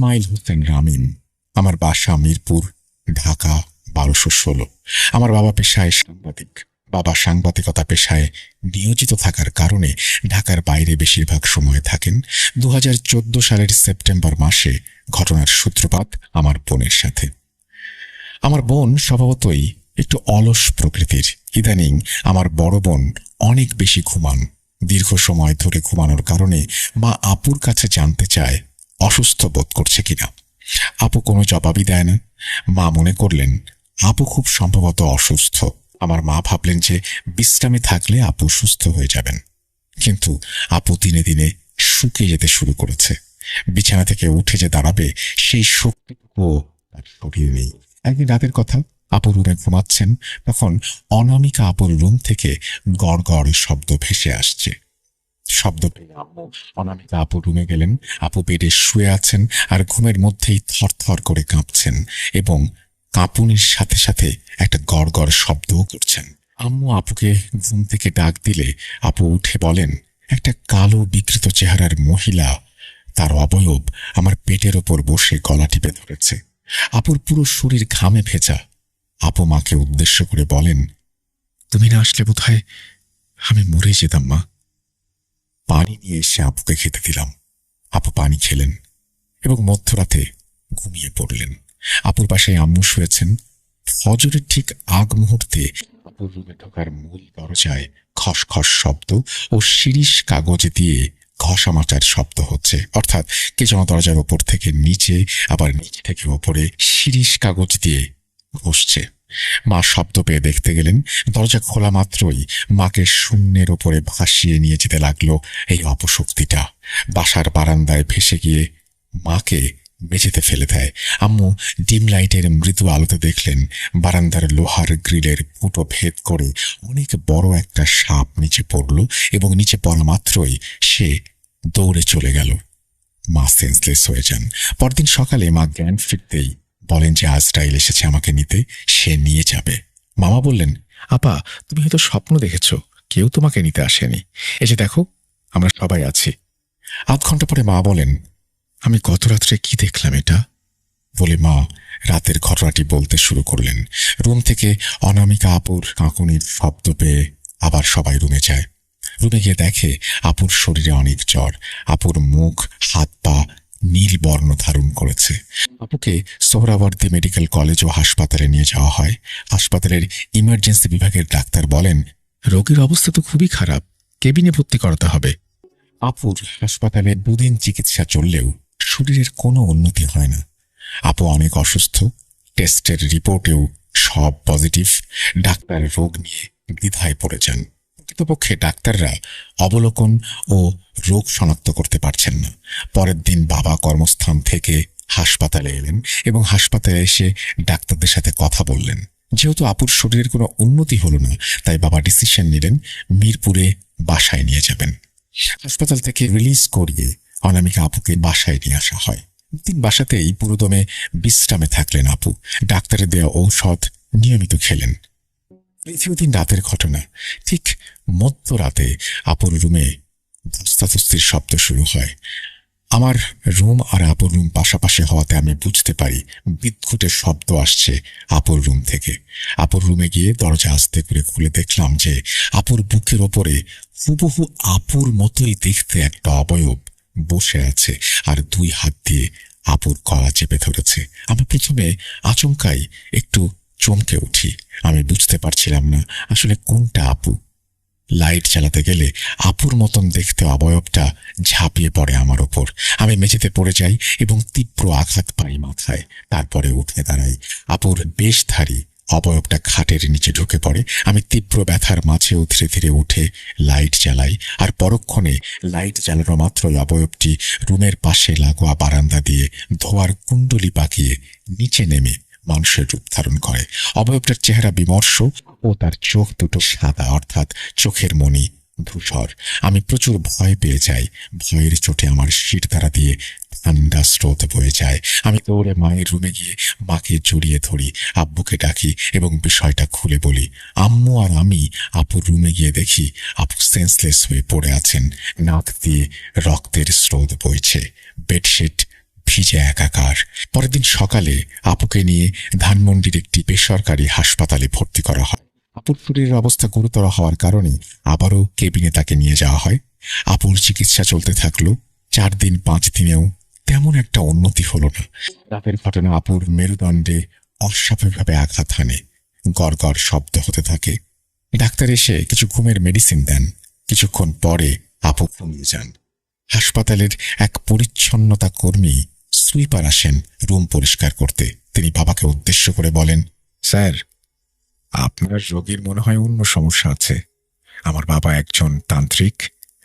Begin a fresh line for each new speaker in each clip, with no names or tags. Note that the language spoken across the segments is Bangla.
ইসমাইল হোসেন রামিম। আমার বাসা মিরপুর, ঢাকা ১২১৬। আমার বাবা পেশায় সাংবাদিক। বাবা সাংবাদিকতা পেশায় নিয়োজিত থাকার কারণে ঢাকার বাইরে বেশিরভাগ সময় থাকেন। ২০১৪ সালের সেপ্টেম্বর মাসে ঘটনার সূত্রপাত আমার বোনের সাথে। আমার বোন স্বভাবতই একটু অলস প্রকৃতির। ইদানিং আমার বড় বোন অনেক বেশি ঘুমান। দীর্ঘ সময় ধরে ঘুমানোর কারণে মা আপুর কাছে জানতে চায় অসুস্থ বোধ করছে কিনা। আপু কোনো জবাবই দেয় না। মা মনে করলেন আপু খুব সম্ভবত অসুস্থ। আমার মা ভাবলেন যে বিশ্রামে থাকলে আপু সুস্থ হয়ে যাবেন। কিন্তু আপু দিনে দিনে শুকিয়ে যেতে শুরু করেছে। বিছানা থেকে উঠে যে দাঁড়াবে সেই শক্তিটুকুও তার শরীরে নেই। একদিন রাতের কথা, আপু রুমে ঘুমাচ্ছেন, তখন অনামিকা আপুর রুম থেকে গড় গড় শব্দ ভেসে আসছে। শব্দ পেয়ে আম্মু অনামিকা আপুর রুমে গেলেন। আপু বেডে শুয়ে আছেন আর ঘুমের মধ্যেই থরথর করে কাঁপছেন এবং কাঁপুনির সাথে সাথে একটা গড় গড় শব্দও করছেন। আম্মু আপুকে ঘুম থেকে ডাক দিলে আপু উঠে বলেন, একটা কালো বিকৃত চেহারার মহিলা, তার অবয়ব আমার পেটের ওপর বসে গলা টিপে ধরেছে। আপুর পুরো শরীর ঘামে ভেজা। আপু মাকে উদ্দেশ্য করে বলেন, তুমি না আসলে বোধহয় আমি মরে যেতাম মা। পানি নিয়ে এসে আপুকে খেতে দিলাম। আপু পানি খেলেন এবং মধ্যরাতে ঘুমিয়ে পড়লেন। আপুর পাশে আম্মু শুয়েছেন। ফজরের ঠিক আগ মুহূর্তে আপুর রুমে ঢোকার মূল দরজায় খসখস শব্দ ও শিরিষ কাগজ দিয়ে ঘষা মাটার শব্দ হচ্ছে। অর্থাৎ কে যেন দরজার ওপর থেকে নিচে, আবার নিচ থেকে ওপরে শিরিষ কাগজ দিয়ে ঘষছে। মা শব্দ পেয়ে দেখতে গেলেন। দরজা খোলা মাত্রই মাকে শূন্যের ওপরে ভাসিয়ে নিয়ে যেতে লাগলো এই অপশক্তিটা। বাসার বারান্দায় ভেসে গিয়ে মাকে মেঝেতে ফেলে দেয়। আম্মু ডিম লাইটের মৃদু আলোতে দেখলেন বারান্দার লোহার গ্রিলের ফুটো ভেদ করে অনেক বড় একটা সাপ নিচে পড়ল এবং নিচে পড়া মাত্রই সে দৌড়ে চলে গেল। মা সেন্সলেস হয়ে যান। পরদিন সকালে মা জ্ঞান ফিরতেই বলেন যে আজরাইল এসেছে আমাকে নিতে, সে নিয়ে যাবে। মামা বললেন, আপা তুমি হয়তো স্বপ্ন দেখেছ, কেউ তোমাকে নিতে আসেনি, এসে দেখো আমরা সবাই আছি। আধ ঘন্টা পরে মা বলেন, আমি গত রাত্রে কি দেখলাম এটা বলে মা রাতের ঘটনাটি বলতে শুরু করলেন। রুম থেকে অনামিকা আপুর কাঁকুনির শব্দ পেয়ে আবার সবাই রুমে যায়। রুমে গিয়ে দেখে আপুর শরীরে অনেক জ্বর। আপুর মুখ, হাত পা নীল বর্ণ ধারণ করেছে। আপুকে সোহরাওয়ার্দী মেডিকেল কলেজ ও হাসপাতালে নিয়ে যাওয়া হয়। হাসপাতালের ইমার্জেন্সি বিভাগের ডাক্তার বলেন, রোগীর অবস্থা তো খুবই খারাপ, কেবিনে ভর্তি করাতে হবে। আপুর হাসপাতালে 2 দিন চিকিৎসা চললেও শরীরের কোনো উন্নতি হয় না। আপু অনেক অসুস্থ। টেস্টের রিপোর্টেও সব পজিটিভ। ডাক্তার রোগ নিয়ে দ্বিধায় পড়ে যান। প্রকৃতপক্ষে ডাক্তাররা অবলোকন ও রোগ শনাক্ত করতে পারছেন না। পরের দিন বাবা কর্মস্থান থেকে হাসপাতালে এলেন এবং হাসপাতালে এসে ডাক্তারদের সাথে কথা বললেন। যেহেতু আপুর শরীরের কোনো উন্নতি হলো না, তাই বাবা ডিসিশন নিলেন মিরপুরে বাসায় নিয়ে যাবেন। হাসপাতাল থেকে রিলিজ করিয়ে অনামিকা আপুকে বাসায় নিয়ে আসা হয়। দিন বাসাতেই পুরোদমে বিশ্রামে থাকলেন আপু। ডাক্তারের দেওয়া ঔষধ নিয়মিত খেলেন। তৃতীয় দিন রাতের ঘটনা। ঠিক মধ্যরাতে আপুর রুমে ধস্তাধস্তির শব্দ শুরু হয়। আমার রুম আর আপুর রুম পাশাপাশি হওয়াতে আমি বুঝতে পারি বিদ্যুতের শব্দ আসছে আপুর রুম থেকে। আপুর রুমে গিয়ে দরজা আস্তে করে খুলে দেখলাম যে আপুর বুকের ওপরে হুবহু আপুর মতোই দেখতে একটা অবয়ব বসে আছে আর 2 হাত দিয়ে আপুর গলা চেপে ধরেছে। আমি প্রথমে আচমকাই একটু চমকে উঠি। আমি বুঝতে পারছিলাম না আসলে কোনটা আপু। লাইট চালাতে গেলে আপুর মতন দেখতে অবয়বটা ঝাঁপিয়ে পড়ে আমার ওপর। আমি মেঝেতে পড়ে যাই এবং তীব্র আঘাত পাই মাথায়। তারপরে উঠে দাঁড়াই। আপুর বেশধারী অবয়বটা খাটের নিচে ঢুকে পড়ে। আমি তীব্র ব্যথার মাঝেও ধীরে ধীরে উঠে লাইট জ্বালাই আর পরক্ষণে লাইট জ্বালানো মাত্রই অবয়বটি রুমের পাশে লাগোয়া বারান্দা দিয়ে ধোয়ার কুণ্ডলি পাকিয়ে নিচে নেমে মানুষের রূপ ধারণ করে। অবয়বটার চেহারা বিমর্ষ ও তার চোখ দুটো সাদা, অর্থাৎ চোখের মণি ধূসর। আমি প্রচুর ভয় পেয়ে যাই। ভয়ের চোটে আমার শির দ্বারা দিয়ে ঠান্ডা স্রোত বয়ে যায়। আমি দৌড়ে মায়ের রুমে গিয়ে মাকে জড়িয়ে ধরি, আব্বুকে ডাকি এবং বিষয়টা খুলে বলি। আম্মু আর আমি আপুর রুমে গিয়ে দেখি আপু সেন্সলেস হয়ে পড়ে আছেন। নাক দিয়ে রক্তের স্রোত বইছে। বেডশিট ভিজে একাকার। পরের দিন সকালে আপুকে নিয়ে ধানমন্ডির একটি বেসরকারি হাসপাতালে ভর্তি করা হয়। আপুর শরীরের অবস্থা গুরুতর হওয়ার কারণে আবারও কেবিনে তাকে নিয়ে যাওয়া হয়। আপুর চিকিৎসা চলতে থাকলো। 4 দিন 5 দিনেও তেমন একটা উন্নতি হলো না। রাতের ঘটনা, আপুর মেরুদণ্ডে অস্বাভাবিকভাবে আঘাত হানে। গড় গড় শব্দ হতে থাকে। ডাক্তার এসে কিছু ঘুমের মেডিসিন দেন। কিছুক্ষণ পরে আপু ঘুমিয়ে যান। হাসপাতালের এক পরিচ্ছন্নতা কর্মী সুইপার আসেন রুম পরিষ্কার করতে। তিনি বাবাকে উদ্দেশ্য করে বলেন, স্যার, আপনার রোগীর মনে হয় অন্য সমস্যা আছে। আমার বাবা একজন তান্ত্রিক।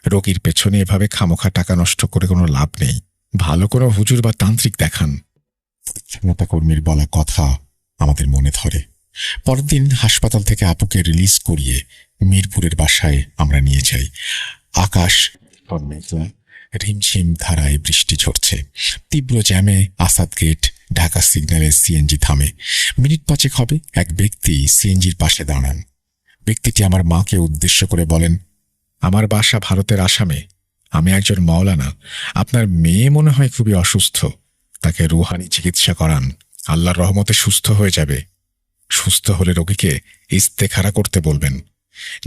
রোগীর পেছনে এভাবে খামোখা টাকা নষ্ট করে কোনো লাভ নেই। ভালো কোনো হুজুর বা তান্ত্রিক দেখান। পরিচ্ছন্নতা কর্মীর বলা কথা আমাদের মনে ধরে। পরের দিন হাসপাতাল থেকে আপুকে রিলিজ করিয়ে মিরপুরের বাসায় আমরা নিয়ে যাই। আকাশ মেঘলা, রিমঝিম ধারায় বৃষ্টি ঝরছে। তীব্র জ্যামে আসাদ গেট, ঢাকা সিগন্যালে সিএনজি থামে। মিনিট 5 হবে এক ব্যক্তি সিএনজির পাশে দাঁড়ান। ব্যক্তিটি আমার মাকে উদ্দেশ্য করে বলেন, আমার বাসা ভারতের আসামে। আমি একজন মাওলানা। আপনার মেয়ে মনে হয় খুবই অসুস্থ। তাকে রুহানি চিকিৎসা করান, আল্লাহর রহমতে সুস্থ হয়ে যাবে। সুস্থ হলে রোগীকে ইস্তেখারা করতে বলবেন।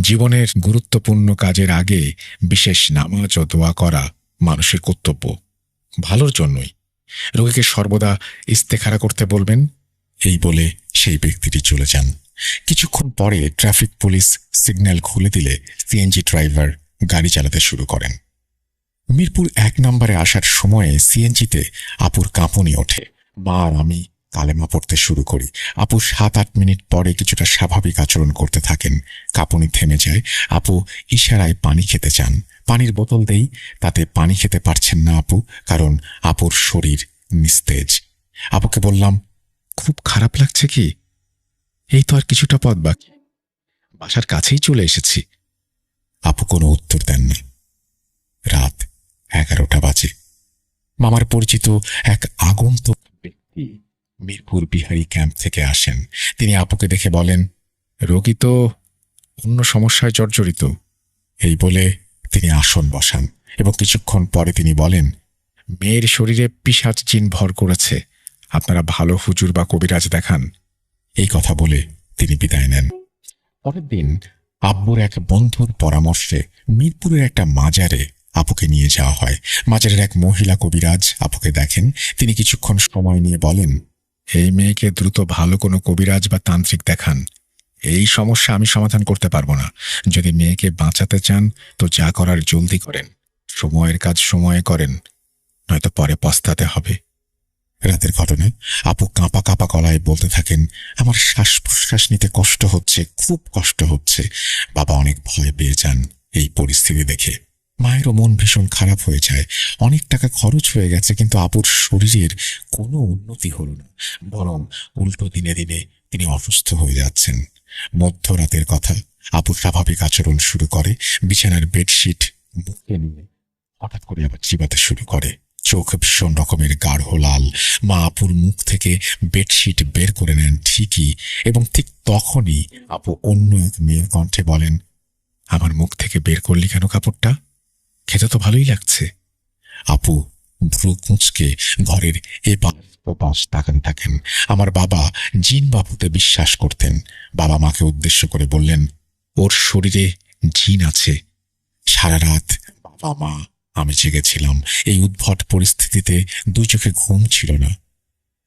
জীবনের গুরুত্বপূর্ণ কাজের আগে বিশেষ নামাজ ও দোয়া করা মানুষের কর্তব্য, ভালোর জন্যই। রোগীকে সর্বদা ইস্তেখারা করতে বলবেন। এই বলে সেই ব্যক্তিটি চলে যান। কিছুক্ষণ পরে ট্রাফিক পুলিশ সিগন্যাল খুলে দিলে সিএনজি ড্রাইভার গাড়ি চালাতে শুরু করেন। মিরপুর 1 নম্বরে আসার সময়ে সিএনজিতে আপুর কাঁপুনি ওঠে। মা আর আমি কালেমা পড়তে শুরু করি। আপু 7-8 মিনিট পরে কিছুটা স্বাভাবিক আচরণ করতে থাকেন। কাঁপুনি থেমে যায়। আপু ইশারায় পানি খেতে চান। পানির বোতল দেই, তাতে পানি খেতে পারছেন না আপু, কারণ আপুর শরীর নিস্তেজ। আপুকে বললাম, খুব খারাপ লাগছে কি? এই তো আর কিছুটা পথ বাকি, বাসার কাছেই চলে এসেছি। আপু কোনো উত্তর দেন না। রাত 11টা বাজে। মামার পরিচিত এক আগন্তুক ব্যক্তি মিরপুর বিহারি ক্যাম্প থেকে আসেন। তিনি আপুকে দেখে বলেন, রোগী তো অন্য সমস্যায় জর্জরিত। এই বলে তিনি আসন বসান এবং কিছুক্ষণ পরে তিনি বলেন, মেয়ের শরীরে পিশাচ জিন ভর করেছে। আপনারা ভালো হুজুর বা কবিরাজ দেখান। এই কথা বলে তিনি বিদায় নেন। পরের দিন আব্বুর এক বন্ধুর পরামর্শে মিরপুরের একটা মাজারে আপুকে নিয়ে যাওয়া হয়। মাজারের এক মহিলা কবিরাজ আপুকে দেখেন। তিনি কিছুক্ষণ সময় নিয়ে বলেন, এই মেয়েকে দ্রুত ভালো কোনো কবিরাজ বা তান্ত্রিক দেখান। এই সমস্যা আমি সমাধান করতে পারবো না। যদি মেয়েকে বাঁচাতে চান তো যা করার জলদি করেন, সময়ের কাজ সময়ে করেন, নয়তো পরে পস্তাতে হবে। রাতের ঘটনা, আপু কাঁপা কাঁপা গলায় বলতে থাকেন, আমার শ্বাস প্রশ্বাস নিতে কষ্ট হচ্ছে, খুব কষ্ট হচ্ছে। বাবা অনেক ভয় পেয়ে যান এই পরিস্থিতি দেখে। মায়েরও মন ভীষণ খারাপ হয়ে যায়। অনেক টাকা খরচ হয়ে গেছে, কিন্তু আপুর শরীরের কোনো উন্নতি হল না, বরং উল্টো দিনে দিনে তিনি অসুস্থ হয়ে যাচ্ছেন। মধ্যরাতের কথা, আপু স্বাভাবিক আচরণ শুরু করে। বিছানার বেডশিট মুখে নিয়ে হঠাৎ করে আবার চিবাতে শুরু করে। চোখ ভীষণ রকমের গাঢ় লাল। মা আপুর মুখ থেকে বেডশিট বের করে নেন ঠিকই, এবং ঠিক তখনই আপু অন্য এক মেয়ের কণ্ঠে বলেন, আমার মুখ থেকে বের করলি কেন কাপড়টা? খেতে তো ভালোই লাগছে। আপু ভ্রু কুঁচকে ঘরের এপাশ ওপাশ তাকাতে থাকেন। আমার বাবা জিন বাবুতে বিশ্বাস করতেন। বাবা মাকে উদ্দেশ্য করে বললেন, ওর শরীরে জিন আছে। সারা রাত বাবা মা আমি জেগেছিলাম। এই উদ্ভট পরিস্থিতিতে 2 চোখে ঘুম ছিল না।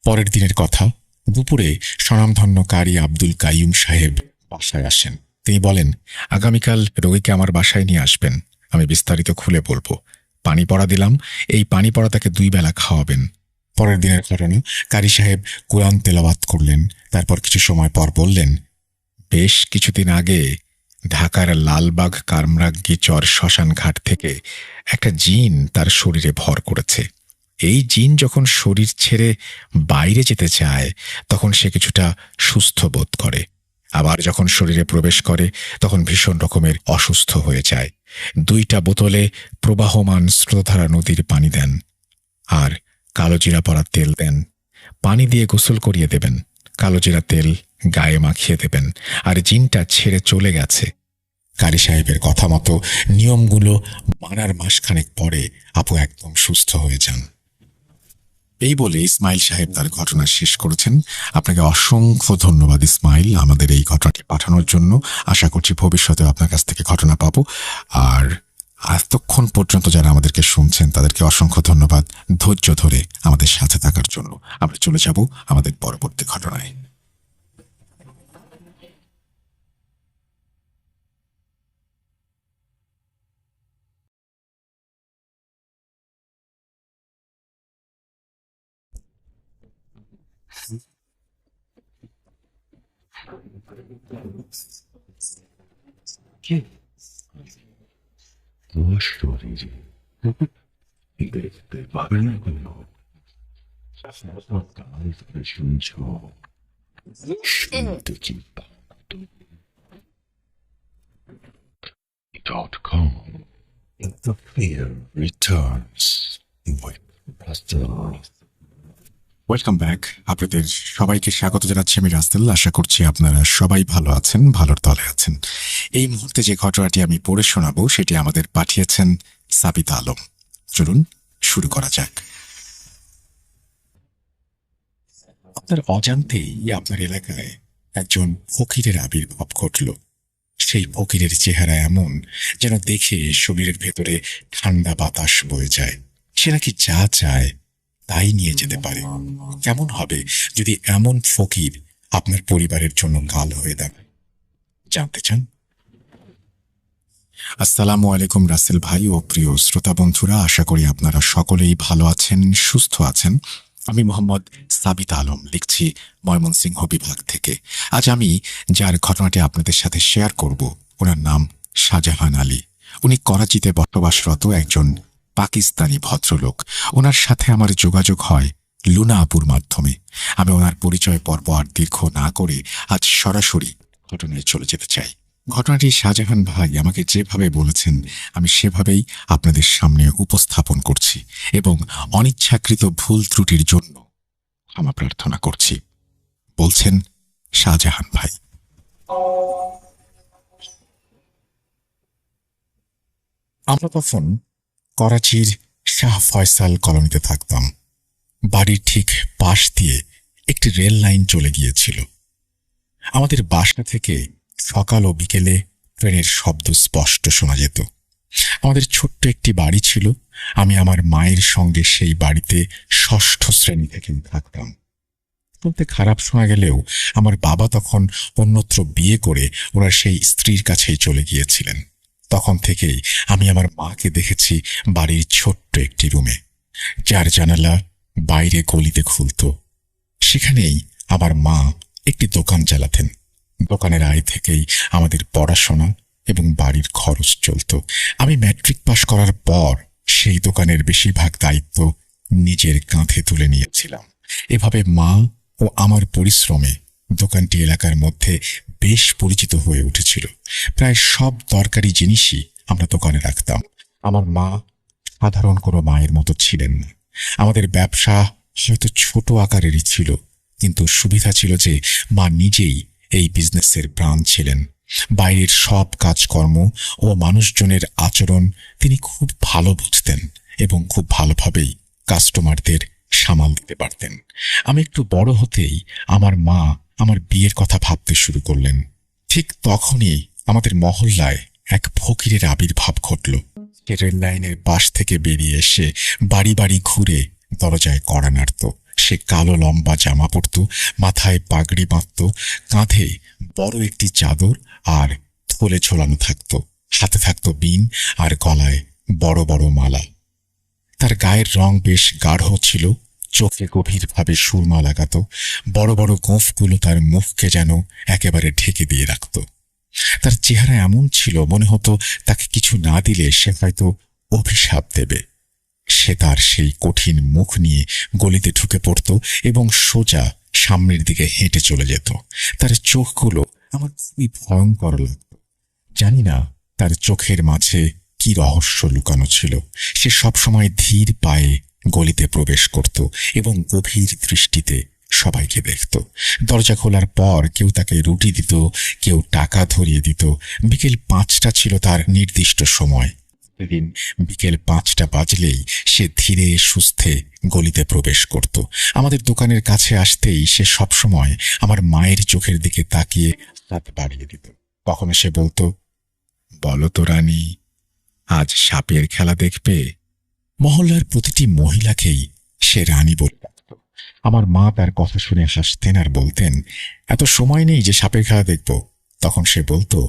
পরের দিনের কথা, দুপুরে স্বনামধন্য কারি আব্দুল কাইয়ুম সাহেব বাসায় আসেন। তিনি বলেন, আগামীকাল রোগীকে আমার বাসায় নিয়ে আসবেন, আমি বিস্তারিত খুলে বলবো। পানি পড়া দিলাম, এই পানি পড়া তাকে 2 বেলা খাওয়াবেন। পরের দিনের ঘটনা, কারি সাহেব কোরআন তেলাওয়াত করলেন। তারপর কিছু সময় পর বললেন, বেশ কিছুদিন আগে ঢাকার লালবাগ কামরাঙ্গী চর শ্মশান ঘাট থেকে একটা জিন তার শরীরে ভর করেছে। এই জিন যখন শরীর ছেড়ে বাইরে যেতে চায় তখন সে কিছুটা সুস্থ বোধ করে, আবার যখন শরীরে প্রবেশ করে তখন ভীষণ রকমের অসুস্থ হয়ে যায়। 2টা বোতলে প্রবাহমান স্রোতধারা নদীর পানি দেন আর কালোজিরা পড়া তেল দেন। পানি দিয়ে গোসল করিয়ে দেবেন, কালোজিরা তেল গায়ে মাখিয়ে দেবেন, আর জিনটা ছেড়ে চলে গেছে। কারি সাহেবের কথা মতো নিয়মগুলো মানার মাসখানেক পরে আপু একদম সুস্থ হয়ে যান। এই বলে ইসমাইল সাহেব তার ঘটনা শেষ করেছেন। আপনাকে অসংখ্য ধন্যবাদ ইসমাইল আমাদের এই ঘটনাটি পাঠানোর জন্য। আশা করছি ভবিষ্যতে আপনার কাছ থেকে ঘটনা পাবো। আর এতক্ষণ পর্যন্ত যারা আমাদেরকে শুনছেন তাদেরকে অসংখ্য ধন্যবাদ ধৈর্য ধরে আমাদের সাথে থাকার জন্য। আমরা চলে যাব আমাদের পরবর্তী ঘটনায়।
শরীরে দেখতে পাবে না কোনো শুনছ শুনতে কি .com The fear returns with Pastor.
Welcome back. আপনাদের সবাইকে স্বাগত জানাচ্ছি আমি রাস্তেল। আশা করছি আপনারা সবাই ভালো আছেন, ভালোর তলে আছেন। এই মুহূর্তে যে ঘটনাটি আমি পড়ে শোনাবো সেটি আমাদের পাঠিয়েছেন সাবিতা আলম। চলুন শুরু করা যাক। আপনার অজান্তেই আপনার এলাকায় একজন ফকিরের আবির্ভাব ঘটল। সেই ফকিরের চেহারা এমন যেন দেখে শরীরের ভেতরে ঠান্ডা বাতাস বয়ে যায়। সে নাকি যা চায় তাই নিয়ে যেতে পারে। কেমন হবে যদি এমন ফকির আপনার পরিবারের জন্য কাল হয়ে দাঁড়ায়? জানতে চান? আসসালামু আলাইকুম রাসেল ভাই ও প্রিয় শ্রোতা বন্ধুরা, আশা করি আপনারা সকলেই ভালো আছেন, সুস্থ আছেন। আমি মোহাম্মদ সাবিতা আলম, লিখছি ময়মনসিংহ বিভাগ থেকে। আজ আমি যার ঘটনাটি আপনাদের সাথে শেয়ার করব ওনার নাম শাহজাহান আলী। উনি করাচিতে বসবাসরত একজন পাকিস্তানি ভদ্রলোক। ওনার সাথে আমার যোগাযোগ হয় লুনা আপুর মাধ্যমে। আমি ওনার পরিচয় পর্ব আর দীর্ঘ না করে আজ সরাসরি ঘটনায় চলে যেতে চাই। ঘটনাটি শাহজাহান ভাই আমাকে যেভাবে বলেছেন আমি সেভাবেই আপনাদের সামনে উপস্থাপন করছি এবং অনিচ্ছাকৃত ভুল ত্রুটির জন্য ক্ষমা প্রার্থনা করছি। বলছেন শাহজাহান ভাই। আমরা তখন করাচির শাহ ফয়সাল কলোনিতে থাকতাম। বাড়ির ঠিক পাশ দিয়ে একটি রেল লাইন চলে গিয়েছিল। আমাদের বাসা থেকে সকাল ও বিকেলে ট্রেনের শব্দ স্পষ্ট শোনা যেত। আমাদের ছোট্ট একটি বাড়ি ছিল। আমি আমার মায়ের সঙ্গে সেই বাড়িতে ষষ্ঠ শ্রেণী থেকে থাকতাম। বলতে খারাপ শোনা গেলেও আমার বাবা তখন অন্যত্র বিয়ে করে ওনার সেই স্ত্রীর কাছেই চলে গিয়েছিলেন। তখন থেকেই আমি আমার মাকে দেখেছি বাড়ির ছোট্ট একটি রুমে, যার জানালা বাইরে গলিতে খুলত। সেখানেই আমার মা একটি দোকান চালাতেন। দোকানের আয় থেকেই আমাদের পড়াশোনা এবং বাড়ির খরচ চলত। আমি ম্যাট্রিক পাশ করার পর সেই দোকানের বেশিরভাগ দায়িত্ব নিজের কাঁধে তুলে নিয়েছিলাম। এভাবে মা ও আমার পরিশ্রমে দোকানটি এলাকার মধ্যে বেশ পরিচিত হয়ে উঠেছিল। প্রায় সব দরকারি জিনিসই আমরা দোকানে রাখতাম। আমার মা সাধারণ কোনো মায়ের মতো ছিলেন না। আমাদের ব্যবসা হয়তো ছোট আকারেরই ছিল, কিন্তু সুবিধা ছিল যে মা নিজেই এই বিজনেসের প্রাণ ছিলেন। বাইরের সব কাজকর্ম ও মানুষজনের আচরণ তিনি খুব ভালো বুঝতেন এবং খুব ভালোভাবেই কাস্টমারদের সামাল দিতে পারতেন। আমি একটু বড় হতেই আমার মা আমার বিয়ের কথা ভাবতে শুরু করলেন। ঠিক তখনই আমাদের মহল্লায় এক ফকিরের আবির্ভাব ঘটল। সে রেল লাইনের পাশ থেকে বেরিয়ে এসে বাড়ি বাড়ি ঘুরে দরজায় কড়া নাড়ত। সে কালো লম্বা জামা পরত, মাথায় পাগড়ি বাঁধত, কাঁধে বড় একটি চাদর আর থলে ঝোলানো থাকত। হাতে থাকত বিন আর গলায় বড় বড় মালা। তার গায়ের রং বেশ গাঢ় ছিল, চোখে গভীরভাবে সুরমা লাগাত। বড় বড় গোঁফগুলো তার মুখকে যেন একেবারে ঢেকে দিয়ে রাখত। তার চেহারা এমন ছিল মনে হতো তাকে কিছু না দিলে সে হয়তো অভিশাপ দেবে। সে তার সেই কঠিন মুখ নিয়ে গলিতে ঢুকে পড়ত এবং সোজা সামনের দিকে হেঁটে চলে যেত। তার চোখগুলো আমার খুবই ভয়ঙ্কর লাগত। জানি না তার চোখের মাঝে কি রহস্য লুকানো ছিল। সে সবসময় ধীর পায়ে গলিতে প্রবেশ করত এবং গভীর দৃষ্টিতে সবাইকে দেখত। দরজা খোলার পর কেউ তাকে রুটি দিত, কেউ টাকা ধরিয়ে দিত। বিকেল 5টা ছিল তার নির্দিষ্ট সময়। প্রতিদিন বিকেল 5টা বাজলেই সে ধীরে সুস্থে গলিতে প্রবেশ করত। আমাদের দোকানের কাছে আসতেই সে সবসময় আমার মায়ের চোখের দিকে তাকিয়ে হাত বাড়িয়ে দিত। কখনো সে বলতো, বলো তো রানী, আজ সাপের খেলা দেখবে? মহল্লার প্রতিটি মহিলাকেই সে রানী বলে ডাকত। আমার মা তার কথা শুনে হাসতেন আর বলতেন, এত সময় নেই যে সাপের খেলা দেখব। তখন সে বলতো,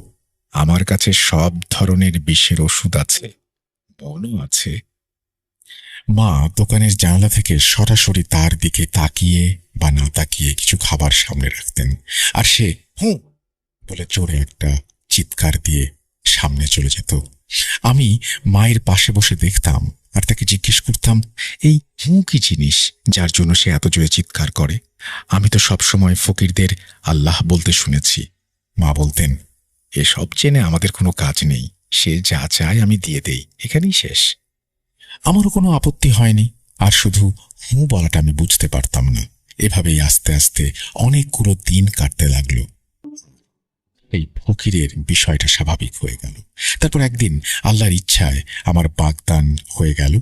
আমার কাছে সব ধরনের বিষের ওষুধ আছে, বনও আছে। মা দোকানের জানালা থেকে সরাসরি তার দিকে তাকিয়ে বা না তাকিয়ে কিছু খাবার সামনে রাখতেন, আর সে হুঁ বলে জোরে একটা চিৎকার দিয়ে সামনে চলে যেত। আমি মায়ের পাশে বসে দেখতাম আর তাকে জিজ্ঞেস করতাম, এই হুঁ কি জিনিস যার জন্য সে এত জোরে চিৎকার করে? আমি তো সবসময় ফকিরদের আল্লাহ বলতে শুনেছি। মা বলতেন, এসব জেনে আমাদের কোনো কাজ নেই, সে যা চায় আমি দিয়ে দেই, এখানেই শেষ। আমারও কোনো আপত্তি হয়নি, আর শুধু হুঁ বলাটা আমি বুঝতে পারতাম না। এভাবেই আস্তে আস্তে অনেকগুলো দিন কাটতে লাগলো। এই ফকিরের বিষয়টা স্বাভাবিক হয়ে গেল। তারপর একদিন আল্লাহর ইচ্ছায় আমার বাগদান হয়ে গেল।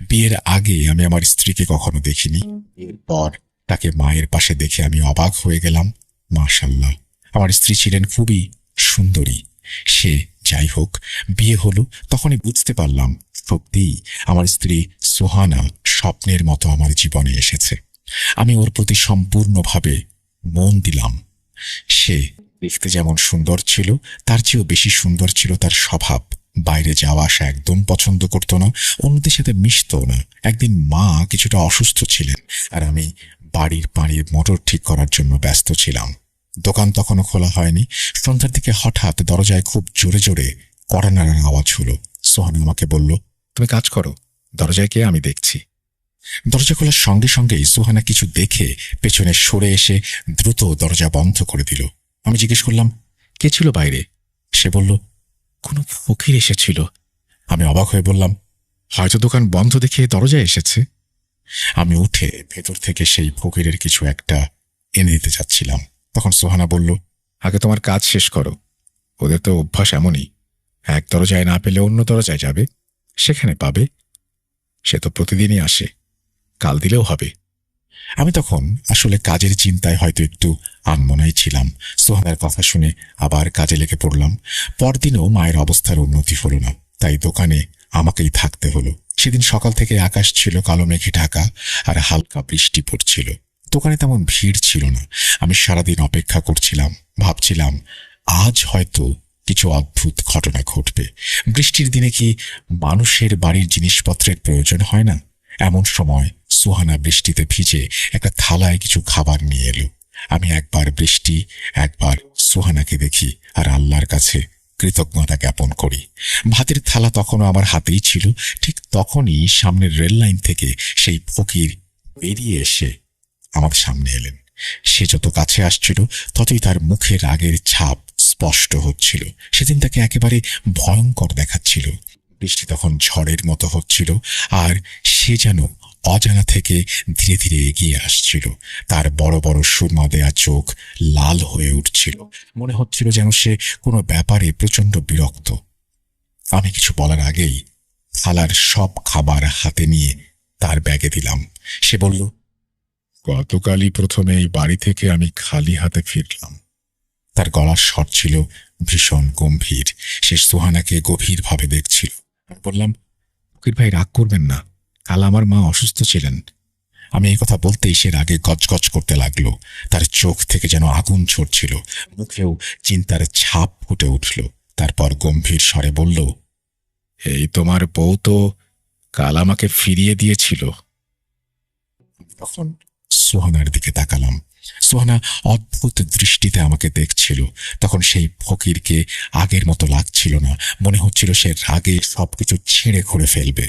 বিয়ের আগে আমি আমার স্ত্রীকে কখনো দেখিনি। এরপর তাকে মায়ের পাশে দেখে আমি অবাক হয়ে গেলাম। মাশাআল্লাহ, আমার স্ত্রী ছিলেন খুবই সুন্দরী। সে যাই হোক, বিয়ে হলো তখনই বুঝতে পারলাম সত্যিই আমার স্ত্রী সোহানা স্বপ্নের মতো আমার জীবনে এসেছে। আমি ওর প্রতি সম্পূর্ণভাবে মন দিলাম। সে দেখতে যেমন সুন্দর ছিল, তার চেয়েও বেশি সুন্দর ছিল তার স্বভাব। বাইরে যাওয়া আসা একদম পছন্দ করতো না, অন্যদের সাথে মিশতো না। একদিন মা কিছুটা অসুস্থ ছিলেন, আর আমি বাড়ির পানির মোটর ঠিক করার জন্য ব্যস্ত ছিলাম। দোকান তখনও খোলা হয়নি। সন্ধ্যার দিকে হঠাৎ দরজায় খুব জোরে জোরে কড়া নাড়ার আওয়াজ হলো। সোহানা আমাকে বলল, তুমি কাজ করো, দরজায় কে আমি দেখছি। দরজা খোলার সঙ্গে সঙ্গেই সোহানা কিছু দেখে পেছনে সরে এসে দ্রুত দরজা বন্ধ করে দিল। আমি জিজ্ঞেস করলাম, কে ছিল বাইরে? সে বলল, কোনো ফকির এসেছিল। আমি অবাক হয়ে বললাম, হয়তো দোকান বন্ধ দেখে দরজায় এসেছে। আমি উঠে ভেতর থেকে সেই ফকিরের কিছু একটা এনে দিতে যাচ্ছিলাম। তখন সোহানা বলল, আগে তোমার কাজ শেষ করো, ওদের তো অভ্যাস এমনই, এক দরজায় না পেলে অন্য দরজায় যাবে, সেখানে পাবে। সে তো প্রতিদিনই আসে, কাল দিলেও হবে। আমি তখন আসলে কাজের চিন্তায় হয়তো একটু আনমনাই ছিলাম। সোহানার কথা শুনে আবার কাজে লেগে পড়লাম। পরদিনও মায়ের অবস্থার উন্নতি হলো না, তাই দোকানে আমাকেই থাকতে হলো। সেদিন সকাল থেকে আকাশ ছিল কালো মেঘে ঢাকা, আর হালকা বৃষ্টি পড়ছিল। দোকানে তেমন ভিড় ছিল না। আমি সারাদিন অপেক্ষা করছিলাম, ভাবছিলাম আজ হয়তো কিছু অদ্ভুত ঘটনা ঘটবে। বৃষ্টির দিনে কি মানুষের বাড়ির জিনিসপত্রের প্রয়োজন হয় না? এমন সময় সোহানা বৃষ্টিতে ভিজে একটা থালায় কিছু খাবার নিয়ে এলো। আমি একবার বৃষ্টি, একবার সোহানাকে দেখি আর আল্লাহর কাছে কৃতজ্ঞতা জ্ঞাপন করি। ভাতের থালা তখনও আমার হাতেই ছিল। ঠিক তখনই সামনের রেল লাইন থেকে সেই ফকির বেরিয়ে এসে আমার সামনে এলেন। সে যত কাছে আসছিল ততই তার মুখে রাগের ছাপ স্পষ্ট হচ্ছিল। সেদিন তাকে একেবারে ভয়ঙ্কর দেখাচ্ছিল। বৃষ্টি তখন ঝড়ের মতো হচ্ছিল, আর সে যেন অজানা থেকে ধীরে ধীরে এগিয়ে আসছিল। তার বড় বড় সুরমা দেয়া চোখ লাল হয়ে উঠছিল। মনে হচ্ছিল যেন সে কোনো ব্যাপারে প্রচণ্ড বিরক্ত। আমি কিছু বলার আগেই থালার সব খাবার হাতে নিয়ে তার ব্যাগে দিলাম। সে বলল, গতকালই প্রথমে এই বাড়ি থেকে আমি খালি হাতে ফিরলাম। তার গলার স্বর ছিল ভীষণ গম্ভীর। সে সোহানাকে গভীরভাবে দেখছিল। বললাম, ফকির ভাই রাগ করবেন না, কাল আমার মা অসুস্থ ছিলেন। আমি এই কথা বলতেই সে রাগে গজগজ করতে লাগলো। তার চোখ থেকে যেন আগুন ঝরছিল, মুখেও চিন্তার ছাপ ফুটে উঠল। তারপর গম্ভীর স্বরে বলল, এই তোমার বউ তো কাল আমাকে ফিরিয়ে দিয়েছিল। তখন সোহানার দিকে তাকালাম। সোহানা অদ্ভুত দৃষ্টিতে আমাকে দেখছিল। তখন সেই ফকিরকে আগের মতো লাগছিল না। মনে হচ্ছিল সে রাগে সবকিছু ছিঁড়ে খুঁড়ে ফেলবে।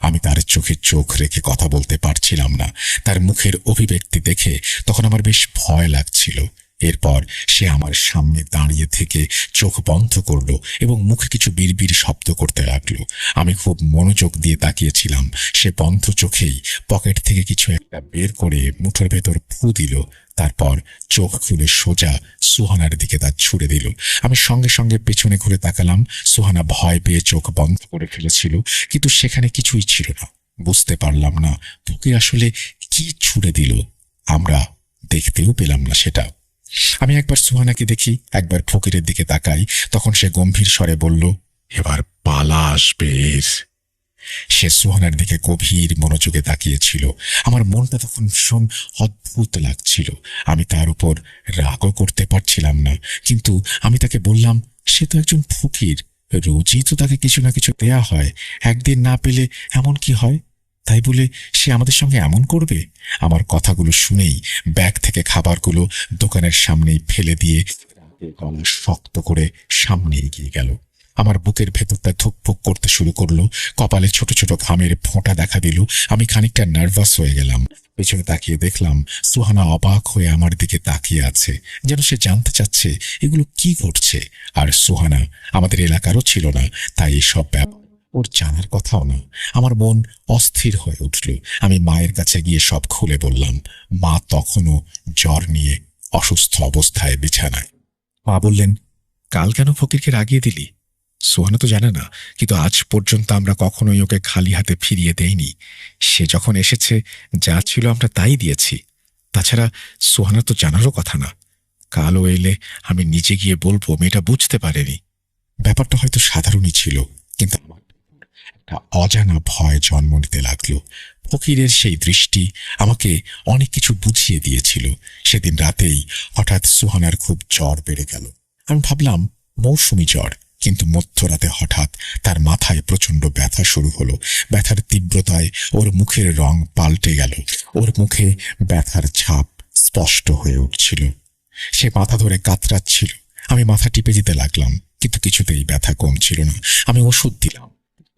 আমি তার চোখে চোখ রেখে কথা বলতে পারছিলাম না। তার মুখের অভিব্যক্তি দেখে তখন আমার বেশ ভয় লাগছিল। এরপর সে আমার সামনে দাঁড়িয়ে থেকে চোখ বন্ধ করলো এবং মুখে কিছু বিড়বিড় শব্দ করতে লাগলো। আমি খুব মনোযোগ দিয়ে তাকিয়েছিলাম। সে বন্ধ চোখেই পকেট থেকে কিছু একটা বের করে মুঠোর ভেতর ফু দিল। তারপর চোখ খুলে সোজা সুহানার দিকে তা ছুড়ে দিল। আমি সঙ্গে সঙ্গে পেছনে ঘুরে তাকালাম। সুহানা ভয় পেয়ে চোখ বন্ধ করে ফেলেছিল, কিন্তু সেখানে কিছুই ছিল না। বুঝতে পারলাম না ফকির আসলে কি ছুড়ে দিল। আমরা দেখতেও পেলাম না সেটা। আমি একবার সুহানাকে দেখি, একবার ফকিরের দিকে তাকাই। তখন সে গম্ভীর স্বরে বলল, এবার পালা আসবে। সে সুহানার দিকে গভীর মনোযোগে তাকিয়েছিল। আমার মনটা তখন ভীষণ অদ্ভুত লাগছিল। আমি তার উপর রাগও করতে পারছিলাম না, কিন্তু আমি তাকে বললাম, সে তো একজন ফকির, রোজই তো তাকে কিছু না কিছু দেয়া হয়, একদিন না পেলে এমন কি হয়? তাই বলে সে আমাদের সঙ্গে এমন করবে? আমার কথাগুলো শুনেই ব্যাগ থেকে খাবারগুলো দোকানের সামনেই ফেলে দিয়ে গলা শক্ত করে সামনে এগিয়ে গেল। আমার বুকের ভেতরটা ধুকপুক করতে শুরু করলো। কপালে ছোট ছোট ঘামের ফোঁটা দেখা দিল। আমি খানিকটা নার্ভাস হয়ে গেলাম। পেছনে তাকিয়ে দেখলাম সুহানা অবাক হয়ে আমার দিকে তাকিয়ে আছে, যেন সে জানতে চাচ্ছে এগুলো কি ঘটছে। আর সুহানা আমাদের এলাকারও ছিল না, তাই এসব ব্যাপার ওর জানার কথাও না। আমার মন অস্থির হয়ে উঠল। আমি মায়ের কাছে গিয়ে সব খুলে বললাম। মা তখনও জ্বর নিয়ে অসুস্থ অবস্থায় বিছানায়। মা বললেন, কাল কেন ফকিরকে রাগিয়ে দিলি? সোহানা তো জানে না, কিন্তু আজ পর্যন্ত আমরা কখনোই ওকে খালি হাতে ফিরিয়ে দেইনি। সে যখন এসেছে যা ছিল আমরা তাই দিয়েছি। তাছাড়া সোহানা তো জানারও কথা না। কাল ও এলে আমি নিজে গিয়ে বলবো মেয়েটা বুঝতে পারেনি। ব্যাপারটা হয়তো সাধারণই ছিল, কিন্তু আমার একটা অজানা ভয় জন্ম নিতে লাগলো। ফকিরের সেই দৃষ্টি আমাকে অনেক কিছু বুঝিয়ে দিয়েছিল। সেদিন রাতেই হঠাৎ সুহানার খুব জ্বর বেড়ে গেল। আমি ভাবলাম মৌসুমি জ্বর, কিন্তু মধ্যরাতে হঠাৎ তার মাথায় প্রচন্ড ব্যথা শুরু হলো। ব্যথার তীব্রতায় ওর মুখের রং পাল্টে গেল। ওর মুখে ব্যথার ছাপ স্পষ্ট হয়ে উঠছিল। সে মাথা ধরে কাতরাচ্ছিল। আমি মাথা টিপে দিতে লাগলাম, কিন্তু কিছুতেই ব্যথা কমছিল না। আমি ওষুধ দিলাম,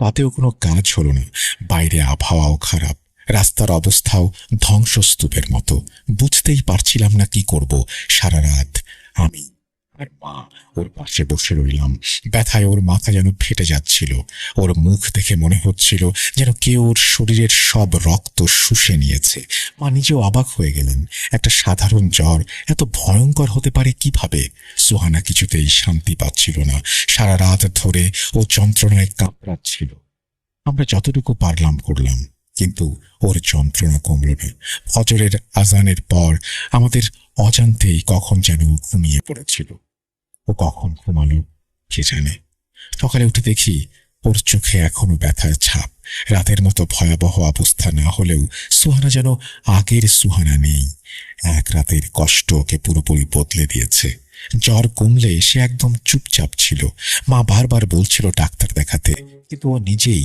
তাতেও কোনো কাজ হলো না। বাইরে আবহাওয়াও খারাপ, রাস্তার অবস্থাও ধ্বংসস্তূপের মতো। বুঝতেই পারছিলাম না কি করব। সারা রাত আমি আর মা ওর পাশে বসে রইলাম। ব্যথায় ওর মাথা যেন ফেটে যাচ্ছিল। ওর মুখ দেখে মনে হচ্ছিল যেন কেউ ওর শরীরের সব রক্ত শুষে নিয়েছে। মা নিজেও অবাক হয়ে গেলেন। একটা সাধারণ জ্বর এত ভয়ঙ্কর হতে পারে কিভাবে? সুহানা কিছুতেই শান্তি পাচ্ছিল না। সারা রাত ধরে ও যন্ত্রণায় কাঁপড়াচ্ছিল। আমরা যতটুকু পারলাম করলাম, কিন্তু ওর যন্ত্রণা কমল না। ফজরের আজানের পর আমাদের অজান্তেই কখন যেন ঘুমিয়ে পড়েছিল। ও কখন ঘুমালো কে জানে। সকালে উঠে দেখি ওর চোখে এখনো ব্যথার ছাপ। রাতের মতো ভয়াবহ অবস্থা না হলেও সুহানা যেন আগের সুহানা নেই। এক রাতের কষ্ট ওকে পুরোপুরি বদলে দিয়েছে। জ্বর কমলে সে একদম চুপচাপ ছিল। মা বারবার বলছিল ডাক্তার দেখাতে, কিন্তু ও নিজেই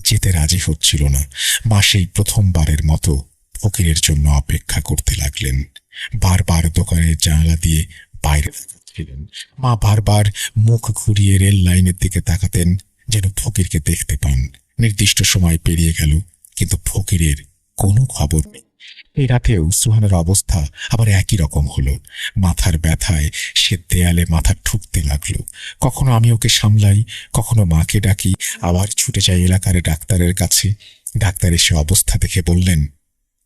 যেতে রাজি হচ্ছিল না। মা সেই প্রথমবারের মতো ফকিরের জন্য অপেক্ষা করতে লাগলেন। বারবার দোকানের জানালা দিয়ে বাইরে তাকাচ্ছিলেন। মা বারবার মুখ ঘুরিয়ে রেল লাইনের দিকে তাকাতেন, যেন ফকিরকে দেখতে পান। নির্দিষ্ট সময় পেরিয়ে গেল, কিন্তু ফকিরের কোনো খবর নেই। এই রাতেও সুহানার অবস্থা আবার একই রকম হলো। মাথার ব্যথায় সে দেয়ালে মাথা ঠুকতে লাগলো। কখনো আমি ওকে সামলাই, কখনো মাকে ডাকি, আবার ছুটে যাই এলাকার ডাক্তারের কাছে। ডাক্তার এসে অবস্থা দেখে বললেন,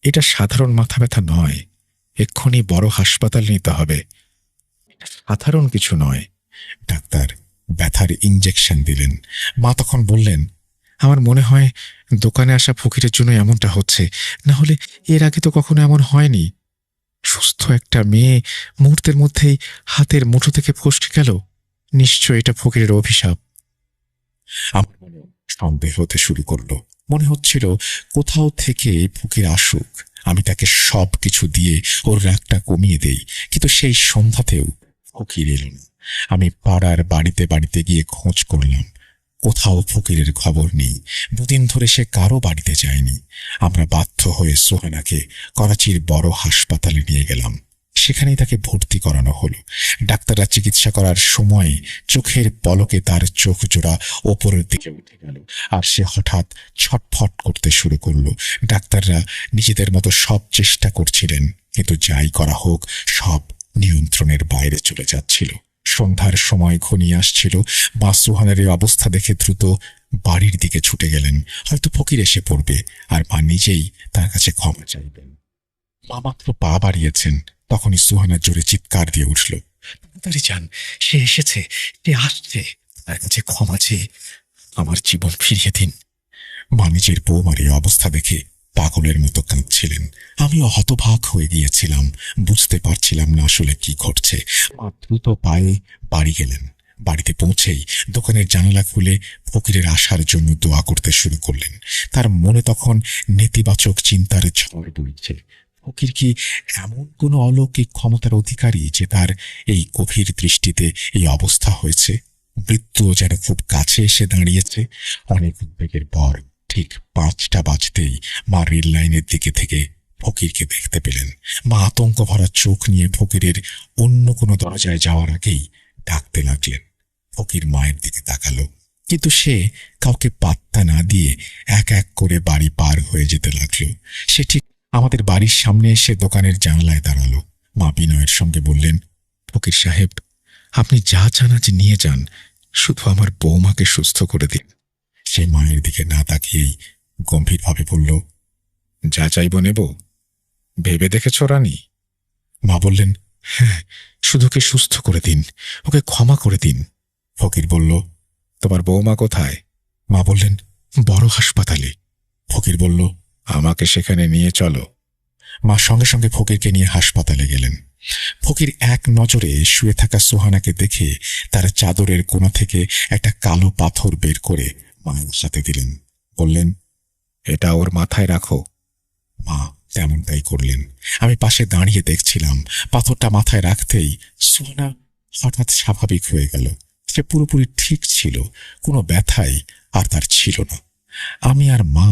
এটা সাধারণ মাথা ব্যথা নয়, এক্ষুনি বড় হাসপাতাল নিতে হবে। সাধারণ কিছু নয়। ডাক্তার ব্যথার ইঞ্জেকশন দিলেন। মা তখন বললেন, আমার মনে হয় দোকানে আসা ফকিরের জন্য এমনটা হচ্ছে, না হলে এর আগে তো কখনো এমন হয়নি। সুস্থ একটা মেয়ে মুহূর্তের মধ্যেই হাতের মুঠো থেকে ফসকে গেল। নিশ্চয় এটা ফকিরের অভিশাপ। আমার মনে সন্দেহ হতে শুরু করলো। মনে হচ্ছিল কোথাও থেকে ফকির আসুক, আমি তাকে সব কিছু দিয়ে ওর রাগটা কমিয়ে দেই। কিন্তু সেই সন্ধ্যাতেও ফকির এলো না। আমি পাড়ার বাড়িতে বাড়িতে গিয়ে খোঁজ করলাম, কোথাও ফকিরের খবর নেই। দুদিন ধরে সে কারো বাড়িতে যায়নি। আমরা বাধ্য হয়ে সোহানাকে করাচির বড় হাসপাতালে নিয়ে গেলাম। সেখানেই তাকে ভর্তি করানো হলো। ডাক্তাররা চিকিৎসা করার সময় চোখের পলকে তার চোখ জোড়া ওপরের দিকে উঠে গেল, আর সে হঠাৎ ছটফট করতে শুরু করলো। ডাক্তাররা নিজেদের মতো সব চেষ্টা করছিলেন, কিন্তু যাই করা হোক সব নিয়ন্ত্রণের বাইরে চলে যাচ্ছিল। সন্ধ্যার সময় ঘনিয়ে আসছিল। মা সুহানার এই অবস্থা দেখে দ্রুত বাড়ির দিকে ছুটে গেলেন। হয়তো ফকির এসে পড়বে আর মা নিজেই তার কাছে ক্ষমা চাইবেন। মা মাত্র পা বাড়িয়েছেন, তখনই সুহানা জোরে চিৎকার দিয়ে উঠল, তাড়াতাড়ি যান, সে এসেছে, সে আসছে, তার কাছে ক্ষমা চেয়ে আমার জীবন ফিরিয়ে দিন। মা নিজের বৌমার এই অবস্থা দেখে পাগলের মতো কাঁদছিলেন। আমিও হতবাক হয়ে গিয়েছিলাম, বুঝতে পারছিলাম না আসলে কি ঘটছে। মা দ্রুত পায়ে বাড়ি গেলেন। বাড়িতে পৌঁছেই দোকানের জানালা খুলে ফকিরের আসার জন্য দোয়া করতে শুরু করলেন। তার মনে তখন নেতিবাচক চিন্তার ঝড় বইছে। ফকির কি এমন কোনো অলৌকিক ক্ষমতার অধিকারী যে তার এই গভীর দৃষ্টিতে এই অবস্থা হয়েছে? মৃত্যুও যেন খুব কাছে এসে দাঁড়িয়েছে। অনেক উদ্বেগের পর ঠিক 5টা বাজতেই মা রেল লাইনের দিকে থেকে ফকিরকে দেখতে পেলেন। মা আতঙ্ক ভরা চোখ নিয়ে ফকিরের অন্য কোনো দরজায় যাওয়ার আগেই ডাকতে লাগলেন। ফকির মায়ের দিকে তাকালো, কিন্তু সে কাউকে পাত্তা না দিয়ে এক এক করে বাড়ি পার হয়ে যেতে লাগলো। সে ঠিক আমাদের বাড়ির সামনে এসে দোকানের জানালায় দাঁড়ালো। মা বিনয়ের সঙ্গে বললেন, ফকির সাহেব, আপনি যা চান আজ নিয়ে যান, শুধু আমার বৌমাকে সুস্থ করে দিন। সে মায়ের দিকে না তাকিয়েই গম্ভীরভাবে বলল, যা চাইব নেব, ভেবে দেখেছ রানী? মা বললেন, হ্যাঁ, শুধু ওকে সুস্থ করে দিন, ওকে ক্ষমা করে দিন। ফকির বলল, তোমার বৌমা কোথায়? মা বললেন, বড় হাসপাতালে। ফকির বলল, আমাকে সেখানে নিয়ে চলো। মা সঙ্গে সঙ্গে ফকিরকে নিয়ে হাসপাতালে গেলেন। ফকির এক নজরে শুয়ে থাকা সুহানাকে দেখে তার চাদরের কোণা থেকে একটা কালো পাথর বের করে মায়ের হাতে দিলেন। বললেন, এটা ওর মাথায় রাখো। মা তেমনটাই করলেন। আমি পাশে দাঁড়িয়ে দেখছিলাম। পাথরটা মাথায় রাখতেই সুহানা হঠাৎ স্বাভাবিক হয়ে গেল। সে পুরোপুরি ঠিক ছিল, কোনো ব্যথাই আর তার ছিল না। আমি আর মা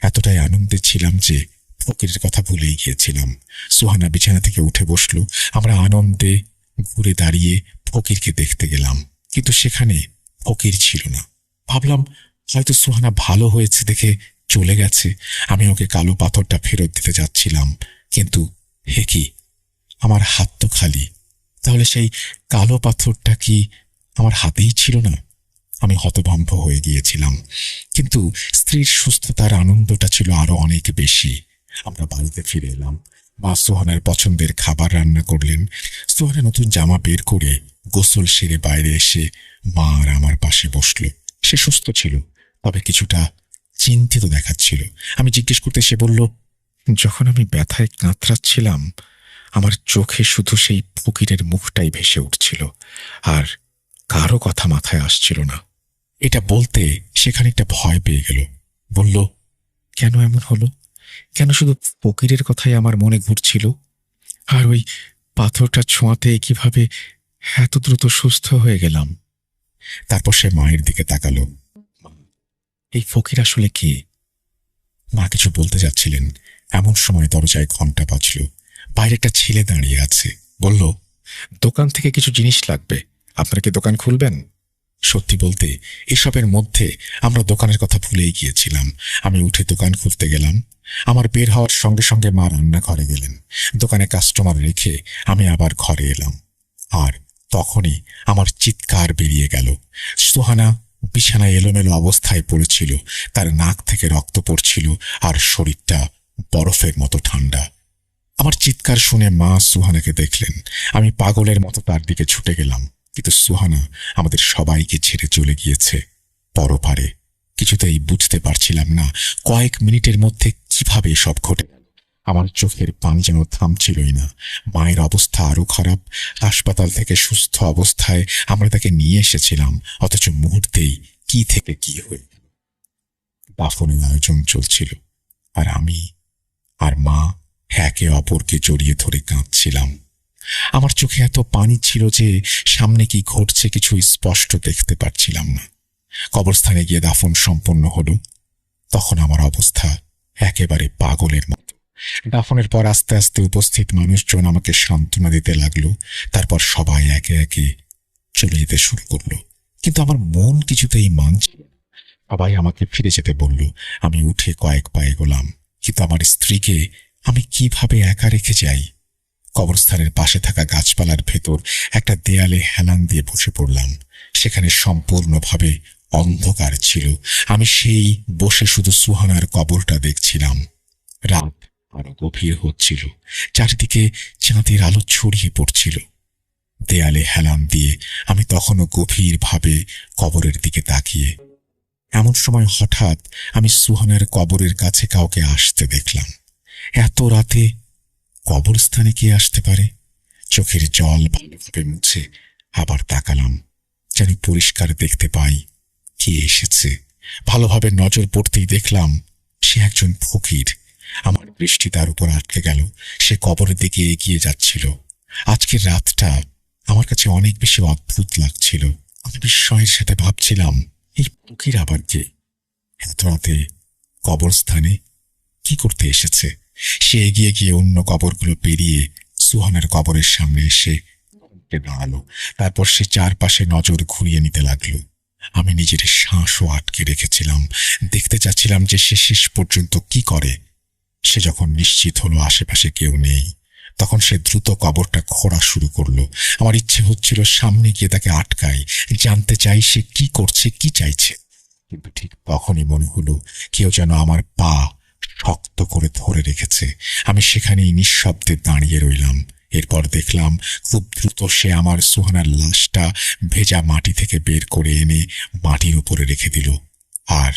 এতটাই আনন্দে ছিলাম যে ফকিরের কথা ভুলেই গিয়েছিলাম। সুহানা বিছানা থেকে উঠে বসল। আমরা আনন্দে ঘুরে দাঁড়িয়ে ফকিরকে দেখতে গেলাম, কিন্তু সেখানে ফকির ছিল না। ভাবলাম হয়তো সুহানা ভালো হয়েছে দেখে চলে গেছে। আমি ওকে কালো পাথরটা ফেরত দিতে যাচ্ছিলাম, কিন্তু হে কি, আমার হাত তো খালি। তাহলে সেই কালো পাথরটা কি আমার হাতেই ছিল না? আমি হতভম্ব হয়ে গিয়েছিলাম, কিন্তু স্ত্রীর সুস্থতার আনন্দটা ছিল আরো অনেক বেশি। আমরা বাড়িতে ফিরে এলাম। মা সোহানার পছন্দের খাবার রান্না করলেন। সোহানা নতুন জামা বের করে গোসল সেরে বাইরে এসে মা আর আমার পাশে বসল। সে সুস্থ ছিল, তবে কিছুটা চিন্তিত দেখাচ্ছিল। আমি জিজ্ঞেস করতে সে বলল, যখন আমি ব্যথায় কাতরাচ্ছিলাম, আমার চোখে শুধু সেই ফকিরের মুখটাই ভেসে উঠছিল, আর কারো কথা মাথায় আসছিল না। এটা বলতে সে খানিকটা ভয় পেয়ে গেল। বলল, কেন এমন হলো? কেন শুধু ফকিরের কথাই আমার মনে ঘুরছিল? আর ওই পাথরটা ছোঁয়াতে কিভাবে এত দ্রুত সুস্থ হয়ে গেলাম? তারপর সে মায়ের দিকে তাকালো। এই ফকির আসলে কে? মা কিছু বলতে যাচ্ছিলেন, এমন সময় দরজায় ঘন্টা বাজল। বাইরে একটা ছেলে দাঁড়িয়ে আছে। বলল, দোকান থেকে কিছু জিনিস লাগবে, আপনারা কি দোকান খুলবেন? সত্যি বলতে এসবের মধ্যে আমরা দোকানের কথা ভুলেই গিয়েছিলাম। আমি উঠে দোকান খুলতে গেলাম। আমার বের হওয়ার সঙ্গে সঙ্গে মা রান্নাঘরে গেলেন। দোকানে কাস্টমার রেখে আমি আবার ঘরে এলাম, আর তখনই আমার চিৎকার বেরিয়ে গেল। সোহানা বিছানায় এলোমেলো অবস্থায় পড়েছিল। তার নাক থেকে রক্ত পড়ছিল, আর শরীরটা বরফের মতো ঠান্ডা। আমার চিৎকার শুনে মা সুহানাকে দেখলেন। আমি পাগলের মতো তার দিকে ছুটে গেলাম, কিন্তু সুহানা আমাদের সবাইকে ছেড়ে চলে গিয়েছে পরপারে। কিছুতেই বুঝতে পারছিলাম না কয়েক মিনিটের মধ্যে কিভাবে সব ঘটে গেল। আমার চোখের পানি যেন থামছিলই না। মায়ের অবস্থা আরো খারাপ। হাসপাতাল থেকে সুস্থ অবস্থায় আমরা তাকে নিয়ে এসেছিলাম, অথচ মুহূর্তেই কি থেকে কি হয়ে গেল। দাফনের আয়োজন চলছিল, আর আমি আর মা একে অপরকে জড়িয়ে ধরে কাঁদছিলাম। আমার চোখে এত পানি ছিল যে সামনে কি ঘটছে কিছু স্পষ্ট দেখতে পারছিলাম না। কবরস্থানে গিয়ে দাফন সম্পন্ন হলো। তখন আমার অবস্থা একেবারে পাগলের মতো। দাফনের পর আস্তে আস্তে উপস্থিত মানুষজন আমাকে সান্ত্বনা দিতে লাগলো। তারপর সবাই একে একে চলে যেতে শুরু করলো, কিন্তু আমার মন কিছুতেই মানছিল না। সবাই আমাকে ফিরে যেতে বলল। আমি উঠে কয়েক পা এগোলাম, কিন্তু আমার স্ত্রীকে আমি কিভাবে একা রেখে যাই? কবরস্থানের পাশে থাকা গাছপালার ভেতর একটা দেয়ালে হেলান দিয়ে বসে পড়লাম। সেখানে সম্পূর্ণভাবে অন্ধকার ছিল। আমি সেই বসে শুধু সুহানার কবরটা দেখছিলাম। রাত আরো গভীর হচ্ছিল, চারিদিকে চাঁদের আলো ছড়িয়ে পড়ছিল। দেয়ালে হেলান দিয়ে আমি তখনও গভীরভাবে কবরের দিকে তাকিয়ে। এমন সময় হঠাৎ আমি সুহানার কবরের কাছে কাউকে আসতে দেখলাম। এত রাতে কবরস্থানে কে আসতে পারে? চোখের জল ভালোভাবে মুছে আবার তাকালাম, যেন পরিষ্কার দেখতে পাই কে এসেছে। ভালোভাবে নজর পড়তেই দেখলাম সে একজন ফকির। আমার দৃষ্টি তার উপর আটকে গেল। সে কবরের দিকে এগিয়ে যাচ্ছিল। আজকের রাতটা আমার কাছে অনেক বেশি অদ্ভুত লাগছিল। আমি বিস্ময়ের সাথে ভাবছিলাম, এই ফকির আবার কে? এত রাতে কবরস্থানে কি করতে এসেছে? সে এগিয়ে গিয়ে অন্য কবরগুলো পেরিয়ে সুহানার কবরের সামনে এসে দাঁড়ালো। তারপর সে চারপাশে নজর ঘুরিয়ে নিতে লাগলো। আমি নিজের শ্বাসও আটকে রেখেছিলাম। দেখতে চাচ্ছিলাম যে সে শেষ পর্যন্ত কি করে। সে যখন নিশ্চিত হলো আশেপাশে কেউ নেই, তখন সে দ্রুত কবরটা খোঁড়া শুরু করলো। আমার ইচ্ছে হচ্ছিল সামনে গিয়ে তাকে আটকাই, জানতে চাই সে কি করছে, কি চাইছে। কিন্তু ঠিক তখনই মনে হলো কেউ যেন আমার পা শক্ত করে ধরে রেখেছে। আমি সেখানেই নিঃশব্দে দাঁড়িয়ে রইলাম। এরপর দেখলাম খুব দ্রুত সে আমার সুহানার লাশটা ভেজা মাটি থেকে বের করে এনে মাটির উপরে রেখে দিল, আর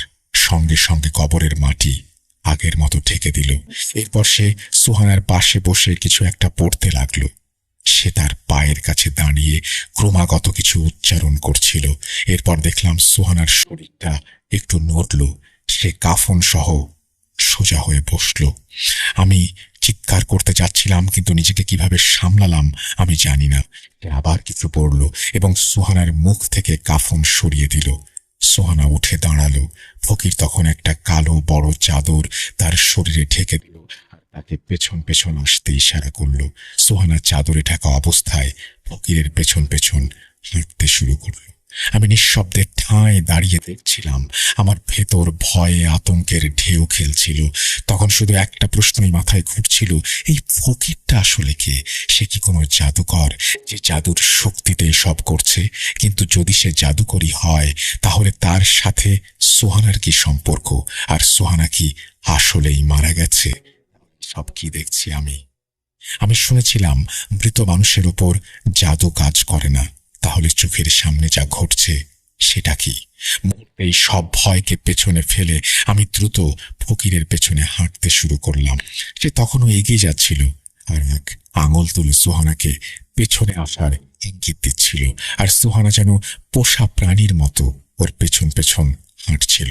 সঙ্গে সঙ্গে কবরের মাটি আগের মতো ঢেকে দিল। এরপর সে সুহানার পাশে বসে কিছু একটা পড়তে লাগলো। সে তার পায়ের কাছে দাঁড়িয়ে ক্রমাগত কিছু উচ্চারণ করছিল। এরপর দেখলাম সুহানার শরীরটা একটু নড়ল। সে কাফন সহ সোজা হয়ে বসল। আমি চিৎকার করতে যাচ্ছিলাম, কিন্তু নিজেকে কিভাবে সামলালাম আমি জানি না। সে আবার কিছু পড়ল এবং সুহানার মুখ থেকে কাফন সরিয়ে দিল। সুহানা উঠে দাঁড়ালো। ফকির তখন একটা কালো বড় চাদর তার শরীরে ঢেকে দিল, তাকে পেছন পেছন আসতে ইশারা করল। সুহানা চাদরে ঢাকা অবস্থায় ফকিরের পেছন পেছন হাঁটতে শুরু করল। আমি নিঃশব্দে ঠাঁই দাঁড়িয়ে দেখছিলাম। আমার ভেতর ভয়ে আতঙ্কের ঢেউ খেলছিল। তখন শুধু একটা প্রশ্নই মাথায় ঘুরছিল, এই ফকিরটা আসলে কে? সে কি কোনো জাদুকর যে জাদুর শক্তিতে সব করছে? কিন্তু যদি সে জাদুকরই হয়, তাহলে তার সাথে সোহানার কি সম্পর্ক? আর সোহানা কি আসলেই মারা গেছে? সব কি দেখছি আমি? আমি শুনেছিলাম মৃত মানুষের ওপর জাদু কাজ করে না। তাহলে চোখের সামনে যা ঘটছে সেটা কি? এই সব ভয়কে পেছনে ফেলে আমি দ্রুত ফকিরের পেছনে হাঁটতে শুরু করলাম। সে তখনও এগিয়ে যাচ্ছিল, আর এক আঙুল তুলে সুহানাকে পেছনে আসার ইঙ্গিত দিচ্ছিল। আর সুহানা যেন পোষা প্রাণীর মতো ওর পেছন পেছন হাঁটছিল।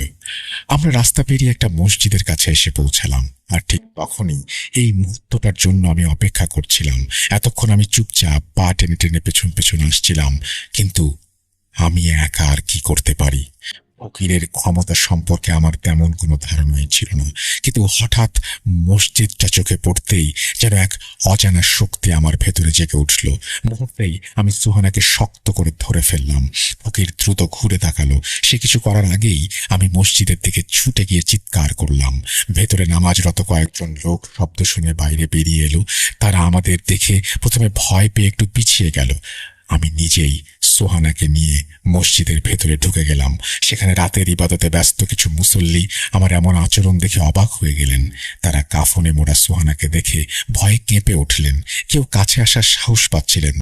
আমরা রাস্তা পেরিয়ে একটা মসজিদের কাছে এসে পৌঁছালাম। আর ঠিক তখনই এই মুহূর্তটার জন্য আমি অপেক্ষা করছিলাম। এতক্ষণ আমি চুপচাপ পা টেনে টেনে পেছন পেছন আসছিলাম, কিন্তু আমি একা আর কি করতে পারি? ফকিরের ক্ষমতা সম্পর্কে আমার তেমন কোনো ধারণাই ছিল না, কিন্তু হঠাৎ মসজিদটা চোখে পড়তেই যেন এক অজানা শক্তি আমার ভেতরে জেগে উঠল। মুহূর্তেই আমি সুহানাকে শক্ত করে ধরে ফেললাম। ফকির দ্রুত ঘুরে তাকালো। সে কিছু করার আগেই আমি মসজিদের দিকে ছুটে গিয়ে চিৎকার করলাম। ভেতরে নামাজরত কয়েকজন লোক শব্দ শুনে বাইরে বেরিয়ে এলো। তারা আমাদের দেখে প্রথমে ভয় পেয়ে একটু পিছিয়ে গেল। আমি নিজেই সোহানাকে নিয়ে মসজিদের ভেতরে ঢুকে গেলাম। সেখানে রাতের ইবাদতে ব্যস্ত কিছু মুসল্লি আমার এমন আচরণ দেখে অবাক হয়ে গেলেন। তারা কাফনে মোড়া সোহানাকে দেখে ভয়ে কেঁপে উঠলেন। কেউ কাছে আসার সাহস পাচ্ছিলেন।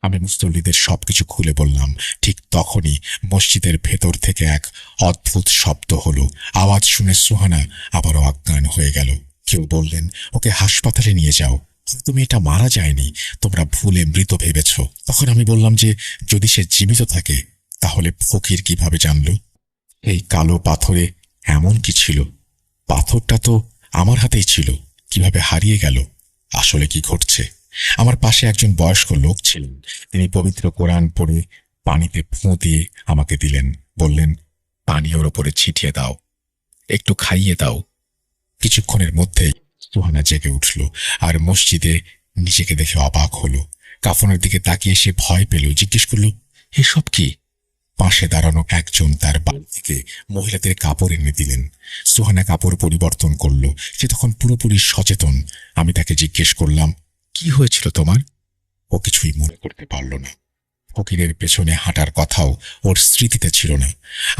আমি মুসল্লিদের সবকিছু খুলে বললাম। ঠিক তখনই মসজিদের ভেতর থেকে এক অদ্ভুত শব্দ হলো। আওয়াজ শুনে সোহানা আবারও অজ্ঞান হয়ে গেল। কেউ বললেন, ওকে হাসপাতালে নিয়ে যাও, তুমি এটা মারা যায়নি, তোমরা ভুলে মৃত ভেবেছ। তখন আমি বললাম যে যদি সে জীবিত থাকে তাহলে ফকির কিভাবে জানলো? এই কালো পাথরে এমন কি ছিল? পাথরটা তো আমার হাতেই ছিল, কিভাবে হারিয়ে গেল? আসলে কি ঘটছে? আমার পাশে একজন বয়স্ক লোক ছিলেন। তিনি পবিত্র কোরআন পড়ে পানিতে ফোঁ দিয়ে আমাকে দিলেন। বললেন, পানি ওর ওপরে ছিটিয়ে দাও, একটু খাইয়ে দাও। কিছুক্ষণের মধ্যেই সুহানা জেগে উঠল আর মসজিদে নিজেকে দেখে অবাক হলো। কাফনের দিকে তাকিয়ে সে ভয় পেল। জিজ্ঞেস করল, এসব কি? পাশে দাঁড়ানো একজন তার বাড়ি থেকে মহিলাদের কাপড় এনে দিলেন। সুহানা কাপড় পরিবর্তন করল। সে তখন পুরোপুরি সচেতন। আমি তাকে জিজ্ঞেস করলাম, কি হয়েছিল তোমার? ও কিছুই মনে করতে পারল না। ফকিরের পেছনে হাঁটার কথাও ওর স্মৃতিতে ছিল না।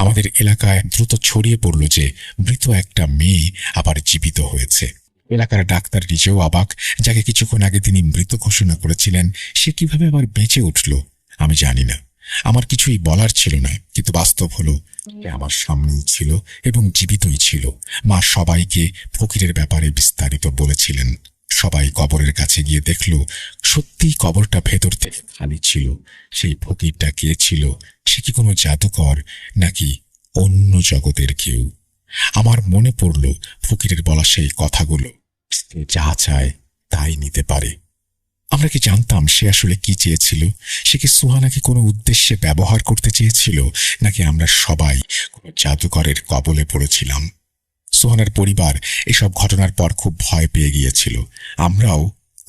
আমাদের এলাকায় দ্রুত ছড়িয়ে পড়ল যে মৃত একটা মেয়ে আবার জীবিত হয়েছে। এলাকার ডাক্তার নিজেও অবাক। যাকে কিছুক্ষণ আগে তিনি মৃত ঘোষণা করেছিলেন, সে কিভাবে আবার বেঁচে উঠল আমি জানি না। আমার কিছুই বলার ছিল না, কিন্তু বাস্তব হলো সে আমার সামনেই ছিল এবং জীবিতই ছিল। মা সবাইকে ফকিরের ব্যাপারে বিস্তারিত বলেছিলেন। সবাই কবরের কাছে গিয়ে দেখল সত্যিই কবরটা ভেতর থেকে খালি ছিল। সেই ফকিরটা কে ছিল? সে কি কোনো জাদুকর, নাকি অন্য জগতের কেউ? আমার মনে পড়ল ফকিরের বলা সেই কথাগুলো, সে যা চায় তাই নিতে পারে। আমরা কি জানতাম সে আসলে কি চেয়েছিল? সে কি সুহানাকে কোনো উদ্দেশ্যে ব্যবহার করতে চেয়েছিল, নাকি আমরা সবাই কোনো জাদুকরের কবলে পড়েছিলাম? সুহানার পরিবার এসব ঘটনার পর খুব ভয় পেয়ে গিয়েছিল। আমরাও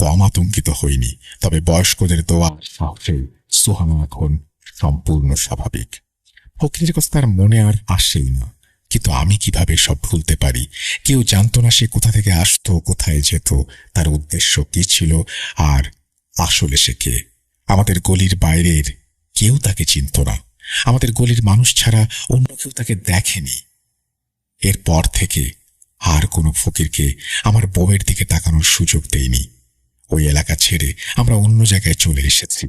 কম আতঙ্কিত হইনি। তবে বয়স্কদের দোয়া সাহসে সুহানা এখন সম্পূর্ণ স্বাভাবিক। ফকিরের কথা তার মনে আর আসেই না, কিন্তু আমি কিভাবে সব ভুলতে পারি? কেউ জানতো না সে কোথা থেকে আসতো, কোথায় যেত, তার উদ্দেশ্য কি ছিল, আর আসলে সে কে। আমাদের গলির বাইরের কেউ তাকে চিনত না। আমাদের গলির মানুষ ছাড়া অন্য কেউ তাকে দেখেনি। এরপর থেকে আর কোনো ফকিরকে আমার বউয়ের দিকে তাকানোর সুযোগ দেইনি। ওই এলাকা ছেড়ে আমরা অন্য জায়গায় চলে এসেছি।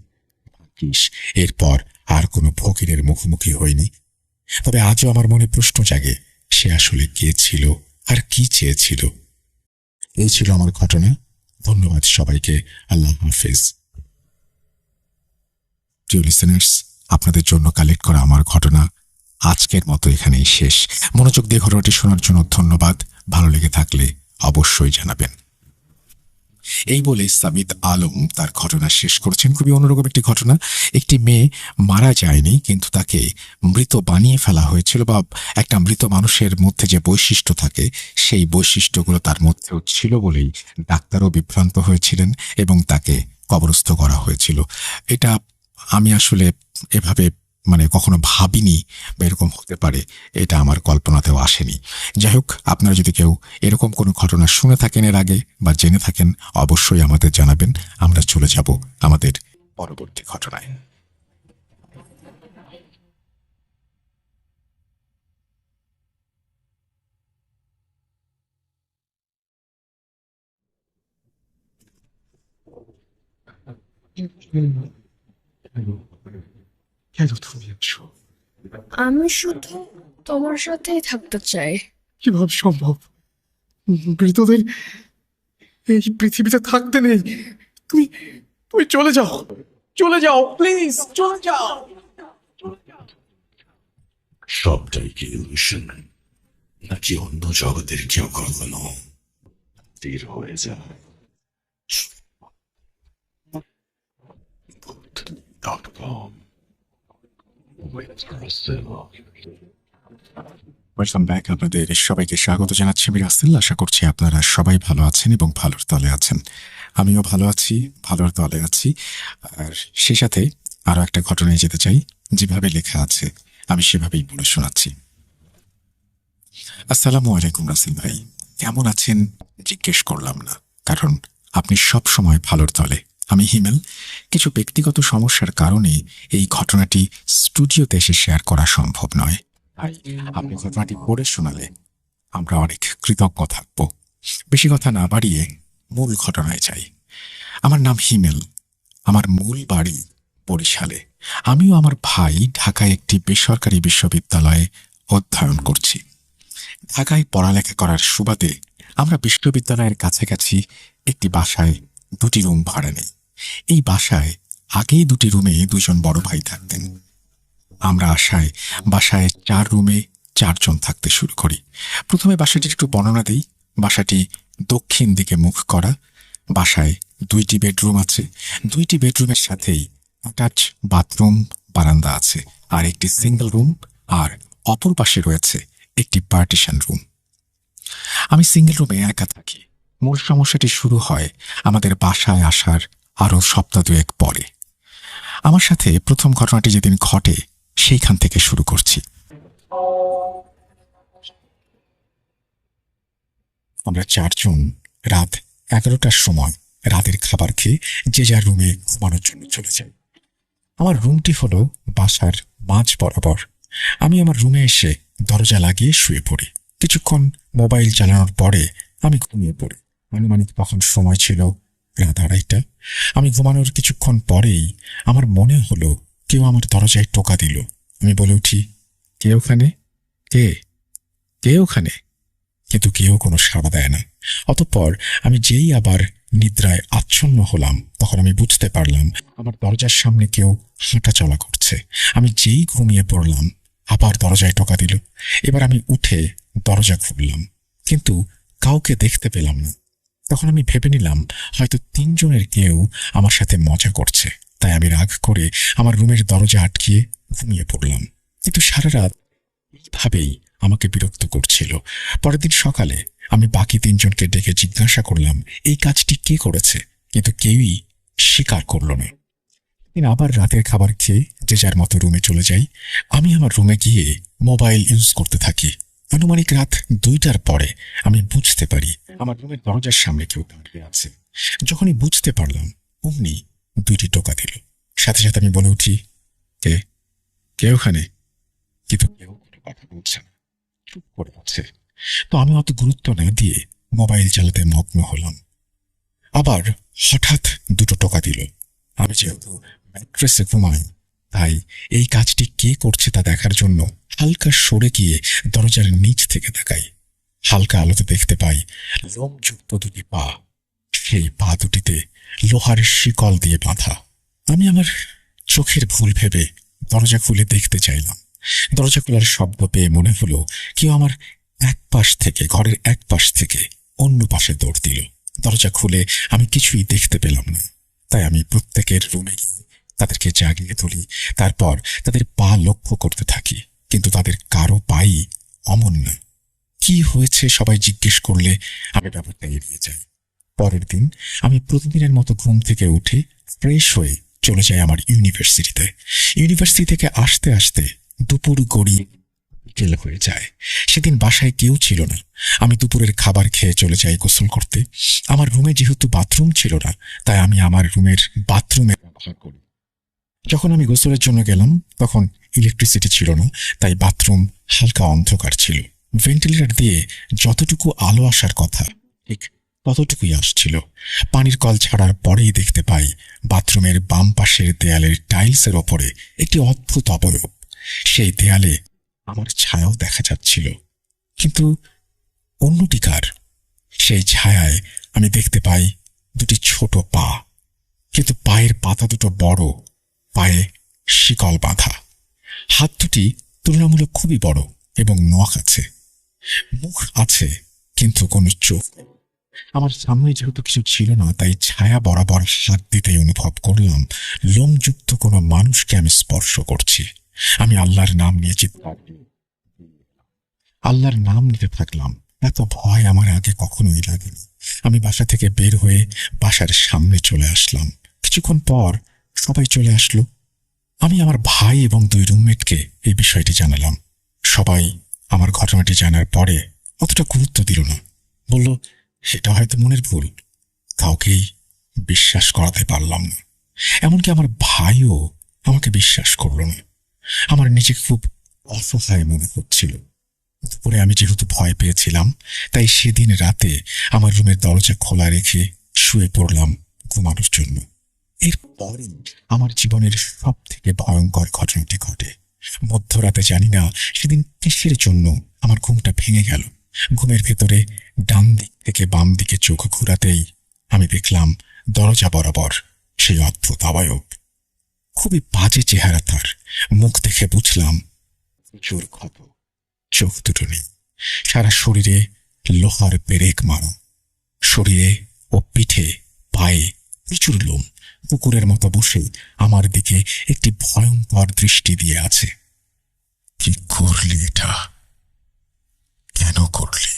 ভাগ্যিস এরপর আর কোনো ফকিরের মুখোমুখি হইনি। তবে আজও আমার মনে প্রশ্ন জাগে, সে আসলে কে ছিল আর কি চেয়েছিল? এই ছিল আমার ঘটনা। ধন্যবাদ সবাইকে। আল্লাহ হাফিজ। ডিয়ার লিসেনার্স, আপনাদের জন্য কালেক্ট করা আমার ঘটনা আজকের মতো এখানেই শেষ। মনোযোগ দিয়ে ঘটনাটি শোনার জন্য ধন্যবাদ। ভালো লেগে থাকলে অবশ্যই জানাবেন। এই বলে সামিদ আলম তার ঘটনা শেষ করেছেন। খুবই অন্যরকম একটি ঘটনা। একটি মেয়ে মারা যায়নি, কিন্তু তাকে মৃত বানিয়ে ফেলা হয়েছিল, বা একটা মৃত মানুষের মধ্যে যে বৈশিষ্ট্য থাকে সেই বৈশিষ্ট্যগুলো তার মধ্যেও ছিল বলেই ডাক্তারও বিভ্রান্ত হয়েছিলেন এবং তাকে কবরস্থ করা হয়েছিল। এটা আমি আসলে এভাবে কখনো ভাবিনি বা এরকম হতে পারে, এটা আমার কল্পনাতেও আসেনি। যাই হোক, আপনারা যদি কেউ এরকম কোনো ঘটনা শুনে থাকেন এর আগে বা জেনে থাকেন, অবশ্যই আমাদের জানাবেন। আমরা চলে যাব আমাদের পরবর্তী ঘটনায়। কেন তুমি আছো?
আমি শুধু তোমার সাথেই থাকতে চাই।
কিভাবে সম্ভব? মৃতদের এই পৃথিবীতে থাকতে নেই। তুমি তুমি চলে যাও, চলে যাও, প্লিজ চলে যাও।
সবটাই কি ইলুশন, নাকি অন্য জগতের কেউ কখনো তীর হয়ে যায়? Book.com with Priscilla.
Welcome back. আপনাদের সবাইকে স্বাগত জানাচ্ছি আমি রাসেল। আশা করছি আপনারা সবাই ভালো আছেন এবং ভালোর তলে আছেন। আমিও ভালো আছি, ভালোর তলে আছি। আর সে সাথে আরো একটা ঘটনায় যেতে চাই। যেভাবে লেখা আছে আমি সেভাবেই পড়ে শোনাচ্ছি। আসসালামু আলাইকুম রাসেল ভাই, কেমন আছেন জিজ্ঞেস করলাম না, কারণ আপনি সব সময় ভালোর তলে। আমি হিমেল। কিছু ব্যক্তিগত সমস্যার কারণে এই ঘটনাটি স্টুডিওতে এসে শেয়ার করা সম্ভব নয়। তাই আপনি ঘটনাটি পড়ে শোনালে আমরা অনেক কৃতজ্ঞ থাকব। বেশি কথা না বাড়িয়ে মূল ঘটনায় যাই। আমার নাম হিমেল। আমার মূল বাড়ি বরিশালে। আমিও আমার ভাই ঢাকায় একটি বেসরকারি বিশ্ববিদ্যালয়ে অধ্যয়ন করছি। ঢাকায় পড়ালেখা করার সুবাদে আমরা বিশ্ববিদ্যালয়ের কাছাকাছি একটি বাসায় 2টি রুম ভাড়া নেই। এই বাসায় আগেই 2টি রুমে 2জন বড় ভাই থাকতেন। আমরা আসায় বাসায় 4 রুমে 4 জন থাকতে শুরু করি। প্রথমে বাসাটির একটু বর্ণনা দিই। বাসাটি দক্ষিণ দিকে মুখ করা। বাসায় 2টি বেডরুম আছে। 2টি বেডরুমের সাথেই অ্যাটাচ বাথরুম, বারান্দা আছে, আর একটি সিঙ্গেল রুম, আর অপর পাশে রয়েছে একটি পার্টিশন রুম। আমি সিঙ্গেল রুমে একা থাকি। মূল সমস্যাটি শুরু হয় আমাদের বাসায় আসার আরো সপ্তাহ 2 পরে। আমার সাথে প্রথম ঘটনাটি যেদিন ঘটে সেইখান থেকে শুরু করছি। আমরা 4 জন রাত 11টার সময় রাতের খাবার খেয়ে যে যার রুমে ঘুমানোর জন্য চলে যাই। আমার রুমটি হলো বাসার মাঝ বরাবর। আমি আমার রুমে এসে দরজা লাগিয়ে শুয়ে পড়ি। কিছুক্ষণ মোবাইল চালানোর পরে আমি ঘুমিয়ে পড়ি। আনুমানিক তখন সময় ছিল রাত 2:30। আমি ঘুমানোর কিছুক্ষণ পরেই আমার মনে হলো কেউ আমার দরজায় টোকা দিল। আমি বলে উঠি, কে ওখানে? কে কে ওখানে? কিন্তু কেউ কোনো সাড়া দেয় না। অতঃপর আমি যেই আবার নিদ্রায় আচ্ছন্ন হলাম, তখন আমি বুঝতে পারলাম আমার দরজার সামনে কেউ হাঁটা চলা করছে। আমি যেই ঘুমিয়ে পড়লাম, আবার দরজায় টোকা দিল। এবার আমি উঠে দরজা খুললাম, কিন্তু কাউকে দেখতে পেলাম না। তখন আমি ভেবে নিলাম হয়তো 3 জনের কেউ আমার সাথে মজা করছে। তাই আমি রাগ করে আমার রুমের দরজা আটকিয়ে ঘুমিয়ে পড়লাম। কিন্তু সারা রাত এইভাবেই আমাকে বিরক্ত করছিল। পরের দিন সকালে আমি বাকি 3 জনকে ডেকে জিজ্ঞাসা করলাম এই কাজটি কে করেছে, কিন্তু কেউই স্বীকার করল না। দিন আবার রাতের খাবার খেয়ে যে যার মতো রুমে চলে যাই। আমি আমার রুমে গিয়ে মোবাইল ইউজ করতে থাকি। আনুমানিক রাত 2টার পরে আমি বুঝতে পারি আমার রুমের দরজার সামনে কেউ দাঁড়িয়ে আছে। যখনই বুঝতে পারলাম অমনি 2টি টোকা দিল। সাথে সাথে আমি বলে উঠি, কে কে ওখানে? কিন্তু কেউ কোনো কথা বলছে না, চুপ করে আছে। তো আমি অত গুরুত্ব না দিয়ে মোবাইল চালাতে মগ্ন হলাম। আবার হঠাৎ 2টো টোকা দিল। আমি যেহেতু ম্যাট্রেসে ঘুমাই, তাই এই কাজটি কে করছে তা দেখার জন্য হালকা সরে গিয়ে দরজার নিচ থেকে তাকাই। হালকা আলোতে দেখতে পাই লোমযুক্ত 2টি পা। সেই পা দুটিতে লোহার শিকল দিয়ে বাঁধা। আমি আমার চোখের ভুল ভেবে দরজা খুলে দেখতে চাইলাম। দরজা খোলার শব্দ পেয়ে মনে হলো কেউ আমার ঘরের এক পাশ থেকে অন্য পাশে দৌড় দিল। দরজা খুলে আমি কিছুই দেখতে পেলাম না। তাই আমি প্রত্যেকের রুমে গিয়ে তাদেরকে জাগিয়ে তুলি। তারপর তাদের পা লক্ষ্য করতে থাকি, কিন্তু তাদের কারো পাই অমন না। কি হয়েছে সবাই জিজ্ঞেস করলে আমি ব্যাপারটা এড়িয়ে যাই। পরের দিন আমি প্রতিদিনের মতো ঘুম থেকে উঠে ফ্রেশ হয়ে চলে যাই আমার ইউনিভার্সিটিতে। ইউনিভার্সিটি থেকে আসতে আসতে দুপুর গড়িয়ে বিকেল হয়ে যায়। সেদিন বাসায় কেউ ছিল না। আমি দুপুরের খাবার খেয়ে চলে যাই গোসল করতে। আমার রুমে যেহেতু বাথরুম ছিল না, তাই আমি আমার রুমের বাথরুমে ব্যবহার করি। যখন আমি গোসলের জন্য গেলাম তখন ইলেকট্রিসিটি ছিল না, তাই বাথরুম হালকা অন্ধকার ছিল। ভেন্টিলেটর দিয়ে যতটুকু আলো আসার কথা ঠিক ততটুকুই আসছিল। পানির কল ছাড়ার পরেই দেখতে পাই বাথরুমের বাম পাশের দেয়ালের টাইলসের ওপরে একটি অদ্ভুত অবয়ব। সেই দেয়ালে আমার ছায়াও দেখা যাচ্ছিল, কিন্তু অন্যটি কার? সেই ছায়ায় আমি দেখতে পাই 2টি ছোট পা, কিন্তু পায়ের পাতা দুটো বড়, পায়ে শিকল বাঁধা। হাত দুটি তুলনামূলক খুবই বড় এবং নখ আছে। মুখ আছে, কিন্তু কোনো চোখ নেই। আমার সামনে যেহেতু কিছু ছিল না, তাই ছায়া বরাবর হাত দিতেই অনুভব করলাম লোমযুক্ত কোনো মানুষকে আমি স্পর্শ করছি। আমি আল্লাহর নাম নিয়ে আল্লাহর নাম নিতে থাকলাম। এত ভয় আমার আগে কখনোই লাগেনি। আমি বাসা থেকে বের হয়ে বাসার সামনে চলে আসলাম। কিছুক্ষণ পর সবাই চলে আসলো। আমি আমার ভাই এবং 2 রুমমেটকে এই বিষয়টি জানালাম। সবাই আমার ঘটনাটি জানার পরে অতটা গুরুত্ব দিল না, বলল সেটা হয়তো মনের ভুল। কাউকেই বিশ্বাস করাতে পারলাম না। এমনকি আমার ভাইও আমাকে বিশ্বাস করল না। আমার নিজেকে খুব অসহায় মনে হচ্ছিল। দুপুরে আমি যেহেতু ভয় পেয়েছিলাম, তাই সেদিন রাতে আমার রুমের দরজা খোলা রেখে শুয়ে পড়লাম ঘুমানোর জন্য। এরপরই আমার জীবনের সব থেকে ভয়ঙ্কর ঘটনাটি ঘটে। মধ্যরাতে জানি না সেদিন কিসের জন্য আমার ঘুমটা ভেঙে গেল। ঘুমের ভেতরে ডান দিক থেকে বাম দিকে চোখ ঘোরাতেই আমি দেখলাম দরজা বরাবর সেই অদ্ভুত অবয়ব। খুবই বাজে চেহারা তার। মুখ দেখে বুঝলাম প্রচুর ক্ষত। চোখ দুটো নেই। সারা শরীরে লোহার পেরেক মারা। শরীরে ও পিঠে পায়ে প্রচুর লোম। কুকুরের মতো বসে আমার দিকে একটি ভয়ঙ্কর দৃষ্টি দিয়ে আছে। কি করলি এটা? কেন করলি?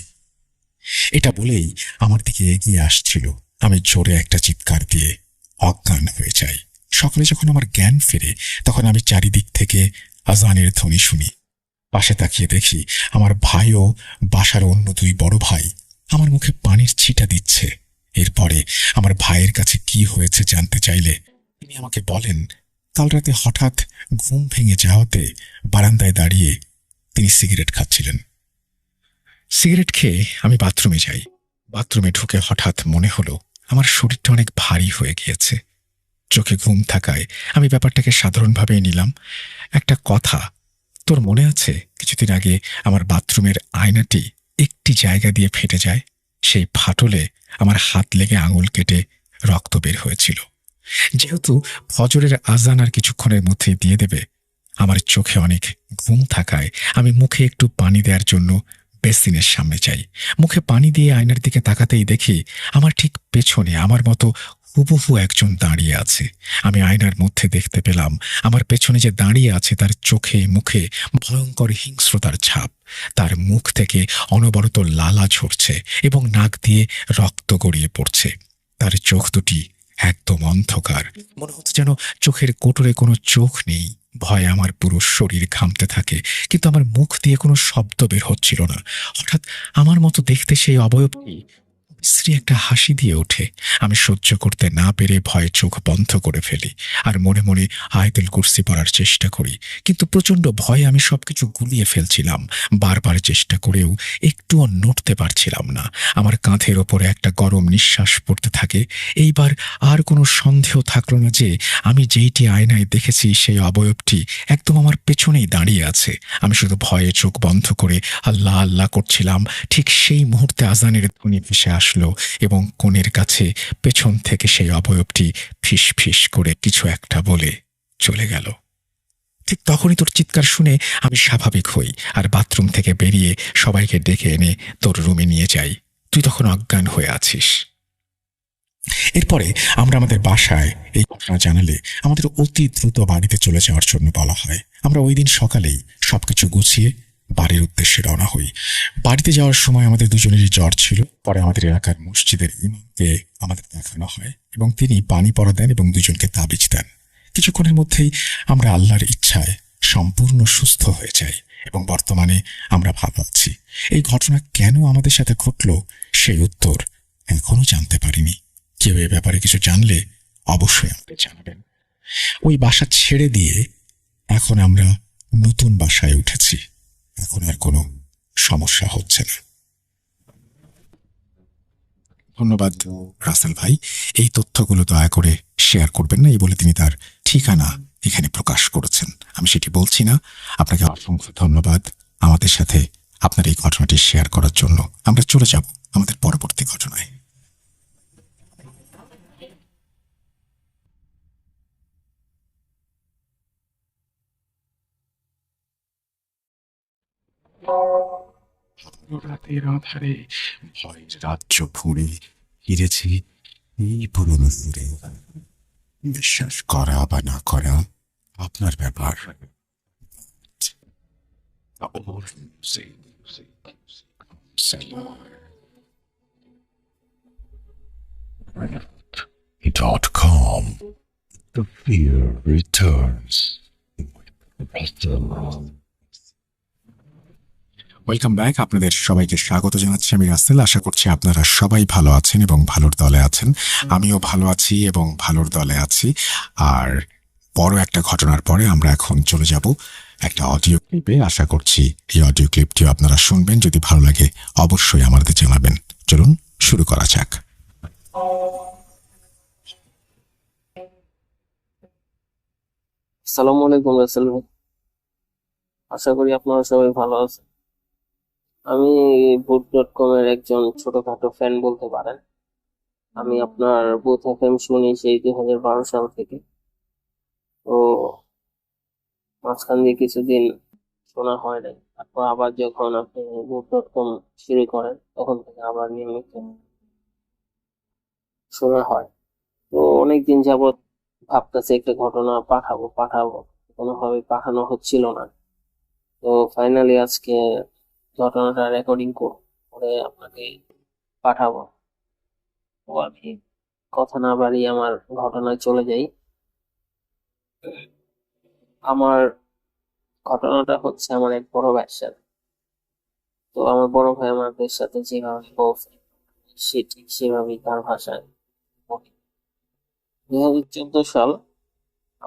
এটা বলেই আমার দিকে এগিয়ে আসছিল। আমি জোরে একটা চিৎকার দিয়ে অজ্ঞান হয়ে যাই। সকালে যখন আমার জ্ঞান ফেরে, তখন আমি চারিদিক থেকে আজানের ধ্বনি শুনি। পাশে তাকিয়ে দেখি আমার ভাই ও বাসার অন্য 2 বড় ভাই আমার মুখে পানির ছিটা দিচ্ছে এরপরে আমার ভাইয়ের কাছে কি হয়েছে জানতে চাইলে তিনি আমাকে বলেন, কাল রাতে হঠাৎ ঘুম ভেঙে যাওয়াতে বারান্দায় দাঁড়িয়ে তিনি সিগারেট খাচ্ছিলেন। সিগারেট খেয়ে আমি বাথরুমে যাই। বাথরুমে ঢুকে হঠাৎ মনে হলো আমার শরীরটা অনেক ভারী হয়ে গিয়েছে। চোখে ঘুম থাকায় আমি ব্যাপারটাকে সাধারণভাবেই নিলাম। একটা কথা, তোর মনে আছে কিছুদিন আগে আমার বাথরুমের আয়নাটি একটি জায়গা দিয়ে ফেটে যায়? সেই ফাটলে আমার হাত লেগে আঙুল কেটে রক্ত বের হয়েছিল। যেহেতু ফজরের আজান আর কিছুক্ষণের মধ্যেই দিয়ে দেবে, আমার চোখে অনেক ঘুম থাকায় আমি মুখে একটু পানি দেওয়ার জন্য বেসিনের সামনে যাই। মুখে পানি দিয়ে আয়নার দিকে তাকাতেই দেখি আমার ঠিক পেছনে আমার মতো হুবহু একজন দাঁড়িয়ে আছে। আমি আয়নার মধ্যে দেখতে পেলাম আমার পেছনে যে দাঁড়িয়ে আছে তার চোখে মুখে ভয়ঙ্কর হিংস্রতার ছাপ। তার মুখ থেকে অনবরত লালা ঝরছে এবং নাক দিয়ে রক্ত গড়িয়ে পড়ছে। তার চোখ দুটি একদম অন্ধকার, মনে হচ্ছে যেন চোখের কোটরে কোনো চোখ নেই। ভয়ে আমার পুরো শরীর ঘামতে থাকে, কিন্তু আমার মুখ দিয়ে কোনো শব্দ বের হচ্ছিল না। হঠাৎ আমার মতো দেখতে সেই অবয়বটি বিশ্রী একটা হাসি দিয়ে ওঠে। আমি সহ্য করতে না পেরে ভয়ে চোখ বন্ধ করে ফেলি আর মনে মনে আয়াতুল কুরসি পড়ার চেষ্টা করি, কিন্তু প্রচণ্ড ভয়ে আমি সবকিছু গুলিয়ে ফেলছিলাম। বারবার চেষ্টা করেও একটুও নড়তে পারছিলাম না। আমার কাঁধের ওপরে একটা গরম নিঃশ্বাস পড়তে থাকে। এইবার আর কোনো সন্দেহ থাকলো না যে আমি যেইটি আয়নায় দেখেছি সেই অবয়বটি একদম আমার পেছনেই দাঁড়িয়ে আছে। আমি শুধু ভয়ে চোখ বন্ধ করে আল্লাহ আল্লাহ করছিলাম। ঠিক সেই মুহূর্তে আজানের ধ্বনি ভেসে আসলো এবং কোণের কাছে পেছন থেকে সেই অবয়বটি ফিস ফিস করে কিছু একটা বলে চলে গেল। ঠিক তখনই তোর চিৎকার শুনে আমি স্বাভাবিক হই আর বাথরুম থেকে বেরিয়ে সবাইকে ডেকে এনে তোর রুমে নিয়ে যাই। তুই তখন অজ্ঞান হয়ে আছিস। এরপরে আমরা আমাদের বাসায় এই ঘটনা জানালে আমাদের অতি দ্রুত বাড়িতে চলে যাওয়ার জন্য বলা হয়। আমরা ওই দিন সকালেই সবকিছু গুছিয়ে বাড়ির উদ্দেশ্যে রওনা হই। বাড়িতে যাওয়ার সময় আমাদের দুজনেরই জ্বর ছিল। পরে আমাদের এলাকার মসজিদের ইমামকে আমাদের দেখানো হয় এবং তিনি পানি পড়া দেন এবং দুজনকে তাবিজ দেন। কিছুক্ষণের মধ্যেই আমরা আল্লাহর ইচ্ছায় সম্পূর্ণ সুস্থ হয়ে যাই এবং বর্তমানে আমরা ভালো আছি। এই ঘটনা কেন আমাদের সাথে ঘটল সেই উত্তর এখনো জানতে পারিনি। কেউ এ ব্যাপারে কিছু জানলে অবশ্যই আমাদের জানাবেন। ওই বাসা ছেড়ে দিয়ে এখন আমরা নতুন বাসায় উঠেছি। এখন আর কোনো সমস্যা হচ্ছে না। ধন্যবাদ রাসেল ভাই। এই তথ্যগুলো দয়া করে শেয়ার করবেন না, এই বলে তিনি তার ঠিকানা এখানে প্রকাশ করেছেন। আমি সেটি বলছি না। আপনাকে অসংখ্য ধন্যবাদ আমাদের সাথে আপনার এই ঘটনাটি শেয়ার করার জন্য। আমরা চলে যাব আমাদের পরবর্তী ঘটনায়। রাতের আধারে ভয়ের রাজ্য ভুঁড়ে ফিরেছি এই পুরনো সুরে। বিশ্বাস করা বা না করা আপনার ব্যাপার।
.com. The fear returns.
Welcome back. আপনাদের সবাইকে স্বাগত জানাচ্ছি আমি রাসেল। আশা করছি আপনারা সবাই ভালো আছেন এবং ভালোর দলে আছেন। আমিও ভালো আছি এবং ভালোর দলে আছি। আর বড় একটা ঘটনার পরে আমরা এখন চলে যাব একটা অডিও ক্লিপে। আশা করছি এই অডিও ক্লিপটিও আপনারা শুনবেন। যদি ভালো লাগে অবশ্যই আমাদের জানাবেন। চলুন শুরু করা যাক।
আসসালামু আলাইকুম রাসেল ভাই, আশা করি আপনারা সবাই ভালো আছেন। আমি ভূত.com এর একজন ছোটখাটো ফ্যান বলতে পারেন। আমি আপনার বুথ এফএম শুনি সেই 2012 সাল থেকে। তো মাঝখান দিয়ে কিছুদিন শোনা হয় নাই, তারপর আবার যখন আপনি ভূত.com শুরু করেন তখন থেকে আবার নিয়মিত শোনা হয়। তো অনেকদিন যাবৎ ভাবতেছি একটা ঘটনা পাঠাবো, কোনোভাবে পাঠানো হচ্ছিল না। তো ফাইনালি আজকে ঘটনাটা রেকর্ডিং করে আপনাকে পাঠাবো। তো আমি কথা না বাড়িয়ে আমার ঘটনায় চলে যাই। আমার ঘটনাটা হচ্ছে আমার এক বড় ভাইয়ের সাথে। তো আমার বড় ভাই আমাদের সাথে যেভাবে বলছে সে ঠিক সেভাবেই তার ভাষায় বলি। 2014 সাল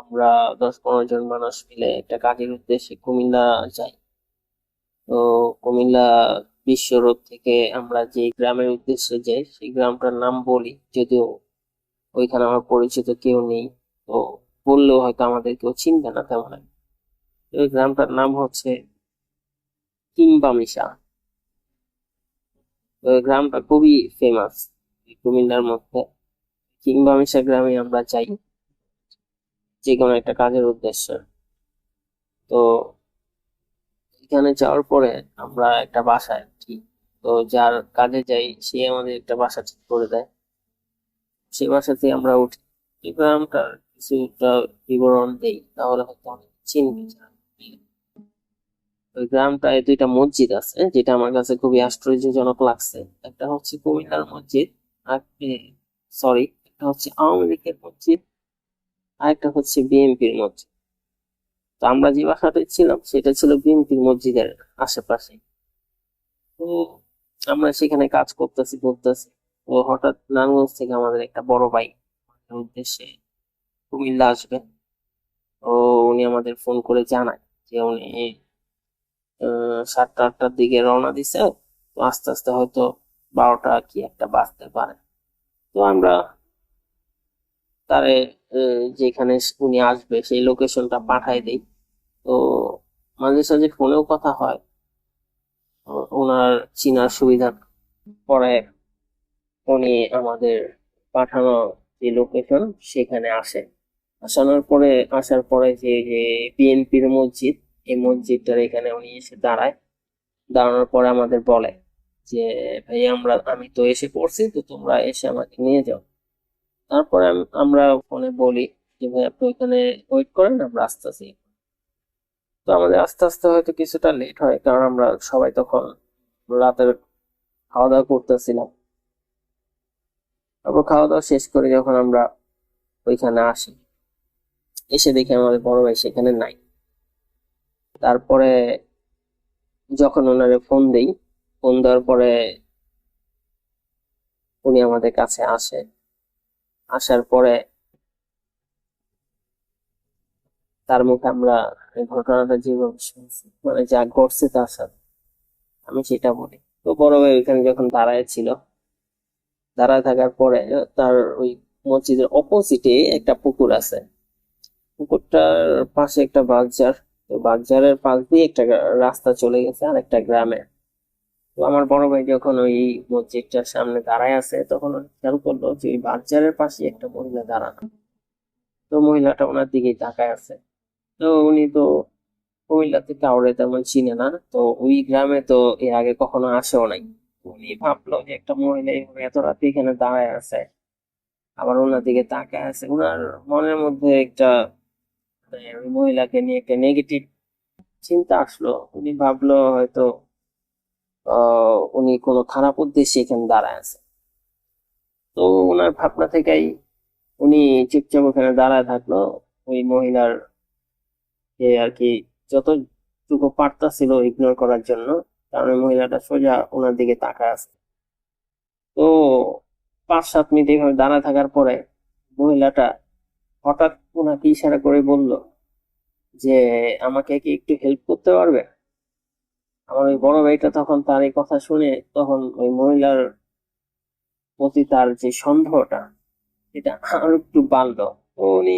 আমরা 10-15 জন মানুষ মিলে একটা কাজের উদ্দেশ্যে কুমিল্লা যাই। তো কুমিল্লা বিশ্ব রোড থেকে আমরা যে গ্রামের উদ্দেশ্যে যাই সেই গ্রামটার নাম বলি, যদিও ওইখানে আমার পরিচিত কেউ নেই, তো বললেও হয়তো আমাদের কেউ চিনবে না তেমন একটা। ওই গ্রামটার নাম হচ্ছে কিংবামিশা। তো ওই গ্রামটা খুবই ফেমাস কুমিল্লার মধ্যে। কিংবামিশা গ্রামে আমরা যাই যে কোনো একটা কাজের উদ্দেশ্যে। তো এখানে যাওয়ার পরে আমরা একটা বাসায় ঠিক, তো যার কাজে যাই সে আমাদের একটা বাসা ঠিক করে দেয়। সেই বাসাতে আমরা উঠি। এই গ্রামটার কিছুটা বিবরণ দেই, তাহলে হয়তো অনেক চিনবে যারা। ওই গ্রামটায় দুইটা মসজিদ আছে, যেটা আমার কাছে খুবই আশ্চর্যজনক লাগছে। একটা হচ্ছে কুমিল্লার মসজিদ, আর সরি, একটা হচ্ছে আওয়ামী লীগের মসজিদ, আর একটা হচ্ছে বিএনপির মসজিদ। তো আমরা যে বাসাটায় ছিলাম সেটা ছিল বিএনপির মসজিদের আশেপাশে। তো আমরা সেখানে কাজ করতেছি। তো হঠাৎ নারায়ণগঞ্জ থেকে আমাদের একটা বড় ভাই আমাদের উদ্দেশ্যে কুমিল্লা আসবে। তো উনি আমাদের ফোন করে জানায় যে উনি 7টা-8টার দিকে রওনা দিছে। তো আস্তে আস্তে হয়তো 12টা কি একটা বাজতে পারে। তো আমরা তারে যেখানে উনি আসবে সেই লোকেশনটা পাঠাই দেই। তো মাঝে সাঝে ফোনেও কথা হয়, ওনার চিনার সুবিধা পরে উনি আমাদের পাঠানো যে লোকেশন সেখানে আসে। আসার পরে যে যে বিএনপির মসজিদ, এই মসজিদটার এখানে উনি এসে দাঁড়ায়। দাঁড়ানোর পরে আমাদের বলে যে ভাই আমি তো এসে পড়ছি, তো তোমরা এসে আমাকে নিয়ে যাও। তারপরে আমরা ফোনে বলি যে ভাই আপনি ওইখানে ওয়েট করেন, আমরা আসতেছি। তো আমাদের আস্তে আস্তে হয়তো কিছুটা লেট হয়, কারণ আমরা সবাই তখন রাতের খাওয়া দাওয়া করতেছিলাম। তারপর খাওয়া দাওয়া শেষ করে যখন আমরা ওইখানে আসি, এসে দেখি আমাদের বড় ভাই সেখানে নাই। তারপরে যখন ওনারে ফোন দেই, ফোন দেওয়ার পরে উনি আমাদের কাছে আসে। আসার পরে তার মুখে আমরা এই ঘটনাটা যেভাবে শুনছি, মানে যা ঘটছে তার সাথে, আমি সেটা বলি। তো বড় ভাই ওইখানে যখন দাঁড়ায় ছিল, দাঁড়ায় থাকার পরে তার ওই মসজিদের অপোজিটে একটা পুকুর আছে। পুকুরটার পাশে একটা বাগজার, তো বাগজারের পাশ দিয়ে একটা রাস্তা চলে গেছে আর একটা গ্রামে। তো আমার বড় ভাই যখন ওই মসজিদটার সামনে দাঁড়ায় আছে, তখন উনি খেয়াল করলো যে ওই বাগজারের পাশে একটা মহিলা দাঁড়ানো। তো মহিলাটা ওনার দিকেই তাকায় আছে। তো উনি তো কুমিল্লাতে কাউরে তেমন চিনে না, তো ওই গ্রামে তো এর আগে কখনো আসেও নাই। উনি ভাবলো যে একটা মহিলা এইভাবে এত রাতে এখানে দাঁড়ায় আছে, আবার ওনার দিকে তাকায় আছে। ওনার মনের মধ্যে একটা ওই মহিলাকে নিয়ে একটা নেগেটিভ চিন্তা আসলো। উনি ভাবলো হয়তো উনি কোনো খারাপ উদ্দেশ্যে এখানে দাঁড়ায় আছে। তো ওনার ভাবনা থেকেই উনি চুপচাপ ওখানে দাঁড়ায় থাকলো। ওই মহিলার যে আর কি যতটুকু পারতাছিল ইগনোর করার জন্য, কারণ ওই মহিলাটা সোজা ওনার দিকে তাকায় আছে। তো 5-7 মিনিট এইভাবে দাঁড়ায় থাকার পরে মহিলাটা হঠাৎ ওনাকে ইশারা করে বলল যে আমাকে কি একটু হেল্প করতে পারবে। আমার ওই বড় ভাইটা তখন তার এই কথা শুনে তখন ওই মহিলার প্রতি তার যে সন্দেহটা এটা আরো একটু বাড়লো। তো উনি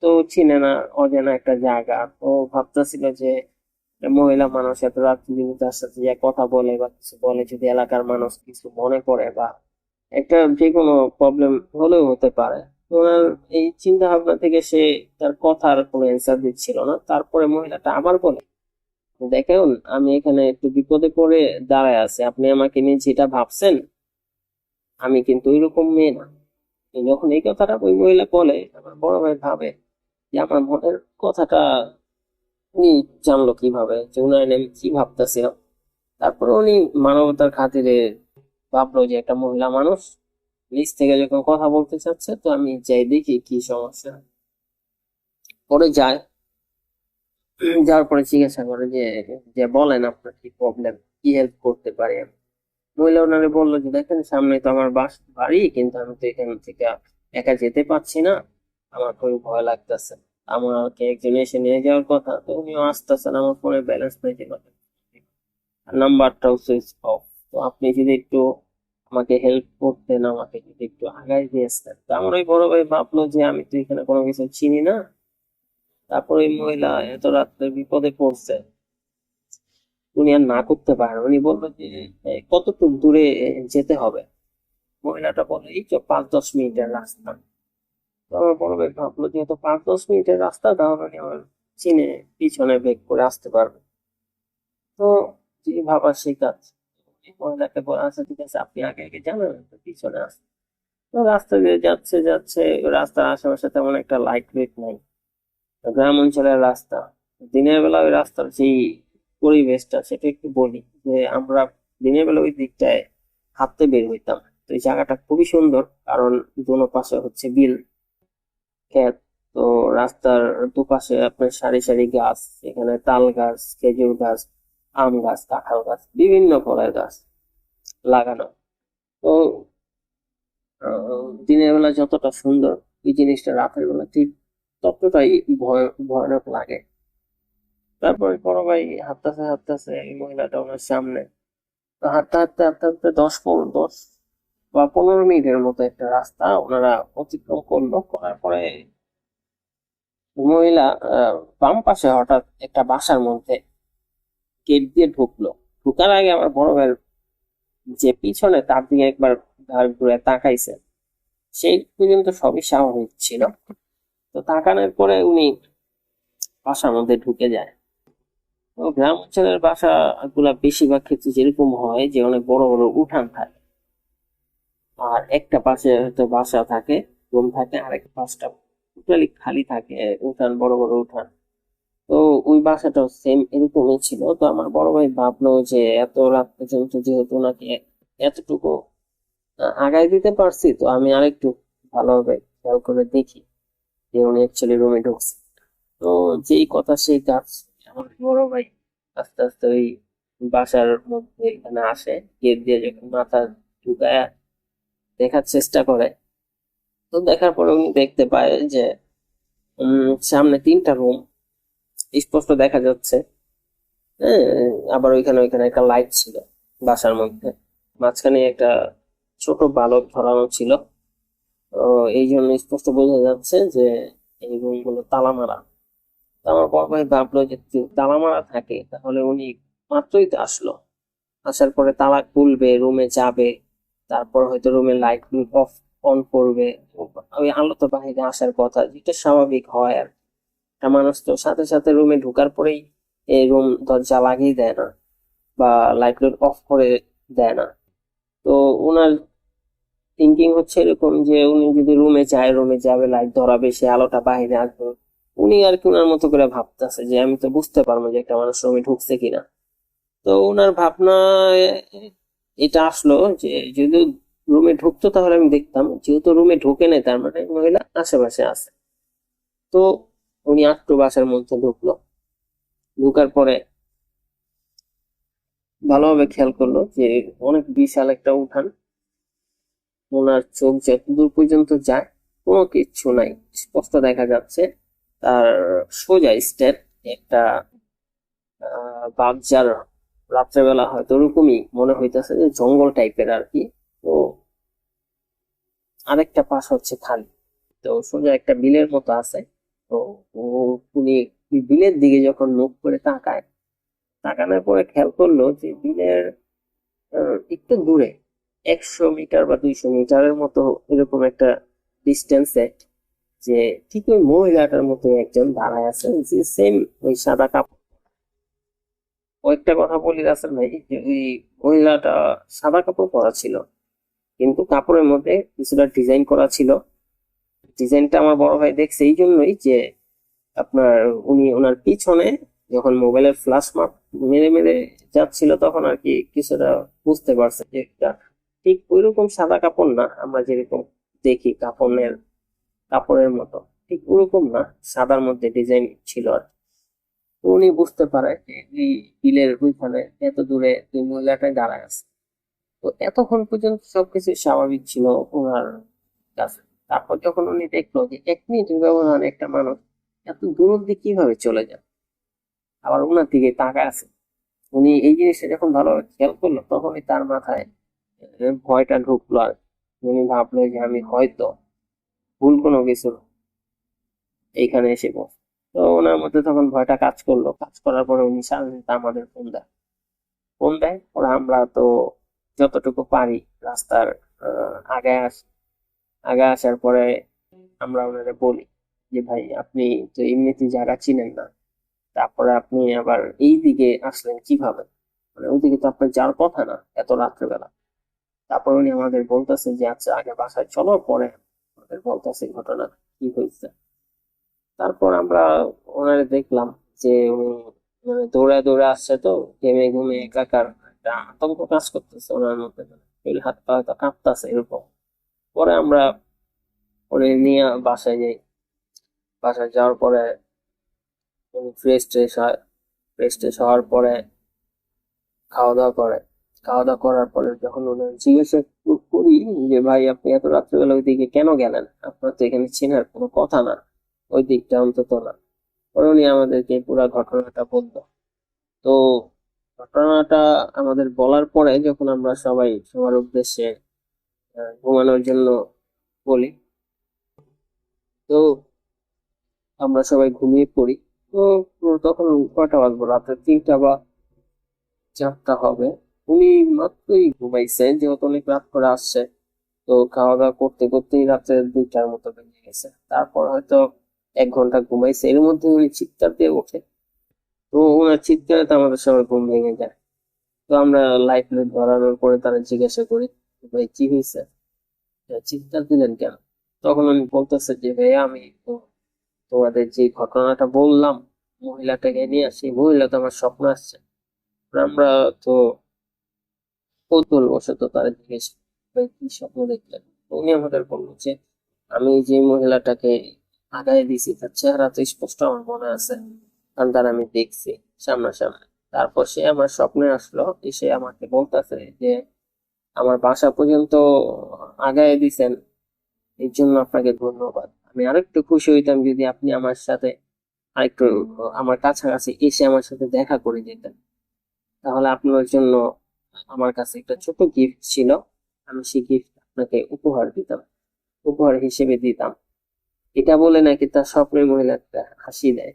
তো চিনে না, অজানা একটা জায়গা, তো ভাবতেছিল যে একটা মহিলা মানুষ এত রাত্রি যদি তার সাথে যে কথা বলে বা কিছু বলে, যদি এলাকার মানুষ কিছু মনে করে বা একটা যে কোনো প্রবলেম হলেও হতে পারে। তো ওনার এই চিন্তা ভাবনা থেকে সে তার কথার কোনো অ্যান্সার দিচ্ছিল না। তারপরে মহিলাটা আবার বলে, দেখুন আমি এখানে একটু বিপদে পড়ে দাঁড়ায় আছি, আপনি আমাকে নিয়ে যেটা ভাবছেন আমি কিন্তু ওইরকম মেয়ে না। তো যখন এই কথাটা ওই মহিলা বলে, আমার বড় ভাই ভাবে যে আমার মনের কথাটা উনি জানলো কিভাবে, যে উনার আমি কি ভাবতেছিলাম। তারপরে উনি মানবতার খাতিরে ভাবলো যে একটা মহিলা মানুষ নিজ থেকে যখন কথা বলতে চাচ্ছে, তো আমি যাই দেখি কি সমস্যা। পরে যায়, যাওয়ার পরে জিজ্ঞাসা করে যে যে বলেন আপনার কি প্রবলেম, কি হেল্প করতে পারি আমি। মহিলা ওনারে বললো যে দেখেন সামনে তো আমার বাড়ি, কিন্তু আমি তো এখান থেকে একা যেতে পারছি না, আমার খুবই ভয় লাগতেছে, আমাকে একজন এসে নিয়ে যাওয়ার কথা, তো উনিও আসতেছেন, আমার ফোনে ব্যালেন্স নেই, যে নাম্বারটাও সুইচ অফ। তো আপনি যদি একটু আমাকে হেল্প করতেন, আমাকে যদি একটু আগায় দিয়ে আসতেন। তো আমার ওই বড় ভাই ভাবলো যে আমি তো এখানে কোনো কিছু চিনি না, তারপর ওই মহিলা এত রাত্রে বিপদে পড়ছে, উনি আর না করতে পারেন, উনি বললো যে কতটুকু দূরে যেতে হবে?" মহিলাটা বলে এই তো 5-10 মিনিটের রাস্তা। তো আমার বড় ভাই ভাবলো যেহেতু 5-10 মিনিটের রাস্তা, তাহলে উনি আমার চিনে পিছনে বেক করে আসতে পারবে। তো যে ভাবা সেই কাজ, এই মহিলাকে বলে আচ্ছা ঠিক আছে, আপনি আগে আগে জানান, তো পিছনে আসে। তো রাস্তা দিয়ে যাচ্ছে যাচ্ছে, রাস্তার আশেপাশে তেমন একটা লাইট ওয়েট নাই, গ্রাম অঞ্চলের রাস্তা। দিনের বেলা ওই রাস্তার যেই পরিবেশটা সেটা একটু বলি, যে আমরা দিনের বেলা ওই দিকটায় হাঁটতে বের হইতাম। তো এই জায়গাটা খুবই সুন্দর, কারণ দোনো পাশে হচ্ছে বিল, ক্ষেত। তো রাস্তার দুপাশে আপনার সারি সারি গাছ, এখানে তাল গাছ, খেজুর গাছ, আম গাছ, কাঁঠাল গাছ, বিভিন্ন ফলের গাছ লাগানো। তো দিনের বেলা যতটা সুন্দর এই জিনিসটা, রাতের বেলা ঠিক ততটাই ভয়ানক লাগে। তারপরে বড় ভাই হাঁটতেছে হাঁটতেছে, এই মহিলাটা ওনার সামনে। তো হাঁটতে হাঁটতে হাঁটতে হাঁটতে 10 বা 15 মিনিটের মতো একটা রাস্তা ওনারা অতিক্রম করলো। করার পরে মহিলা বাম পাশে হঠাৎ একটা বাসার মধ্যে গেট দিয়ে ঢুকলো। ঢুকার আগে আমার বড় ভাইয়ের যে পিছনে, তার দিকে একবার ঘাড় ঘুরে তাকাইছে, সেই পর্যন্ত সবই স্বাভাবিক ছিল। তো তাকানোর পরে উনি বাসার মধ্যে ঢুকে যায়। তো গ্রাম অঞ্চলের বাসা গুলা বেশিরভাগ ক্ষেত্রে যেরকম হয় যে অনেক বড় বড় উঠান থাকে, আর একটা পাশে হয়তো বাসা থাকে, রুম থাকে, আরেক পাশটা টোটালি খালি থাকে, উঠান, বড় বড় উঠান। তো ওই বাসাটাও সেম এরকমই ছিল। তো আমার বড় ভাই ভাবলো যে এত রাত পর্যন্ত যেহেতু ওনাকে এতটুকু আগায় দিতে পারছি, তো আমি আরেকটু ভালোভাবে খেয়াল করে দেখি যে উনি অ্যাকচুয়ালি রুমে ঢুকছে। তো যেই কথা সেই কাজ, আমার বড় ভাই আস্তে আস্তে ওই বাসার মধ্যে এখানে আসে, গেট দিয়ে যখন মাথা ঢুকায় দেখার চেষ্টা করে, তো দেখার পরে উনি দেখতে পায় যে সামনে 3টা রুম স্পষ্ট দেখা যাচ্ছে। হ্যাঁ, আবার ওইখানে ওইখানে একটা লাইট ছিল বাসার মধ্যে, মাঝখানে একটা ছোট বালক ধরানো ছিল। তো এই জন্য স্পষ্ট বোঝা যাচ্ছে যে এই রুম গুলো তালা মারা। তো আমার বড় ভাই ভাবলো যে যদি তালা মারা থাকে তাহলে উনি মাত্রই তো আসলো, আসার পরে তালা খুলবে, রুমে যাবে, তারপর হয়তো রুমের লাইট অফ অন করবে, ওই আলো তো বাহিরে আসার কথা, যেটা স্বাভাবিক হয়। আর একটা মানুষ তো সাথে সাথে রুমে ঢোকার পরেই এই রুম দরজা লাগিয়ে দেয় না, বা লাইট অফ করে দেয় না। তো ওনার থিঙ্কিং হচ্ছে এরকম যে উনি যদি রুমে যায়, রুমে যাবে, লাইট ধরাবে, সে আলোটা বাইরে আসবে, উনি আর কি ওনার মতো করে ভাবতেছে যে আমি তো বুঝতে পারবো যে একটা মানুষ রুমে ঢুকছে কিনা। তো ওনার ভাবনা এটা আসলো যে যদি রুমে ঢুকতো তাহলে আমি দেখতাম, যেহেতু রুমে ঢুকে নেই তার মানে মহিলা আশেপাশে আছে। তো উনি আটটু বাসার মধ্যে ঢুকলো। ঢুকার পরে ভালোভাবে খেয়াল করলো যে অনেক বিশাল একটা উঠান, ওনার চোখ যতদূর পর্যন্ত যায় কোনো কিচ্ছু নাই, স্পষ্ট দেখা যাচ্ছে তার সোজা স্টেপ একটা বাগজার, রাত্রেবেলা হয়তো ওরকমই মনে হইতেছে যে জঙ্গল টাইপের আর কি। তো আরেকটা পাশ হচ্ছে খালি, তো সোজা একটা বিলের মতো আছে। তো উনি বিলের দিকে যখন মুখ করে তাকায়, তাকানোর পরে খেয়াল করলো যে বিলের একটু দূরে 100 মিটার বা 200 মিটারের মতো এরকম একটা ডিস্টেন্সে, যে ঠিক ওই মহিলাটার মতো একজন দাঁড়ায় আছে, যে সেম ওই সাদা কাপড়। কয়েকটা কথা বলি রাসেল ভাই, যে ওই মহিলাটা সাদা কাপড় পরা ছিল, কিন্তু কাপড়ের মধ্যে কিছুটা ডিজাইন করা ছিল। ডিজাইনটা আমার বড় ভাই দেখছে এই জন্যই যে আপনার উনি ওনার পিছনে যখন মোবাইলের ফ্ল্যাশ মার্ক মেরে মেরে যাচ্ছিল, তখন আর কি কিছুটা বুঝতে পারছে যে এটা ঠিক ওইরকম সাদা কাপড় না, আমরা যেরকম দেখি কাপড়ের মতো, ঠিক ওরকম না, সাদার মধ্যে ডিজাইন ছিল আর কি। তো উনি বুঝতে পারে যে এই বিলের ওইখানে এত দূরে দুই মহিলাটাই দাঁড়ায় আছে। তো এতক্ষণ পর্যন্ত সবকিছু স্বাভাবিক ছিল ওনার কাছে। তারপর যখন উনি দেখলো যে 1 মিনিটের ব্যবধানে একটা মানুষ এত দূর অব্দি কিভাবে চলে যায়, আবার ওনার দিকে তাকায় আছে, উনি এই জিনিসটা যখন ভালোভাবে খেয়াল করলো তখনই তার মাথায় ভয়টা ঢুকলো। আর উনি ভাবলো যে আমি হয়তো ভুল কোনো কিছু এইখানে এসে বস। তো ওনার মধ্যে তখন ভয়টা কাজ করলো, কাজ করার পরে উনি সাথে সাথে আমাদের ফোন দেয়। ওরা আমরা তো যতটুকু পারি রাস্তার আগে আসার পরে আমরা ওনারে বলি যে ভাই আপনি তো এমনিতে জায়গা চিনেন না, তারপরে আপনি আবার এই দিকে আসলেন কিভাবে, মানে ওইদিকে তো আপনার যাওয়ার কথা না এত রাত্রেবেলা। তারপর উনি আমাদের বলতেছে যে আচ্ছা আগে বাসায় চলো, পরে আমাদের বলতেছে ঘটনা কি হয়েছে। তারপর আমরা ওনারে দেখলাম যে উনি মানে দৌড়ায় দৌড়ে আসছে, তো ঘেমে ঘুমে একাকার একটা আতঙ্ক কাজ করতেছে ওনার মধ্যে, মানে শরীর হাত পা হয়তো কাঁপতেছে এরকম। পরে আমরা ওরে নিয়ে বাসায় যাই। বাসায় যাওয়ার পরে উনি ফ্রেশ ট্রেশ হওয়ার পরে খাওয়া দাওয়া করে। খাওয়া দাওয়া করার পরে যখন ওনার জিজ্ঞাসা করি যে ভাই আপনি এত রাত্রেবেলা ওই দিকে কেন গেলেন, আপনার তো এখানে চেনার কোনো কথা না, ওই দিকটা অন্তত না। পরে উনি আমাদেরকে পুরো ঘটনাটা বললো। তো ঘটনাটা আমাদের বলার পরে যখন আমরা সবাই সবার উদ্দেশ্যে ঘুমানোর জন্য বলি, তো আমরা সবাই ঘুমিয়ে পড়ি। তো তখন কয়টা বাজবো, রাতে 3টা বা 4টা হবে। উনি মাত্রই ঘুমাইছে, যেহেতু অনেক রাত করে আসছে। তো খাওয়া দাওয়া করতে করতেই রাতে 2টার মতো বেজে গেছে। তারপর হয়তো 1 ঘন্টা ঘুমাইছে, এর মধ্যে উনি চিৎকার দিয়ে ওঠে। তো ওনার চিৎকারে তো আমাদের সবাই ঘুম ভেঙে যায়। তো আমরা লাইট লাইট ধরানোর পরে তারা জিজ্ঞাসা করি ভাই কি হয়েছে, চিৎকার দিলেন কেন? তখন উনি বলতেছে যে ভাইয়া আমি তো তোমাদের যে ঘটনাটা বললাম মহিলাটাকে নিয়ে, সেই মহিলা তো আমার স্বপ্ন আসছে। আমরা তো কৌতূহলবশত তারা জিজ্ঞেস ভাই কি স্বপ্ন দেখলেন? তো উনি আমাদের বললো যে আমি যে মহিলাটাকে আগায় দিছি তার চেহারা তো স্পষ্ট আমার মনে আছে, কারণ তার আমি দেখছি সামনাসামনি। তারপর সে আমার স্বপ্নে আসলো, এসে আমাকে বলতেছে যে আমার বাসা পর্যন্ত আগায় দিছেন, এর জন্য আপনাকে ধন্যবাদ। আমি আরেকটু খুশি হইতাম যদি আপনি আমার সাথে আরেকটু আমার কাছাকাছি এসে আমার সাথে দেখা করে যেতেন, তাহলে আপনার জন্য আমার কাছে একটা ছোট গিফট ছিল, আমি সেই গিফট আপনাকে উপহার হিসেবে দিতাম। এটা বলে নাকি তার স্বপ্নের মহিলা একটা হাসি দেয়,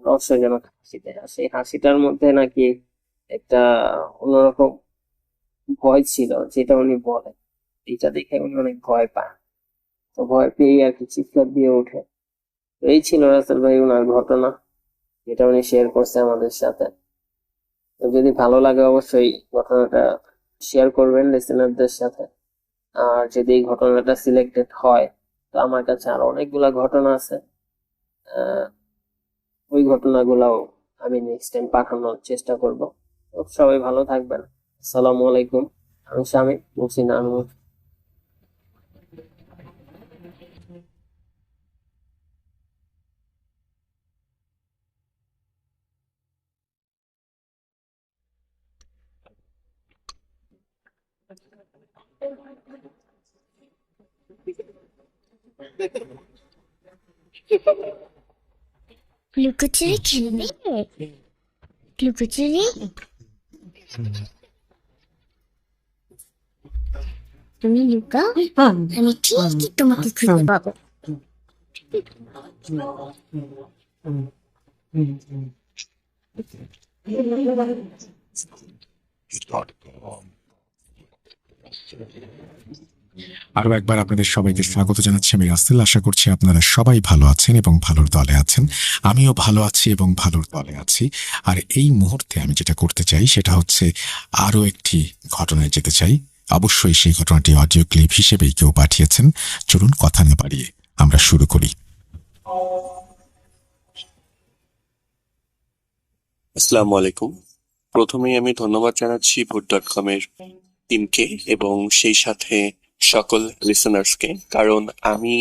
রহস্যজনক হাসি দেয়। আর সেই হাসিটার মধ্যে নাকি একটা অন্যরকম ভয় ছিল, যেটা উনি বলে। এটা দেখে উনি অনেক ভয় পায়। তো ভয় পেয়ে আর কি চিৎকার দিয়ে ওঠে। তো এই ছিল রাসেল ভাই ওনার ঘটনা, যেটা উনি শেয়ার করছে আমাদের সাথে। তো যদি ভালো লাগে অবশ্যই ঘটনাটা শেয়ার করবেন লিসেনারদের সাথে। আর যদি এই ঘটনাটা সিলেক্টেড হয়, তো আমার কাছে আরো অনেকগুলা ঘটনা আছে, ওই ঘটনাগুলাও আমি নেক্সট টাইম পাঠানোর চেষ্টা করব। তো সবাই ভালো থাকবেন। আসসালামু আলাইকুম। আমি স্বামী মুহসিন আহমদ।
লুকোচুরি খেলবে? লুকোচুরি তুমি লুকাও, আমি ঠিকই তোমাকে খুঁজে পাবো।
আরও একবার আপনাদের সবাইকে স্বাগত জানাচ্ছি আমি রাসেল। আশা করছি আপনারা সবাই ভালো আছেন এবং ভালোর দলে আছেন। আমিও ভালো আছি এবং ভালোর দলে আছি। আর এই মুহূর্তে আমি যেটা করতে চাই সেটা হচ্ছে আরও একটি ঘটনায় যেতে চাই। অবশ্যই সেই ঘটনাটি অডিও ক্লিপ হিসেবেই কেউ পাঠিয়েছেন। চলুন কথা না বাড়িয়ে আমরা শুরু করি।
আসসালামু আলাইকুম। প্রথমেই আমি ধন্যবাদ জানাচ্ছি ভূত.com এর টিমকে এবং সেই সাথে সকল লিসেনার্সকে, কারণ আমি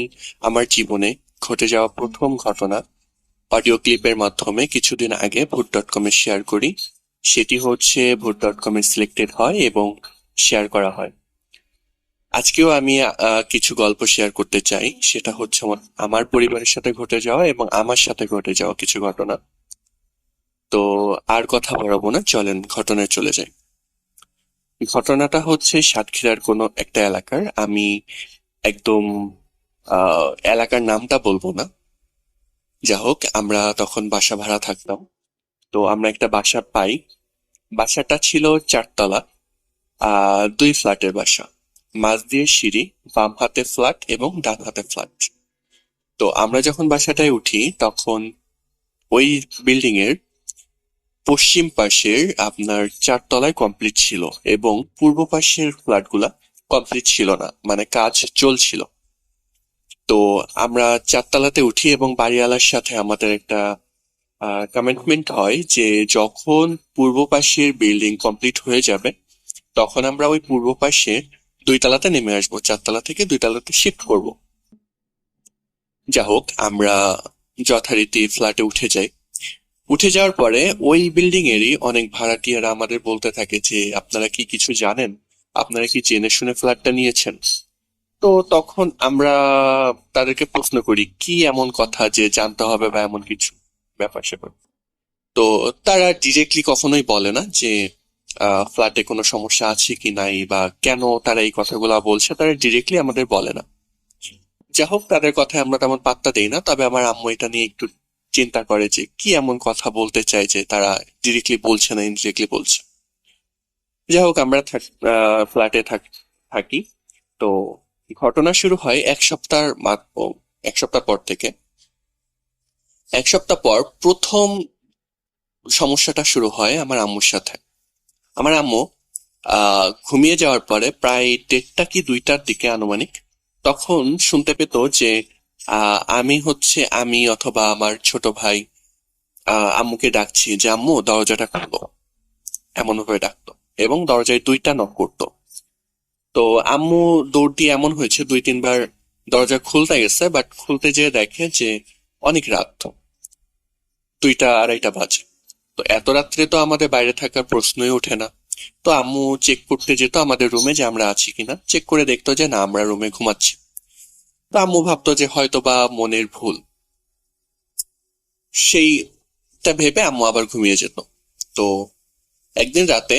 আমার জীবনে ঘটে যাওয়া প্রথম ঘটনা অডিও ক্লিপের মাধ্যমে কিছুদিন আগে ভূত.com এ শেয়ার করি। সেটি হচ্ছে ভূত.com এ সিলেক্টেড হয় এবং শেয়ার করা হয়। আজকেও আমি কিছু গল্প শেয়ার করতে চাই, সেটা হচ্ছে আমার পরিবারের সাথে ঘটে যাওয়া এবং আমার সাথে ঘটে যাওয়া কিছু ঘটনা। তো আর কথা বাড়াবো না, চলেন ঘটনায় চলে যাই। ঘটনাটা হচ্ছে সাতক্ষীরার কোনো একটা এলাকার। আমি একদম এলাকার নামটা বলবো না। যা হোক, আমরা তখন বাসা ভাড়া থাকতাম। তো আমরা একটা বাসা পাই। বাসাটা ছিল 4 তলা, 2 ফ্ল্যাটের বাসা। মাঝ দিয়ে সিঁড়ি, বাম হাতে ফ্ল্যাট এবং ডান হাতে ফ্ল্যাট। তো আমরা যখন বাসাটায় উঠি তখন ওই বিল্ডিং এর পশ্চিম পাশের আপনার 4 তলায় কমপ্লিট ছিল এবং পূর্ব পাশের ফ্ল্যাটগুলা কমপ্লিট ছিল না, মানে কাজ চলছিল। তো আমরা 4 তলাতে উঠি এবং বাড়িওয়ালার সাথে আমাদের একটা কমিটমেন্ট হয় যে যখন পূর্ব পাশের বিল্ডিং কমপ্লিট হয়ে যাবে তখন আমরা ওই পূর্ব পাশে 2 তলাতে নেমে আসবো, 4 তলা থেকে 2 তলাতে শিফট করব। যা হোক, আমরা যথারীতি ফ্ল্যাটে উঠে যাই। উঠে যাওয়ার পরে ওই বিল্ডিং এরই অনেক ভাড়াটিয়ারা আমাদের বলতে থাকে যে আপনারা কি কিছু জানেন, আপনারা কি জেনে শুনে ফ্ল্যাটটা নিয়েছেন? তো তখন আমরা তাদেরকে প্রশ্ন করি কি এমন কথা যে জানতে হবে বা এমন কিছু ব্যাপার স্যাপার। তো তারা ডিরেক্টলি কখনোই বলে না যে ফ্ল্যাটে কোনো সমস্যা আছে কি নাই বা কেন তারা এই কথাগুলো বলছে, তারা ডিরেক্টলি আমাদের বলে না। যা হোক, তাদের কথায় আমরা তেমন পাত্তা দেই না। তবে আমার আম্মু এটা নিয়ে একটু চিন্তা করে যে কি এমন কথা বলতে চায় যে তারা ডিরেক্টলি বলছে না, ইনডিরেক্টলি বলছে। যাই হোক, আমরা ফ্ল্যাটে থাকি। তো ঘটনা শুরু হয় এক সপ্তাহ পর থেকে। 1 সপ্তাহ পর প্রথম সমস্যাটা শুরু হয় আমার আম্মুর সাথে। আমার আম্মু ঘুমিয়ে যাওয়ার পরে প্রায় 1:30 কি 2টার দিকে আনুমানিক তখন শুনতে পেত যে আমি অথবা আমার ছোট ভাই আম্মুকে ডাকছি যে আম্মু দরজাটা খুলো, এমন ভাবে ডাকতো এবং দরজায় 2টা নক করতো। তো আম্মু দৌড় দিয়ে এমন হয়েছে 2-3 বার দরজা খুলতে গেছে, বাট খুলতে যেয়ে দেখে যে অনেক রাত, 2টা-2:30 বাজে। তো এত রাত্রে তো আমাদের বাইরে থাকার প্রশ্নই ওঠে না। তো আম্মু চেক করতে যেত আমাদের রুমে যে আমরা আছি কিনা, চেক করে দেখতো যে না, আমরা রুমে ঘুমাচ্ছি। তো আম্মু ভাবতো যে হয়তো বা মনের ভুল, সেইটা ভেবে আম্মু আবার ঘুমিয়ে যেত। তো একদিন রাতে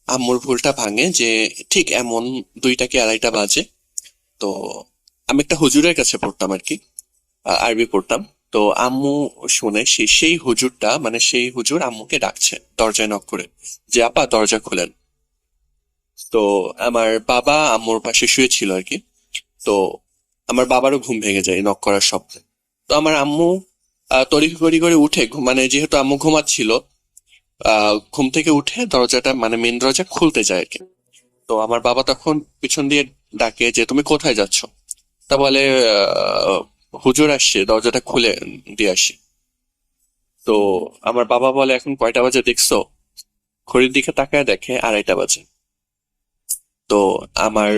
আম্মুর ভুলটা ভাঙে যে ঠিক এমন 2টা কি 2:30 বাজে। তো আমি একটা হুজুরের কাছে পড়তাম আর কি, আরবি পড়তাম। তো আম্মু শুনে সেই হুজুরটা, মানে সেই হুজুর আম্মুকে ডাকছে দরজায় নক করে যে আপা দরজা খুলেন। তো আমার বাবা আম্মুর পাশে শুয়েছিল আর কি। তো আমার বাবারও ঘুম ভেঙে যায় নক করার শব্দে। তো আমার আম্মু তড়িঘড়ি করে উঠে, মানে যেহেতু আম্মু ঘুমাচ্ছিল, ঘুম থেকে উঠে দরজাটা, মানে মেন দরজা খুলতে যায় আর কি। তো আমার বাবা তখন পিছন দিয়ে ডাকে যে তুমি কোথায় যাচ্ছ? তা বলে হুজুর আসছে, দরজাটা খুলে দিয়ে আসি। তো আমার বাবা বলে এখন কয়টা বাজে দেখছো? ঘড়ির দিকে তাকায় দেখে 2:30 বাজে। তো আমার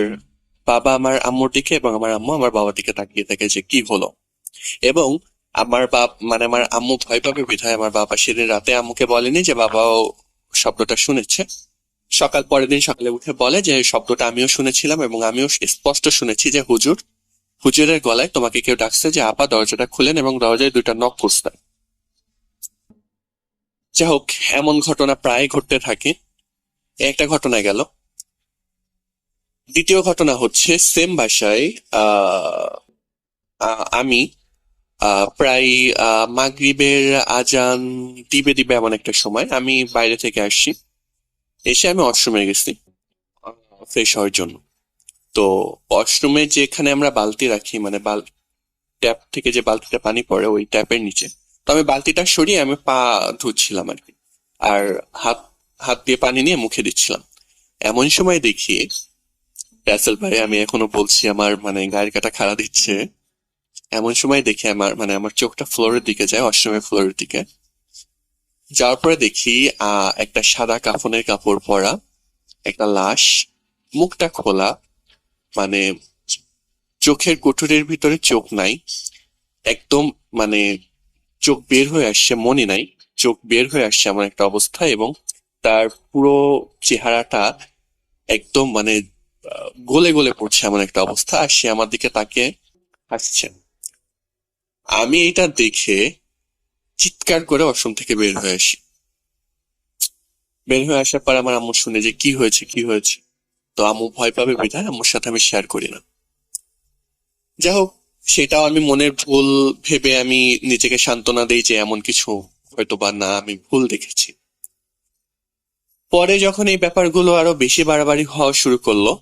বাবা আমার আম্মুর দিকে এবং আমার আম্মু আমার বাবার দিকে তাকিয়ে থাকে যে কি হলো। এবং মানে আমার আম্মু ভয় পাবে বিধায় আমার বাবা সেদিন রাতে আম্মুকে বলেনি যে বাবাও শব্দটা শুনেছে। পরের দিন সকালে উঠে বলে যে শব্দটা আমিও শুনেছিলাম এবং আমিও স্পষ্ট শুনেছি যে হুজুরের গলায় তোমাকে কেউ ডাকছে যে আপা দরজাটা খুলেন এবং দরজায় 2টা নক করছে। যাই হোক, এমন ঘটনা প্রায় ঘটতে থাকে। একটা ঘটনা গেল। দ্বিতীয় ঘটনা হচ্ছে সেম বাসায় আমি প্রায় মাগরিবের আজান দিবে এমন একটা সময় আমি বাইরে থেকে আসছি। এসে আমি ওয়াশরুমে গেছি ফ্রেশ হওয়ার জন্য। তো ওয়াশরুমে যেখানে আমরা বালতি রাখি, মানে ট্যাপ থেকে যে বালতিটা পানি পড়ে ওই ট্যাপের নিচে, তো আমি বালতিটা সরিয়ে আমি পা ধুচ্ছিলাম আর কি, আর হাত দিয়ে পানি নিয়ে মুখে দিচ্ছিলাম। এমন সময় দেখি রাসেল ভাই, আমি এখনো বলছি আমার মানে গায়ের কাটা খাড়া দিচ্ছে। এমন সময় দেখি আমার চোখটা ফ্লোরের দিকে যায়, ওয়াশরুমের ফ্লোরের দিকে যাওয়ার পরে দেখি একটা সাদা কাফনের কাপড় পরা একটা লাশ, মুখটা খোলা, মানে চোখের কুঠুরির ভিতরে চোখ নাই, একদম মানে চোখ বের হয়ে আসছে, মনে নাই চোখ বের হয়ে আসছে এমন একটা অবস্থা। এবং তার পুরো চেহারাটা একদম মানে গলে গলে পড়ছে এমন একটা অবস্থা, আর সে আমার দিকে তাকিয়ে হাসছে। আমি এটা দেখে চিৎকার করে ওয়াশরুম থেকে বের হয়ে আসি। বের হয়ে আসার পর আমার আম্মু শুনে যে কি হয়েছে কি হয়েছে, তো আম্মু ভয় পাবে বিধায় আম্মুর সাথে আমি শেয়ার করি না। যাই হোক, সেটাও আমি মনের ভুল ভেবে আমি নিজেকে সান্ত্বনা দিই যে এমন কিছু হয়তো বা না, আমি ভুল দেখেছি। পরে যখন এই ব্যাপারগুলো আরো বেশি বাড়াবাড়ি হওয়া শুরু করলো,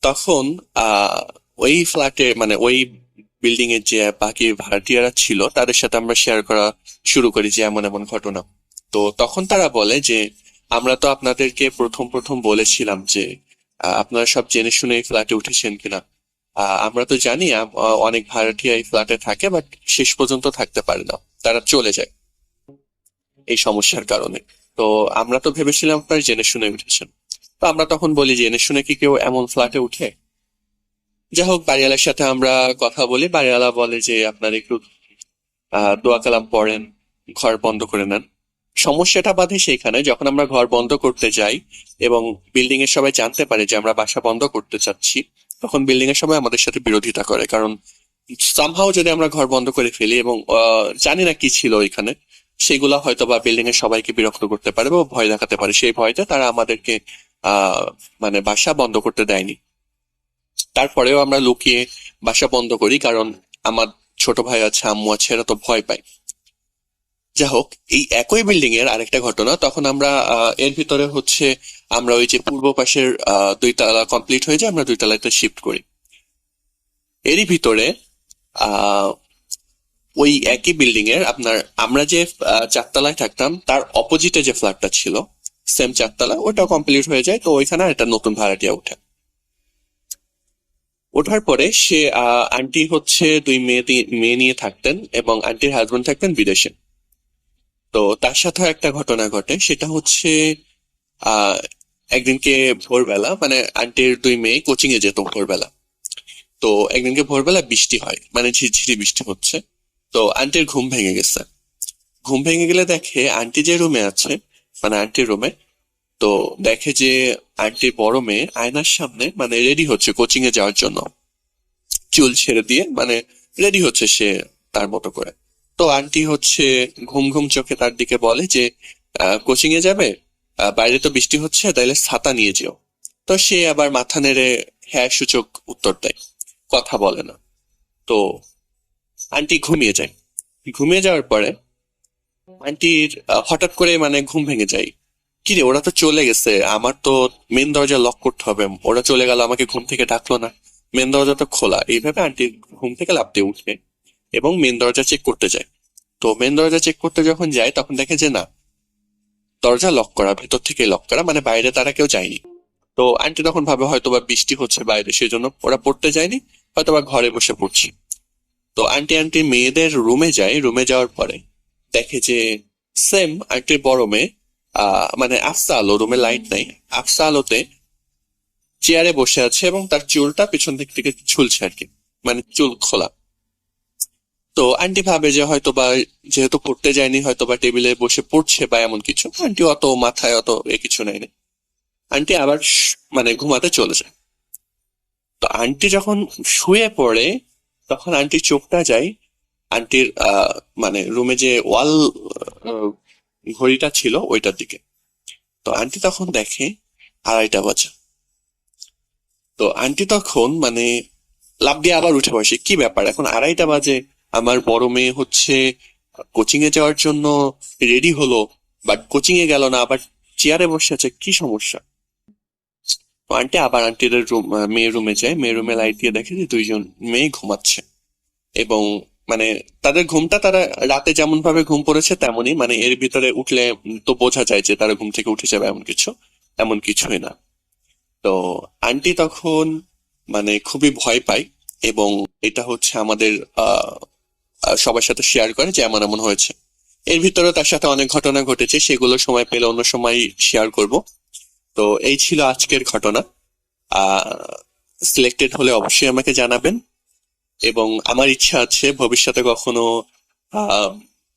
তখন ওই ফ্ল্যাটে মানে ওই বিল্ডিং এর যে বাকি ভাড়াটিয়ারা ছিল তাদের সাথে আমরা শেয়ার করা শুরু করি যে এমন এমন ঘটনা। তো তখন তারা বলে যে আমরা তো আপনাদেরকে প্রথম প্রথম বলেছিলাম যে আপনারা সব জেনে শুনে এই ফ্ল্যাটে উঠেছেন কিনা। আমরা তো জানি অনেক ভাড়াটিয়া এই ফ্ল্যাটে থাকে, বাট শেষ পর্যন্ত থাকতে পারে না, তারা চলে যায় এই সমস্যার কারণে। তো আমরা তো ভেবেছিলাম আপনারা জেনে শুনে উঠেছেন। তো আমরা তখন বলি যে জেনে শুনে কি কেউ এমন ফ্ল্যাটে উঠে? যাই হোক, বাড়িওয়ালার সাথে আমরা কথা বলি। বাড়িওয়ালা বলে যে আপনারা একটু দোয়া কালাম পড়েন, ঘর বন্ধ করে নেন। সমস্যাটা বাধে সেইখানে যখন আমরা ঘর বন্ধ করতে যাই এবং বিল্ডিং এর সবাই জানতে পারে যে আমরা বাসা বন্ধ করতে চাচ্ছি, তখন বিল্ডিং এর সবাই আমাদের সাথে বিরোধিতা করে। কারণ সামহাও যদি আমরা ঘর বন্ধ করে ফেলি এবং জানি না কি ছিল ওইখানে, সেগুলা হয়তো বা বিল্ডিং এর সবাইকে বিরক্ত করতে পারে বা ভয় দেখাতে পারে। সেই ভয়তে তারা আমাদেরকে মানে বাসা বন্ধ করতে দেয়নি। তারপরেও আমরা লুকিয়ে বাসা বন্ধ করি, কারণ আমার ছোট ভাই আছে, আম্মু আছে, এরা তো ভয় পায়। যাই হোক, এই একই বিল্ডিং এর আরেকটা ঘটনা, তখন আমরা এর ভিতরে হচ্ছে আমরা ওই যে পূর্ব পাশের 2 তলা কমপ্লিট হয়ে যায়, আমরা 2 তলাতে শিফট করি। এরই ভিতরে আহ ওই একই বিল্ডিং এর আপনার আমরা যে 4 তলায় থাকতাম তার অপোজিটে যে ফ্ল্যাটটা ছিল সেম 4 তলা, ওটা কমপ্লিট হয়ে যায়। তো ওইখানে একটা নতুন ভাড়াটিয়া ওঠে। ওঠার পরে সে আন্টি হচ্ছে 2 মেয়ে নিয়ে থাকতেন এবং আন্টির হাজবেন্ড থাকতেন বিদেশে। তো তার সাথে একটা ঘটনা ঘটে, সেটা হচ্ছে আহ একদিনকে ভোরবেলা, মানে আন্টির 2 মেয়ে কোচিং এ যেত ভোরবেলা। তো একদিনকে ভোরবেলা বৃষ্টি হয়, মানে ঝিরঝিরি বৃষ্টি হচ্ছে। তো আন্টির ঘুম ভেঙে গেছে। ঘুম ভেঙে গেলে দেখে আন্টি যে রুমে আছে, মানে আন্টির রুমে, তো দেখে যে আন্টির বড় মেয়ে আয়নার সামনে মানে রেডি হচ্ছে কোচিং এ যাওয়ার জন্য, চুল ছেড়ে দিয়ে মানে রেডি হচ্ছে সে তার মতো করে। তো আন্টি হচ্ছে ঘুম ঘুম চোখে তার দিকে বলে যে কোচিং এ যাবে, বাইরে তো বৃষ্টি হচ্ছে, তাইলে ছাতা নিয়ে যেও। তো সে আবার মাথা নেড়ে হ্যাঁ সূচক উত্তর দেয়, কথা বলে না। তো আন্টি ঘুমিয়ে যায়। ঘুমিয়ে যাওয়ার পরে আন্টির হঠাৎ করে মানে ঘুম ভেঙে যায়। কিরে, ওরা তো চলে গেছে, আমার তো মেন দরজা লক করতে হবে, ওরা চলে গেল, আমাকে ঘুম থেকে ডাকলো না, মেন দরজা তো খোলা। এইভাবে আন্টি ঘুম থেকে লাফ দিয়ে উঠে এবং মেন দরজা চেক করতে যায়। তো মেন দরজা চেক করতে যখন যায় তখন দেখে যে না, দরজা লক করা, ভেতর থেকে লক করা, মানে বাইরে তারা কেউ যায়নি। তো আন্টি তখন ভাবে হয়তোবা বৃষ্টি হচ্ছে বাইরে, সেই জন্য ওরা পড়তে যায়নি, হয়তোবা ঘরে বসে পড়ছি। তো আন্টি মেয়েদের রুমে যায়। রুমে যাওয়ার পরে দেখে যে সেম আন্টির বড় মেয়ে মানে আফসা আলো, রুমে লাইট নাই, আফসা আলোতে চেয়ারে বসে আছে এবং তার চুলটা পিছন দিক থেকে ঝুলছে আর কি, মানে চুল খোলা। তো আন্টি ভাবে যে হয়তো বা যেহেতু পড়তে যায়নি হয়তো বা টেবিলে বসে পড়ছে বা এমন কিছু। আন্টি অত মাথায় অত কিছু নেয়নি। আন্টি আবার মানে ঘুমাতে চলে যায়। তো আন্টি যখন শুয়ে পড়ে তখন আন্টির চোখটা যায় আন্টির মানে রুমে যে ওয়াল ঘড়িটা ছিল ওইটার দিকে। তো আন্টি তখন দেখে 2:30 বাজে। তো আন্টি তখন মানে লাফ দিয়ে আবার উঠে বসে, কি ব্যাপার, এখন 2:30 বাজে, আমার বড় মেয়ে হচ্ছে কোচিং এ যাওয়ার জন্য রেডি হলো, বাট কোচিং এ গেল না, আবার চেয়ারে বসে আছে, কি সমস্যা? তো আন্টি আবার আন্টির রুম, মেয়ের রুমে যায়। মেয়ের রুমে লাইট দিয়ে দেখে যে 2জন মেয়ে ঘুমাচ্ছে এবং মানে তাদের ঘুমটা, তারা রাতে যেমন ভাবে ঘুম পড়েছে তেমনই, মানে এর ভিতরে উঠলে তো বোঝা যায় যে তারা ঘুম থেকে উঠে যাবে এমন কিছুই না। তো আন্টি তখন মানে খুবই ভয় পায় এবং এটা হচ্ছে আমাদের সবার সাথে শেয়ার করে যে এমন এমন হয়েছে। এর ভিতরে তার সাথে অনেক ঘটনা ঘটেছে, সেগুলো সময় পেলে অন্য সময় শেয়ার করব। তো এই ছিল আজকের ঘটনা। সিলেক্টেড হলে অবশ্যই আমাকে জানাবেন এবং আমার ইচ্ছা আছে ভবিষ্যতে কখনো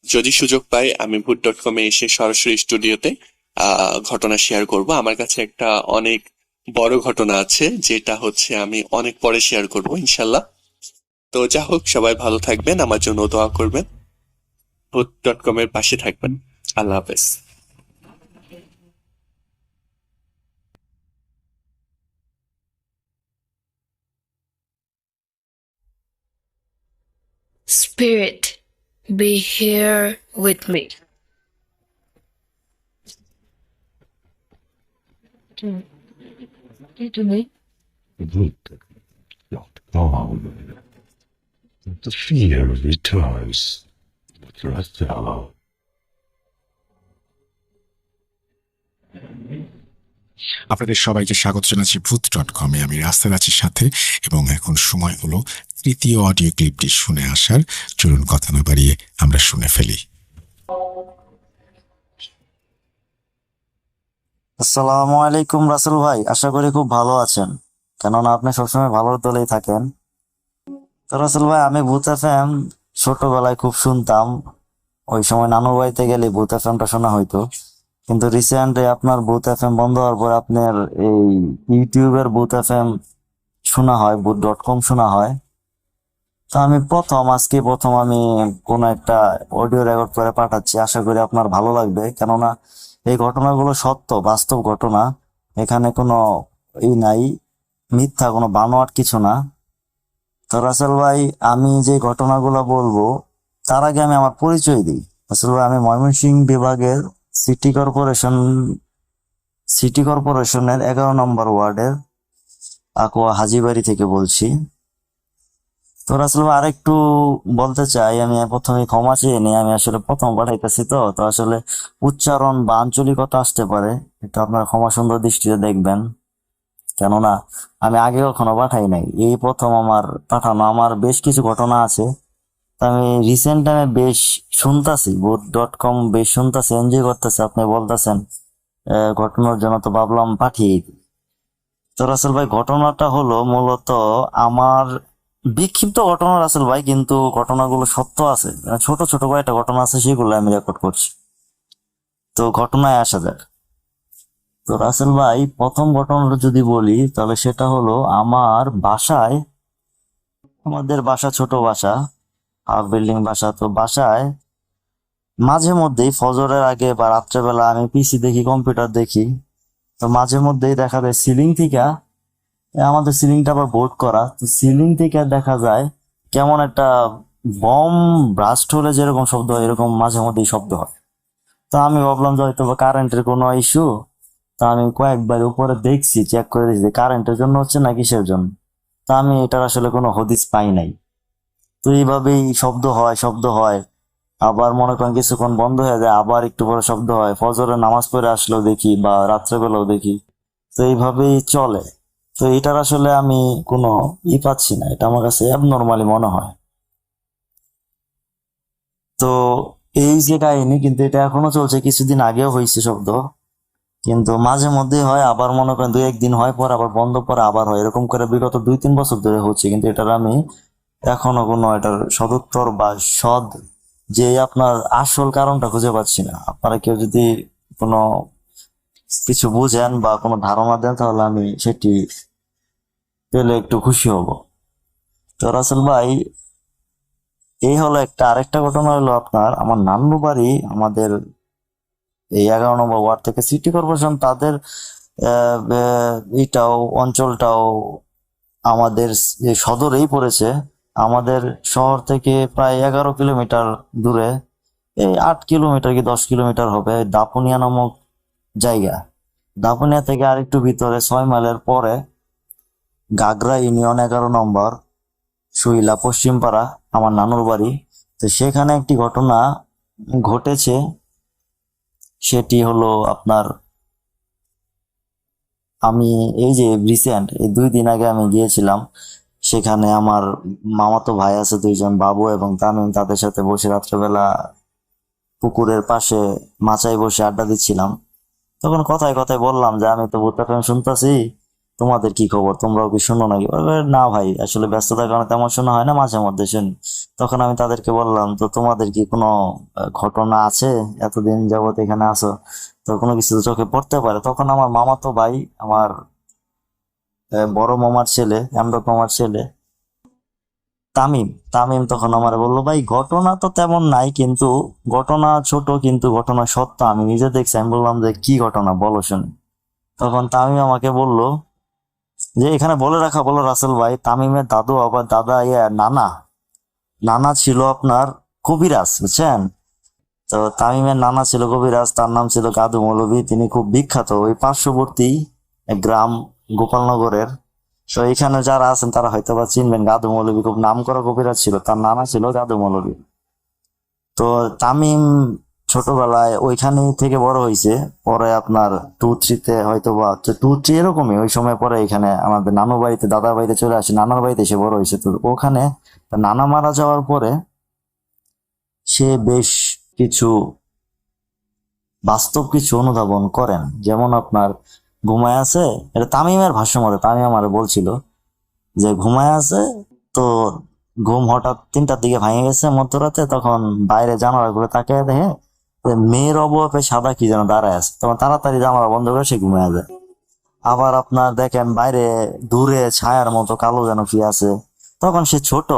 যদি সুযোগ পাই আমি ভূত.com এ এসে সরাসরি স্টুডিওতে ঘটনা শেয়ার করব। আমার কাছে একটা অনেক বড় ঘটনা আছে, যেটা হচ্ছে আমি অনেক পরে শেয়ার করব ইনশাল্লাহ। তো যা হোক, সবাই ভালো থাকবেন, আমার জন্য দোয়া করবেন, ভূত.com এর পাশে থাকবেন। আল্লাহ হাফেজ।
Spirit, be here with me.
Voot.com. The fear returns with Rathello.
আপনাদের সবাইকে স্বাগত জানাচ্ছি ভূত.com-এ। আমি রাস্তায় আছি সাথে, এবং এখন সময় হলো তৃতীয় অডিও ক্লিপটি শুনে আসার। চলুন কথা না বাড়িয়ে আমরা শুনে ফেলি।
আসসালামু আলাইকুম রাসেল ভাই, আশা করি খুব ভালো আছেন, কেননা আপনি সবসময় ভালোর দলেই থাকেন। তো রাসেল ভাই, আমি ভূত এফএম ছোটবেলায় খুব শুনতাম। ওই সময় নানুর বাড়িতে গেলে ভূত এফএমটা শোনা হইতো, কিন্তু রিসেন্টলি আপনার ভূত এফএম বন্ধ হওয়ার পর আপনার এই ইউটিউবের ভূত এফএম শোনা হয়, ভূত.com শোনা হয়। তো আমি আজকে প্রথম আমি কোনো একটা অডিও রেকর্ড করে পাঠাচ্ছি, আশা করি আপনার ভালো লাগবে, কেননা এই ঘটনাগুলো সত্য, বাস্তব ঘটনা। এখানে কোনো নাই, মিথ্যা কোনো বানোয়াট কিছু না। তো রাসেল ভাই, আমি যে ঘটনাগুলো বলবো তার আগে আমি আমার পরিচয় দিই। রাসেল ভাই, আমি ময়মনসিংহ বিভাগের সিটি কর্পোরেশনের 11 নম্বর ওয়ার্ডের আকোয়া হাজীবাড়ি থেকে বলছি। তো রাসেল ভাই, আরেকটু বলতে চাই, আমি প্রথমে ক্ষমা চেয়ে নিই, আমি আসলে প্রথম পাঠাইতেছি, তো তো আসলে উচ্চারণ বা আঞ্চলিকতা আসতে পারে, এটা আপনার ক্ষমা সুন্দর দৃষ্টিতে দেখবেন, কেননা আমি আগে কখনো পাঠাই নাই, এই প্রথম আমার পাঠানো। আমার বেশ কিছু ঘটনা আছে, তা আমি রিসেন্ট টাইমে বেশ শুনতাছি, ভূত.com বেশ শুনতাছি, এনজয় করতেছে, আপনি বলতেছেন ঘটনার জন্য, তো ভাবলাম পাঠিয়ে দিই। তো রাসেল ভাই, ঘটনাটা হলো মূলত আমার বিক্ষিপ্ত ঘটনা রাসেল ভাই, কিন্তু ঘটনাগুলো সত্য আছে, ছোট ছোট কয়েকটা ঘটনা আছে, সেগুলো আমি রেকর্ড করছি। তো ঘটনায় আসা যাক। তো রাসেল ভাই, প্রথম ঘটনাটা যদি বলি তাহলে সেটা হলো আমার বাসায়, আমাদের বাসা ছোট বাসা, হাফ বিল্ডিং বাসা। তো বাসায় মাঝে মধ্যেই ফজরের আগে বা রাত্রেবেলা আমি পিসি দেখি, কম্পিউটার দেখি, তো মাঝে মধ্যেই দেখা যায় সিলিং থেকে, আমাদের সিলিংটা আবার বোর্ড করা, তো সিলিং থেকে দেখা যায় কেমন একটা বম ব্লাস্ট হলে যেরকম শব্দ হয়, এরকম মাঝে মধ্যেই শব্দ হয়। তো আমি ভাবলাম যে হয়তো কারেন্টের কোনো ইস্যু। তা আমি কয়েকবার উপরে দেখছি, চেক করে দেখছি কারেন্টের জন্য হচ্ছে না কিসের জন্য। তা আমি এটার আসলে কোনো হদিস পাই নাই। তো এইভাবেই শব্দ হয়, আবার মনে করেন কিছুক্ষণ বন্ধ হয়ে যায়, আবার একটু পরে শব্দ হয়, ফজরের নামাজ পড়ে আসলেও দেখি বা রাত্রেবেলাও দেখি, তো এইভাবেই চলে। তো এটার আসলে আমি কোনো পাচ্ছি না, এটা আমার কাছে অ্যাবনর্মালি মনে হয়। তো এই যে কাহিনী, কিন্তু এটা এখনো চলছে, কিছুদিন আগেও হয়েছে শব্দ, কিন্তু মাঝে মধ্যে হয়, আবার মনে করেন 2-1 দিন হয়, পর আবার বন্ধ, পরে আবার হয়, এরকম করে বিগত 2-3 বছর ধরে হচ্ছে, কিন্তু এটার আমি এখনো কোনো এটার সদুত্তর বা যে আপনার আসল কারণটা খুঁজে পাচ্ছি না। আপনারা কেউ যদি কোনো কিছু বুঝেন বা কোনো ধারণা দেন, তাহলে আমি সেটি পেলে একটু খুশি হব। তো রাসেল ভাই, এই হলো আরেকটা ঘটনা হলো আপনার, আমার নান্নু বাড়ি আমাদের এই 11 নম্বর ওয়ার্ড থেকে সিটি কর্পোরেশন, তাদের এটাও অঞ্চলটাও আমাদের যে সদরেই পড়েছে, আমাদের শহর থেকে প্রায় 11 কিলোমিটার দূরে, এই 8 কিলোমিটার কি 10 কিলোমিটার হবে, দাপুনিয়া নামক জায়গা। দাপুনিয়া থেকে আরেকটু ভিতরে 6 মাইলের পরে গাগরা ইউনিয়ন 11 নম্বর সুইলা পশ্চিমপাড়া আমার নানুর বাড়ি। তো সেখানে একটি ঘটনা ঘটেছে, সেটি হলো আপনার, আমি এই যে রিসেন্ট 2 দিন আগে আমি গিয়েছিলাম, সেখানে আমার মামাতো ভাই আছে 2 জন, বাবু এবং তামিম, তাদের সাথে বসে রাত্রেবেলা পুকুরের পাশে মাচায় বসে আড্ডা দিচ্ছিলাম। তখন কথায় কথায় বললাম যে আমি তো ভূত এফএম শুনতেছি, তোমাদের কি খবর, তোমরাও কি শুনো নাকি? বলে, না ভাই, আসলে ব্যস্ততার কারণে তেমন শোনা হয় না, মাঝে মধ্যে শুনি। তখন আমি তাদেরকে বললাম, তো তোমাদের কি কোনো ঘটনা আছে, এতদিন যাবত এখানে আছো, তো কোনো কিছু তো চোখে পড়তে পারে। তখন আমার মামাতো ভাই, আমার বড় মামার ছেলে, এমদাদ মামার ছেলে তামিম। তামিম তখন আমার বললো, ভাই ঘটনা তো তেমন নাই, কিন্তু ঘটনা ছোট, কিন্তু ঘটনা সত্য, আমি নিজে দেখছি। আমি বললাম যে কি ঘটনা বলো শুনি। তখন তামিম আমাকে বলল যে এখানে বলে রাখা বলো রাসেল ভাই, তামিমের দাদু আবার দাদা নানা নানা ছিল আপনার কবিরাজ, বুঝছেন? তো তামিমের নানা ছিল কবিরাজ, তার নাম ছিল গাদু মৌলভী। তিনি খুব বিখ্যাত ওই পার্শ্ববর্তী গ্রাম গোপালনগরের। তো এখানে যারা আছেন তারা হয়তো বা চিনবেন, গাদু মৌলভী খুব নামকরা কবিরাজ ছিল, তার নানা ছিল গাদু মৌলভী। তো তামিম ছোটবেলায় ওইখানে থেকে বড় হয়েছে। পরে আপনার 2-3-তে হয়তো বা 2-3 এরকমই ওই সময় পরে এখানে আমাদের নানু বাড়িতে, দাদার বাড়িতে চলে আসে, নানার বাড়িতে এসে বড় হয়েছে। তো ওখানে তার নানা মারা যাওয়ার পরে সে বেশ কিছু বাস্তব কিছু অনুধাবন করেন। যেমন আপনার ঘুমায় আছে, এটা তামিমের ভাষ্য মতে, তামিম আমার বলছিল যে ঘুমায় আছে, তো ঘুম হঠাৎ 3টার দিকে ভেঙে গেছে মধ্যরাতে। তখন বাইরে জানালা করে তাকিয়ে দেখে যে মেয়ের অবয়বে সাদা কি যেন দাঁড়ায় আছে, তখন তাড়াতাড়ি জানালা বন্ধ করে সে ঘুমায় যায়। আবার আপনার দেখেন বাইরে দূরে ছায়ার মতো কালো যেন কি আছে, তখন সে ছোট,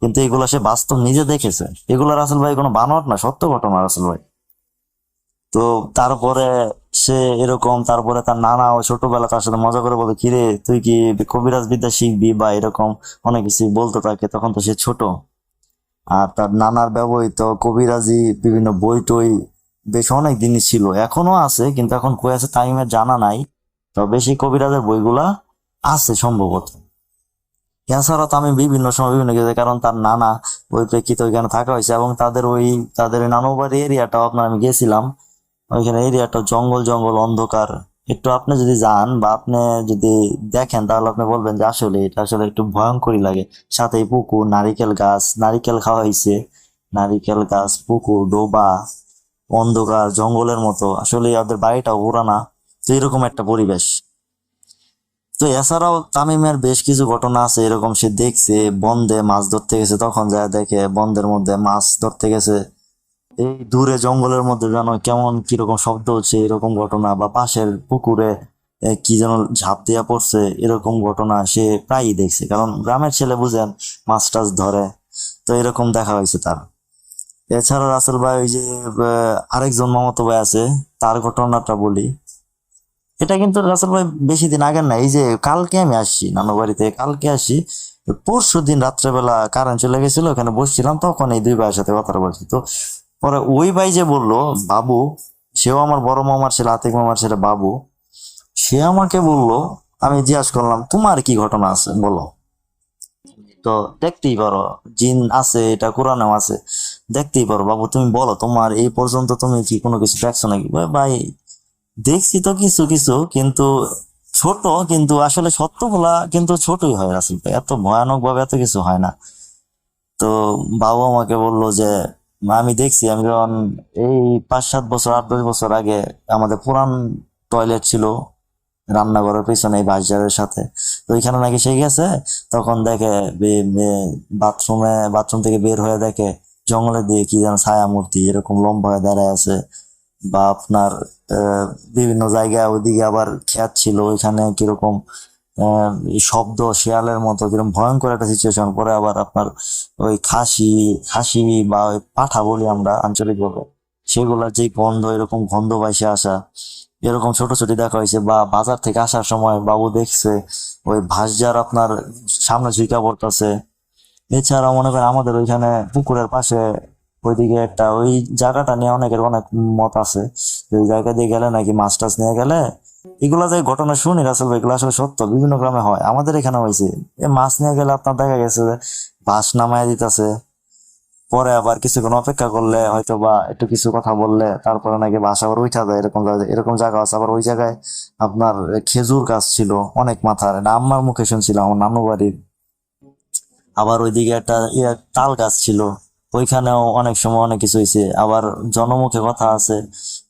কিন্তু এগুলো সে বাস্তব নিজে দেখেছে। এগুলো রাসেল ভাই কোনো বানোয়াট না, সত্য ঘটনা রাসেল ভাই। তো তারপরে সে এরকম, তারপরে তার নানা ও ছোটবেলা তার সাথে মজা করে বলে, কিরে তুই কি কবিরাজ বিদ্যা শিখবি বা এরকম অনেক কিছু বলতো তাকে, তখন তো সে ছোট। আর তার নানার ব্যবহৃত কবিরাজি বিভিন্ন বই টই বেশ অনেক জিনিস ছিল, এখনো আছে, কিন্তু এখন কই আছে তামিমের জানা নাই। তবে সেই কবিরাজের বইগুলা আছে সম্ভবত। এছাড়া তো আমি বিভিন্ন সময় বিভিন্ন কিছু, কারণ তার নানা ওই প্রেক্ষিতে ওইখানে থাকা হয়েছে, এবং তাদের নানু বাড়ি এরিয়াটাও আপনার আমি গেছিলাম, ওইখানে এরিয়াটা জঙ্গল জঙ্গল অন্ধকার। একটু আপনি যদি যান বা আপনি যদি দেখেন তাহলে আপনি বলবেন যে আসলে এটা আসলে একটু ভয়ঙ্করই লাগে। সাথে পুকুর, নারিকেল গাছ, নারিকেল খাওয়া হয়েছে, নারিকেল গাছ, পুকুর, ডোবা, অন্ধকার জঙ্গলের মতো। আসলে ওদের বাড়িটা পুরানা, তো এরকম একটা পরিবেশ। তো এছাড়াও তামিমের বেশ কিছু ঘটনা আছে এরকম, সে দেখছে বন্দে মাছ ধরতে গেছে, তখন যায় দেখে বন্দের মধ্যে মাছ ধরতে গেছে, এই দূরে জঙ্গলের মধ্যে যেন কেমন কিরকম শব্দ হচ্ছে এরকম ঘটনা, বা পাশের পুকুরে কি যেন ঝাঁপ দিয়া পড়ছে এরকম ঘটনা সে প্রায়ই দেখছে, কারণ গ্রামের ছেলে বুঝেন মাছ টাছ ধরে। তো এরকম দেখা হয়েছে তার। এছাড়া রাসেল ভাই ওই যে আরেকজন মামাতো ভাই আছে, তার ঘটনাটা বলি। এটা কিন্তু রাসেল ভাই বেশি দিন আগের না, এই যে কালকে আমি আসছি নানু বাড়িতে, কালকে আসি, পরশু দিন রাত্রেবেলা কারেন্ট চলে গেছিল, ওখানে বসছিলাম, তখন এই দুই ভাইয়ের সাথে কথা বলছি। তো পরে ওই ভাই যে বললো বাবু, সেও আমার বড় মামার ছেলে, আতিক মামার ছেলে বাবু, সে আমাকে বললো, আমি জিজ্ঞাসা করলাম তোমার কি ঘটনা আছে বলো। তো দেখতেই পারো জিন আছে, এটা কোরআনেও আছে, দেখতেই পারো বাবু, তুমি বলো তোমার এই পর্যন্ত তুমি কি কোনো কিছু দেখছো নাকি। ভাই দেখছি তো কিছু কিছু, কিন্তু ছোট, কিন্তু আসলে সত্য বলা কিন্তু ছোটই হয় রাসেল ভাই, এত ভয়ানক ভাবে এত কিছু হয় না। তো বাবা আমাকে বললো যে আমি দেখছি, আমি যখন এই 5-7 বছর 8-10 বছর আগে আমাদের পুরান টয়লেট ছিল রান্নাঘরের পিছনে এই বাসজারের সাথে, তো ওইখানে নাকি সে গেছে, তখন দেখে বাথরুম থেকে বের হয়ে দেখে জঙ্গলের দিকে কি যেন ছায়া মূর্তি এরকম লম্বা হয়ে দাঁড়ায় আছে। বা আপনার বিভিন্ন জায়গায় ওইদিকে আবার খেত ছিল, ওইখানে কিরকম এই শব্দ শিয়ালের মতো কিরকম ভয়ঙ্কর একটা সিচুয়েশন। পরে আবার আপনার ওই খাসি খাসি বা ওই পাঠা বলি আমরা আঞ্চলিক ভাবে, সেগুলা যে গন্ধ, এরকম গন্ধ পাইসে আসা, এরকম ছোট ছোট দেখা হয়েছে। বা বাজার থেকে আসার সময় বাবু দেখছে ওই ভাসজার আপনার সামনে ঝুঁকা পড়তেছে। এছাড়া মনে করেন আমাদের ওইখানে পুকুরের পাশে ওইদিকে একটা ওই জায়গাটা নিয়ে অনেকের অনেক মত আছে, ওই জায়গা দিয়ে গেলে নাকি মাছ টাছ নিয়ে গেলে, এগুলা যে ঘটনা শুনি রাসেল ভাই, এগুলো আসলে সত্য, বিভিন্ন গ্রামে হয়, আমাদের এখানে হয়েছে। মাছ নিয়ে গেলে আপনার দেখা গেছে যে বাঁশ নামায় দিতেছে, পরে আবার কিছুক্ষণ অপেক্ষা করলে হয়তো বা একটু কিছু কথা বললে তারপরে নাকি বাঁশ আবার উঠা যায়, এরকম জায়গা আছে। আবার ওই জায়গায় আপনার খেজুর গাছ ছিল অনেক মাথার, এটা আম্মার মুখে শুনছিলাম আমার নানু বাড়ির। আবার ওইদিকে একটা তাল গাছ ছিল, ওইখানেও অনেক সময় অনেক কিছু হয়েছে। আবার জনমুখে কথা আছে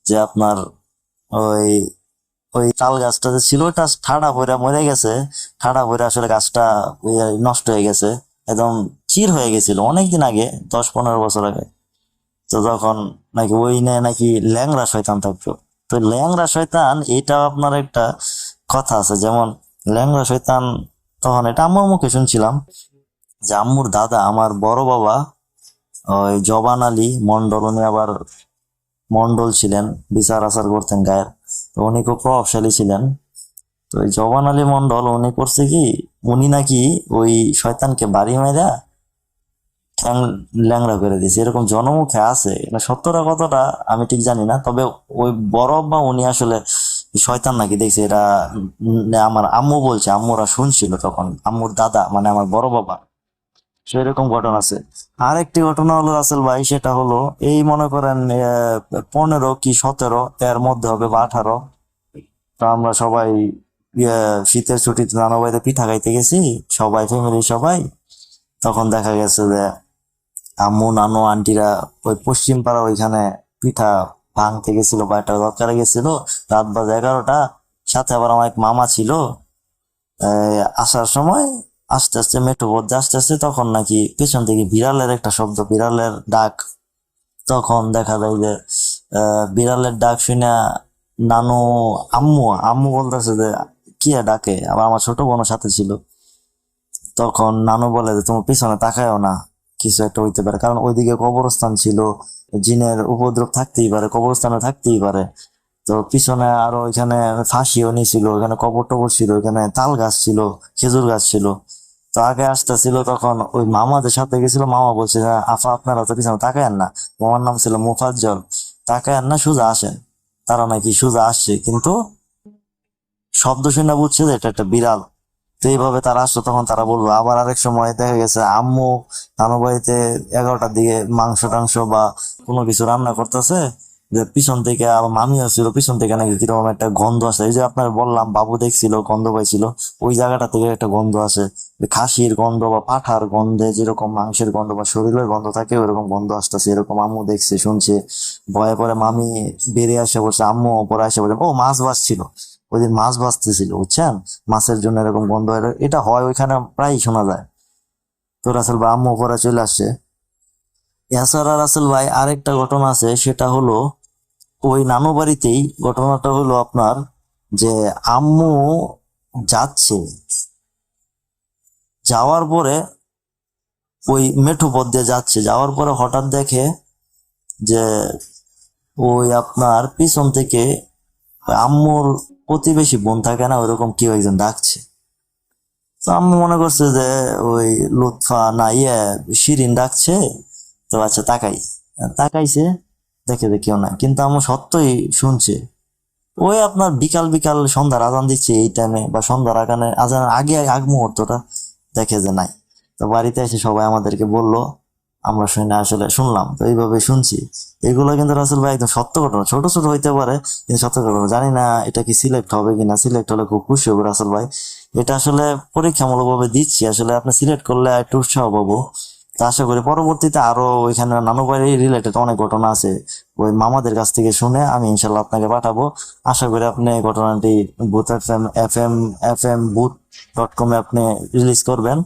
যে আপনার ওই ওই তাল গাছটা যে ছিল ওটা ঠাডা পড়ে মরে গেছে, ঠাডা পড়ে আসলে গাছটা নষ্ট হয়ে গেছে, একদম চির হয়ে গেছিল অনেকদিন আগে, 10-15 বছর আগে। তো তখন নাকি ওই নিয়ে নাকি ল্যাংড়া শয়তান থাকতো। তো ল্যাংড়া শয়তান এটা আপনার একটা কথা আছে, যেমন ল্যাংড়া শয়তান, তখন এটা আম্মুর মুখে শুনছিলাম যে আম্মুর দাদা আমার বড় বাবা ওই জবান আলী মন্ডল, উনি আবার মন্ডল ছিলেন, বিচার আচার করতেন গায়ের। তো উনি খুব প্রভাবশালী ছিলেন। তো ওই জবান আলী মন্ডল উনি করছে কি, উনি নাকি ওই শয়তানকে বাড়ি মাইরা ঠ্যাং ল্যাংড়া করে দিয়েছে, এরকম জনমুখে আছে। এটা সত্যটা কতটা আমি ঠিক জানি না, তবে ওই বড় আব্বা উনি আসলে শয়তান নাকি দেখছে, এটা আমার আম্মু বলছে, আম্মুরা শুনছিল তখন, আম্মুর দাদা মানে আমার বড় বাবা। সেরকম ঘটনা আছে। আর একটি ঘটনা হলো রাসেল ভাই, সেটা হলো এই মনে করেন 15 কি 17 এর মধ্যে হবে বা 18। তো আমরা সবাই শীতের ছুটিতে নানা বাড়িতে পিঠা খাইতে গেছি, সবাই ফ্যামিলি সবাই। তখন দেখা গেছে যে আম্মু নানু আন্টিরা ওই পশ্চিম পাড়া ওইখানে পিঠা ভাঙতে গেছিল বা একটা দরকারে গেছিল, রাত বাজে 11টা। সাথে আবার আমার এক মামা ছিল। আসার সময় আস্তে আস্তে মেঠো পথে আস্তে আস্তে তখন নাকি পেছন থেকে বিড়ালের একটা শব্দ, বিড়ালের ডাক। তখন দেখা যায় যে বিড়ালের ডাক শুনে নানু আম্মু আম্মু বলতেছে যে কি ডাকে, আবার আমার ছোট বোনের সাথে ছিল। তখন নানু বলে যে তোমার পিছনে তাকায়ও না, কিছু একটা হইতে পারে, কারণ ওইদিকে কবরস্থান ছিল, জিনের উপদ্রব থাকতেই পারে, কবরস্থানে থাকতেই পারে। তো পিছনে আরো ওইখানে ফাঁসিও নিছিল, ওইখানে কবর টবর ছিল, ওইখানে তাল গাছ ছিল, খেজুর গাছ ছিল। তো আগে আসতেছিল, তখন ওই মামাদের সাথে গেছিল, মামা বলছে যে আফা আপনারা তো পিছনে তাকায়েন না, মামার নাম ছিল মুফাজ্জল, তাকায়েন না, সোজা আসেন। তারা নাকি সোজা আসছে, কিন্তু শব্দ শুনে বুঝছে যে এটা একটা বিড়াল। তো এইভাবে তারা আসতো, তখন তারা বললো। আবার আরেক সময় দেখা গেছে আম্মু নানু বাড়িতে 11টার দিকে মাংস টাংস বা কোনো কিছু রান্না করতেছে, যে পিছন থেকে আবার মামিও ছিল, পিছন থেকে নাকি কিরকম একটা গন্ধ আসে। এই যে আপনার বললাম বাবু দেখছিল, গন্ধ পাইছিল, ওই জায়গাটা থেকে একটা গন্ধ আসে, খাসির গন্ধ বা পাঠার গন্ধে যেরকম মাংসের গন্ধ বা শরীরের গন্ধ থাকে, ওইরকম গন্ধ আসতেছে। এরকম আম্মু দেখছে, শুনছে, ভয়ে পরে মামি বেরিয়ে আসে বলছে, আম্মু পরে আসে বলে ও মাছ ভাজছিল, ওই দিন মাছ ভাজতেছিল, বুঝছেন, মাছের জন্য এরকম গন্ধ হয়। এটা হয় ওইখানে প্রায়ই শোনা যায়। তো রাসেল ভাই আম্মু পরে চলে আসছে। এছাড়া রাসেল ভাই আরেকটা ঘটনা আছে, সেটা হলো ওই নানু বাড়িতেই। ঘটনাটা হলো আপনার যে আম্মু যাচ্ছে, যাওয়ার পরে ওই মেঠো পথ দিয়ে যাচ্ছে, যাওয়ার পরে হঠাৎ দেখে যে ওই আপনার পিছন থেকে আম্মুর প্রতিবেশী বোন থাকে না, ওইরকম কেউ একজন ডাকছে। তো আম্মু মনে করছে যে ওই লুৎফা না শিরিন ডাকছে। তো আচ্ছা তাকাইছে, দেখে যে কেউ না, কিন্তু আম্মু সত্যই শুনছে। ওই আপনার বিকাল বিকাল সন্ধ্যার আজান দিচ্ছে এই টাইমে, বা সন্ধ্যার আজানের আগে আগ মুহূর্তটা, দেখে যে নাই। তো বাড়িতে এসে সবাই আমাদেরকে বললো, আমরা শুনে আসলে শুনলাম। তো এইভাবে শুনছি। এগুলো কিন্তু রাসেল ভাই একদম সত্য ঘটনা, ছোট ছোট হইতে পারে কিন্তু সত্য ঘটনা। জানি না এটা কি সিলেক্ট হবে কিনা, সিলেক্ট হলে খুব খুশি হবো রাসেল ভাই। এটা আসলে পরীক্ষামূলক ভাবে দিচ্ছি, আসলে আপনি সিলেক্ট করলে একটু উৎসাহ পাবো। তা আশা করি পরবর্তীতে আরো ওইখানে নানু বাড়ি রিলেটেড অনেক ঘটনা আছে, ওই মামাদের কাছ থেকে শুনে আমি ইনশাল্লাহ আপনাকে পাঠাবো। আশা করি আপনি ঘটনাটি বুথ এফএম বুথ.com এ আপনি রিলিজ করবেন,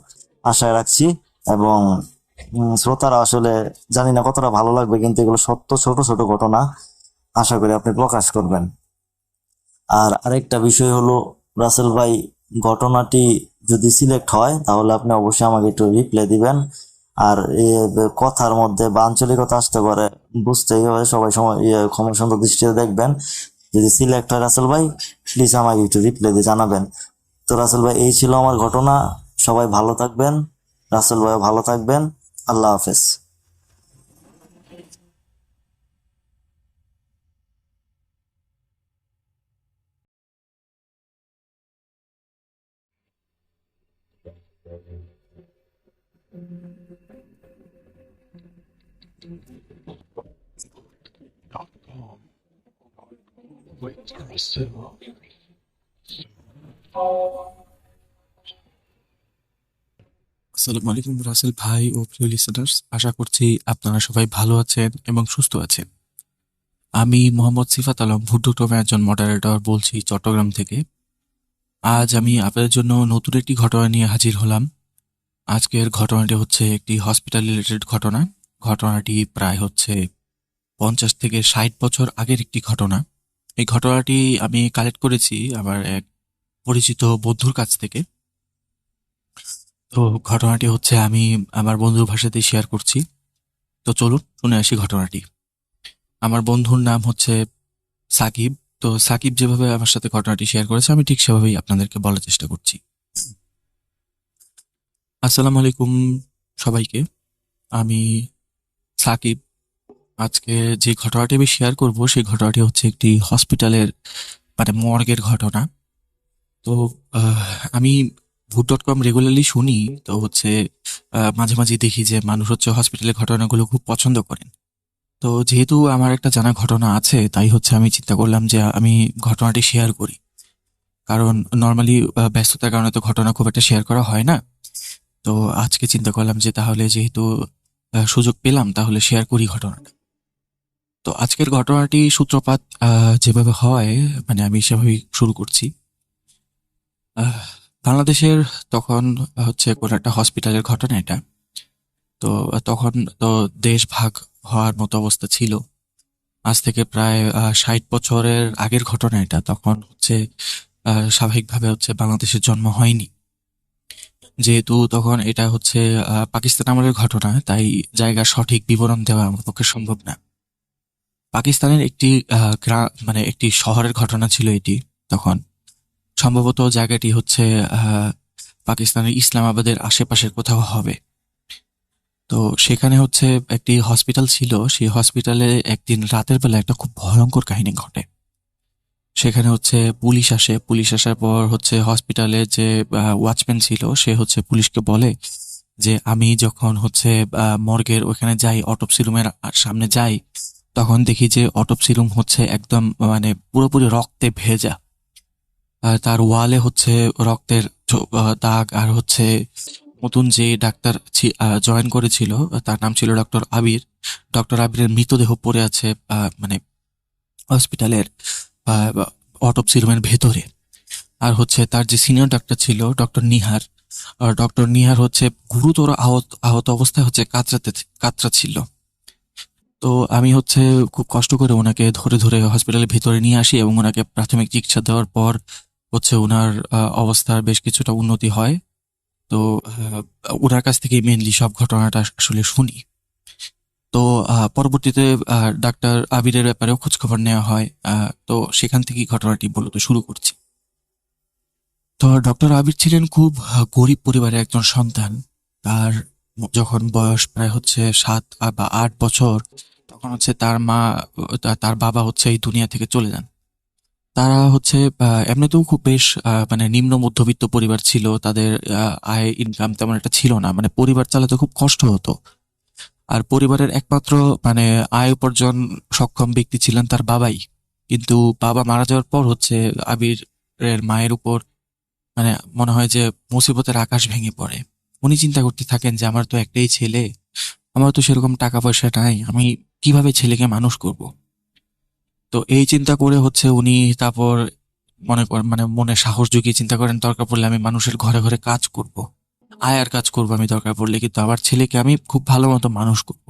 আশায় রাখছি। এবং শ্রোতারা আসলে জানি না কতটা ভালো লাগবে, কিন্তু এগুলো সত্য ছোট ছোট ঘটনা, আশা করি আপনি প্রকাশ করবেন। আর আরেকটা বিষয় হলো রাসেল ভাই, ঘটনাটি যদি সিলেক্ট হয় তাহলে আপনি অবশ্যই আমাকে একটু রিপ্লাই দিবেন। আর কথার মধ্যে বা আঞ্চলিকতা আসতে পারে, বুঝতেই হবে, সবাই সময় ক্ষমা সুন্দর দৃষ্টিতে দেখবেন। যদি সিলেক্ট হয় রাসেল ভাই, প্লিজ আমাকে একটু রিপ্লাই দিয়ে জানাবেন। তো রাসেল ভাই এই ছিল আমার ঘটনা। সবাই ভালো থাকবেন, রাসেল ভাই ভালো থাকবেন। আল্লাহ হাফেজ।
আসসালামু আলাইকুম রাসেল ভাই ও প্রিয় লিসেনার্স, আশা করছি আপনারা সবাই ভালো আছেন এবং সুস্থ আছেন। আমি মোহাম্মদ সিফাত আলম, ভুট্টোক্রমে একজন মডারেটর বলছি চট্টগ্রাম থেকে। আজ আমি আপনাদের জন্য নতুন একটি ঘটনা নিয়ে হাজির হলাম। আজকের ঘটনাটি হচ্ছে একটি হসপিটাল রিলেটেড ঘটনা। ঘটনাটি প্রায় হচ্ছে 50 থেকে 60 বছর আগের একটি ঘটনা। এই ঘটনাটি আমি কালেক্ট করেছি আমার এক পরিচিত বন্ধুর কাছ থেকে। তো ঘটনাটি হচ্ছে আমি আমার বন্ধুর ভাষাতেই শেয়ার করছি। তো চলুন শুনে আসি ঘটনাটি। আমার বন্ধুর নাম হচ্ছে সাকিব। তো সাকিব যেভাবে আমার সাথে ঘটনাটি শেয়ার করেছে আমি ঠিক সেভাবেই আপনাদেরকে বলার চেষ্টা করছি। আসসালামু আলাইকুম সবাইকে, আমি সাকিব। আজকে যে ঘটনাটি আমি শেয়ার করব সেই ঘটনাটি হচ্ছে একটি হসপিটালের মানে মর্গের ঘটনা। তো আমি ভূত.com রেগুলারলি শুনি। তো হচ্ছে মাঝে মাঝে দেখি যে মানুষ হচ্ছে হসপিটালের ঘটনাগুলো খুব পছন্দ করেন। তো যেহেতু আমার একটা জানা ঘটনা আছে, তাই হচ্ছে আমি চিন্তা করলাম যে আমি ঘটনাটি শেয়ার করি। কারণ নর্মালি ব্যস্ততার কারণে তো ঘটনা খুব একটা শেয়ার করা হয় না। তো আজকে চিন্তা করলাম যে তাহলে যেহেতু সুযোগ পেলাম তাহলে শেয়ার করি ঘটনাটা। তো আজকের ঘটনাটি সূত্রপাত যেভাবে হয় মানে আমি সেভাবেই শুরু করছি। বাংলাদেশের তখন হচ্ছে কোনো একটা হসপিটালের ঘটনা এটা। তো তখন তো দেশ ভাগ হওয়ার মতো অবস্থা ছিল। আজ থেকে প্রায় 60 বছরের আগের ঘটনা এটা। তখন হচ্ছে স্বাভাবিকভাবে হচ্ছে বাংলাদেশের জন্ম হয়নি। যেহেতু তখন এটা হচ্ছে পাকিস্তান আমলের ঘটনা, তাই জায়গার সঠিক বিবরণ দেওয়া আমার পক্ষে সম্ভব না। পাকিস্তানের একটি মানে একটি শহরের ঘটনা ছিল এটি। তখন সম্ভবত জায়গাটি হচ্ছে পাকিস্তানের ইসলামাবাদের আশেপাশের কোথাও হবে। তো সেখানে হচ্ছে একটি হসপিটাল ছিল। সেই হসপিটালে একদিন রাতের বেলা একটা খুব ভয়ঙ্কর কাহিনী ঘটে। সেখানে হচ্ছে পুলিশ আসে। পুলিশ আসার পর হচ্ছে হসপিটালে যে ওয়াচম্যান ছিল সে হচ্ছে পুলিশকে বলে যে আমি যখন হচ্ছে মর্গের ওখানে যাই, অটোপসি রুমের সামনে যাই, তখন দেখি যে অটোপসি রুম হচ্ছে একদম মানে পুরোপুরি রক্তে ভেজা। আর তার ওয়ালে হচ্ছে রক্তের দাগ। আর হচ্ছে নতুন যে ডাক্তার জয়েন করেছিল তার নাম ছিল ডক্টর আবির। ডক্টর আবিরের মৃতদেহ পড়ে আছে মানে হসপিটালের অটোপসি রুমের ভেতরে। আর হচ্ছে তার যে সিনিয়র ডাক্তার ছিল ডক্টর নিহার, ডক্টর নিহার হচ্ছে গুরুতর আহত অবস্থায় হচ্ছে কাতরাচ্ছিল। তো আমি হচ্ছে খুব কষ্ট করে ওনাকে ধরে ধরে হসপিটালের ভেতরে নিয়ে আসি এবং ওনাকে প্রাথমিক চিকিৎসা দেওয়ার পর হচ্ছে ওনার অবস্থার বেশ কিছুটা উন্নতি হয়। তো ওনার কাছ থেকে মেনলি সব ঘটনাটা আসলে শুনি। তো পরবর্তীতে ডাক্তার আবিরের ব্যাপারেও খোঁজখবর নেওয়া হয়। তো সেখান থেকেই ঘটনাটি মূলত শুরু করছি। তো ডক্টর আবির ছিলেন খুব গরিব পরিবারের একজন সন্তান। তার যখন বয়স প্রায় হচ্ছে 7 বা 8 বছর, তখন হচ্ছে তার বাবা হচ্ছে এই দুনিয়া থেকে চলে যান। তারা হচ্ছে এমনিতেও খুব বেশ মানে নিম্ন মধ্যবিত্ত পরিবার ছিল। তাদের আয় ইনকাম তেমন একটা ছিল না, মানে পরিবার চালাতে খুব কষ্ট হতো। আর পরিবারের একমাত্র মানে আয় উপার্জন সক্ষম ব্যক্তি ছিলেন তার বাবাই। কিন্তু বাবা মারা যাওয়ার পর হচ্ছে আবিরের মায়ের উপর মানে মনে হয় যে মুসিবতের আকাশ ভেঙে পড়ে। উনি চিন্তা করতে থাকেন যে আমার তো একটাই ছেলে, আমার তো সেরকম টাকা পয়সা নাই, আমি কিভাবে ছেলেকে মানুষ করব। তো এই চিন্তা করে হচ্ছে উনি তারপর মনে সাহস জুগিয়ে চিন্তা করেন দরকার পড়লে আমি মানুষের ঘরে ঘরে কাজ করব, আয়ার কাজ করব আমি দরকার পড়লে, কিন্তু আমার ছেলেকে আমি খুব ভালো মতো মানুষ করব।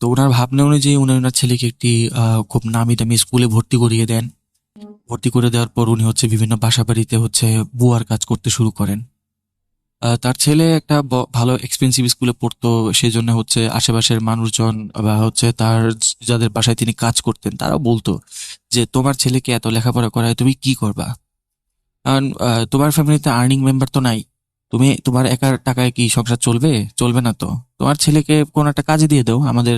তো ওনার ভাবনা অনুযায়ী উনি ওনার ছেলেকে একটি খুব নামি দামি স্কুলে ভর্তি করিয়ে দেন। ভর্তি করে দেওয়ার পর উনি হচ্ছে বিভিন্ন বাসা বাড়িতে হচ্ছে বুয়ার কাজ করতে শুরু করেন। তার ছেলে একটা ভালো এক্সপেন্সিভ স্কুলে পড়তো, সেজন্য হচ্ছে আশেপাশের মানুষজন বা হচ্ছে তার যাদের বাসায় তিনি কাজ করতেন তারাও বলতো যে তোমার ছেলেকে এত লেখাপড়া করায় তুমি কি করবা, কারণ তোমার ফ্যামিলিতে আর্নিং মেম্বার তো নাই, তোমার একার টাকায় কি সংসার চলবে না। তো তোমার ছেলেকে কোন একটা কাজে দিয়ে দাও। আমাদের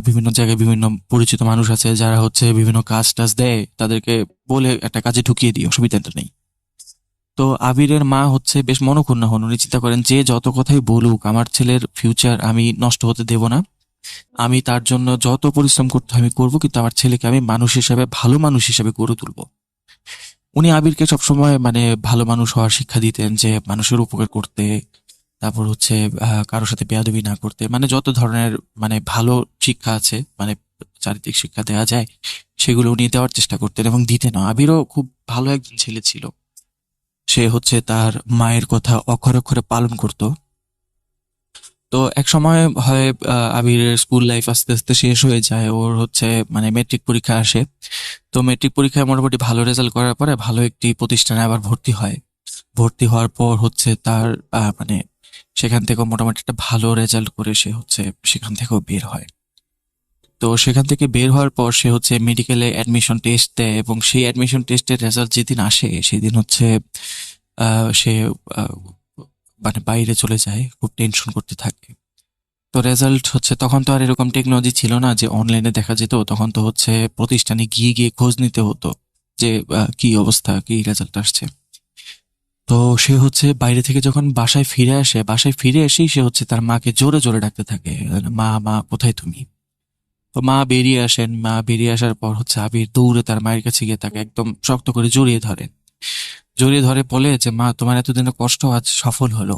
বিভিন্ন জায়গায় বিভিন্ন পরিচিত মানুষ আছে যারা হচ্ছে বিভিন্ন কাজ টাজ দেয়, তাদেরকে বলে একটা কাজে ঢুকিয়ে দিই, অসুবিধাটা নেই। তো আবিরের মা হচ্ছে বেশ মনক্ষুণ্ণ হন। উনি চিন্তা করেন যে যত কথাই বলুক আমার ছেলের ফিউচার আমি নষ্ট হতে দেব না, আমি তার জন্য যত পরিশ্রম করতে আমি করবো, কিন্তু আমার ছেলেকে আমি মানুষ হিসেবে ভালো মানুষ হিসেবে গড়ে তুলবো। উনি আবিরকে সবসময় মানে ভালো মানুষ হওয়ার শিক্ষা দিতেন, যে মানুষের উপকার করতে, তারপর হচ্ছে কারোর সাথে বেয়াদবি না করতে, মানে যত ধরনের মানে ভালো শিক্ষা আছে মানে চারিত্রিক শিক্ষা দেওয়া যায় সেগুলো উনি দেওয়ার চেষ্টা করতেন এবং দিতেন। আবিরও খুব ভালো একজন ছেলে ছিল। সে হচ্ছে তার মায়ের কথা অক্ষরে অক্ষরে পালন করত। তো এক সময় হয় আবিরের স্কুল লাইফ আস্তে আস্তে শেষ হয়ে যায়, ওর হচ্ছে মানে মেট্রিক পরীক্ষা আসে। তো মেট্রিক পরীক্ষায় মোটামুটি ভালো রেজাল্ট করার পরে ভালো একটি প্রতিষ্ঠানে আবার ভর্তি হয়। ভর্তি হওয়ার পর হচ্ছে তার মানে সেখান থেকেও মোটামুটি একটা ভালো রেজাল্ট করে সে হচ্ছে সেখান থেকেও বের হয়। তো সেখান থেকে বের হওয়ার পর সে হচ্ছে মেডিকেলে অ্যাডমিশন টেস্ট দেয়, এবং সেই অ্যাডমিশন টেস্টের রেজাল্ট যেদিন আসে সেদিন হচ্ছে সে আহ, মানে বাইরে চলে যায়, খুব টেনশন করতে থাকে। তো রেজাল্ট হচ্ছে, তখন তো আর এরকম টেকনোলজি ছিল না যে অনলাইনে দেখা যেত, তখন তো হচ্ছে প্রতিষ্ঠানে গিয়ে গিয়ে খোঁজ নিতে হতো যে কি অবস্থা, কি রেজাল্ট আসছে। তো সে হচ্ছে বাইরে থেকে যখন বাসায় ফিরে আসে, বাসায় ফিরে এসেই সে হচ্ছে তার মাকে জোরে জোরে ডাকতে থাকে, মা মা কোথায় তুমি। তো মা বেরিয়ে আসেন, মা বেরিয়ে আসার পর হচ্ছে আবির দৌড়ে তার মায়ের কাছে গিয়ে তাকে একদম শক্ত করে জড়িয়ে ধরে বলে যে মা, তোমার এতদিনের কষ্ট আজ সফল হলো।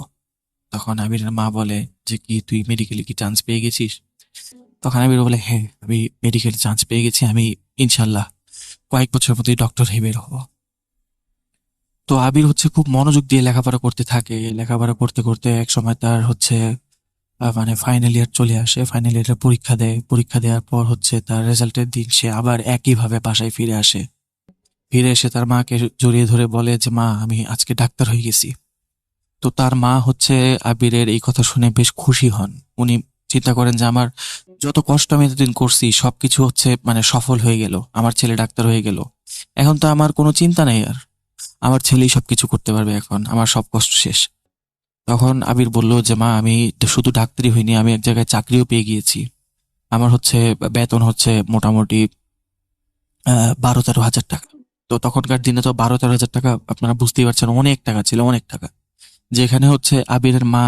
তখন আবিরের মা বলে যে কি তুই মেডিকেলে কি চান্স পেয়ে গেছিস? তখন আবির বলে হ্যাঁ, আমি মেডিকেলে চান্স পেয়ে গেছি, আমি ইনশাল্লাহ কয়েক বছর মধ্যেই ডক্টর হয়ে বের হবো। তো আবির হচ্ছে খুব মনোযোগ দিয়ে লেখাপড়া করতে থাকে। লেখাপড়া করতে করতে এক সময় তার হচ্ছে মানে ফাইনাল ইয়ার চলে আসে। ফাইনাল ইয়ারের পরীক্ষা দেয়। পরীক্ষা দেওয়ার পর হচ্ছে তার রেজাল্টের দিন সে আবার একইভাবে বাসায় ফিরে আসে। ফিরে এসে তার মাকে জড়িয়ে ধরে বলে যে মা, আমি আজকে ডাক্তার হয়ে গেছি। তো তার মা হচ্ছে আবিরের এই কথা শুনে বেশ খুশি হন। উনি চিন্তা করেন যে আমার যত কষ্ট আমি এতদিন করছি সবকিছু হচ্ছে মানে সফল হয়ে গেল, আমার ছেলে ডাক্তার হয়ে গেল, এখন তো আমার কোনো চিন্তা নেই আর, আমার ছেলেই সবকিছু করতে পারবে, এখন আমার সব কষ্ট শেষ। তখন আবির বলল যে মা, আমি শুধু ডাক্তারই হইনি, আমি এক জায়গায় চাকরিও পেয়ে গিয়েছি। আমার হচ্ছে বেতন হচ্ছে মোটামুটি 12-13 হাজার টাকা। তো তখনকার দিনে তো 12-13 হাজার টাকা আপনারা বুঝতেই পারছেন, অনেক টাকা ছিল, অনেক টাকা। যেখানে হচ্ছে আবিরের মা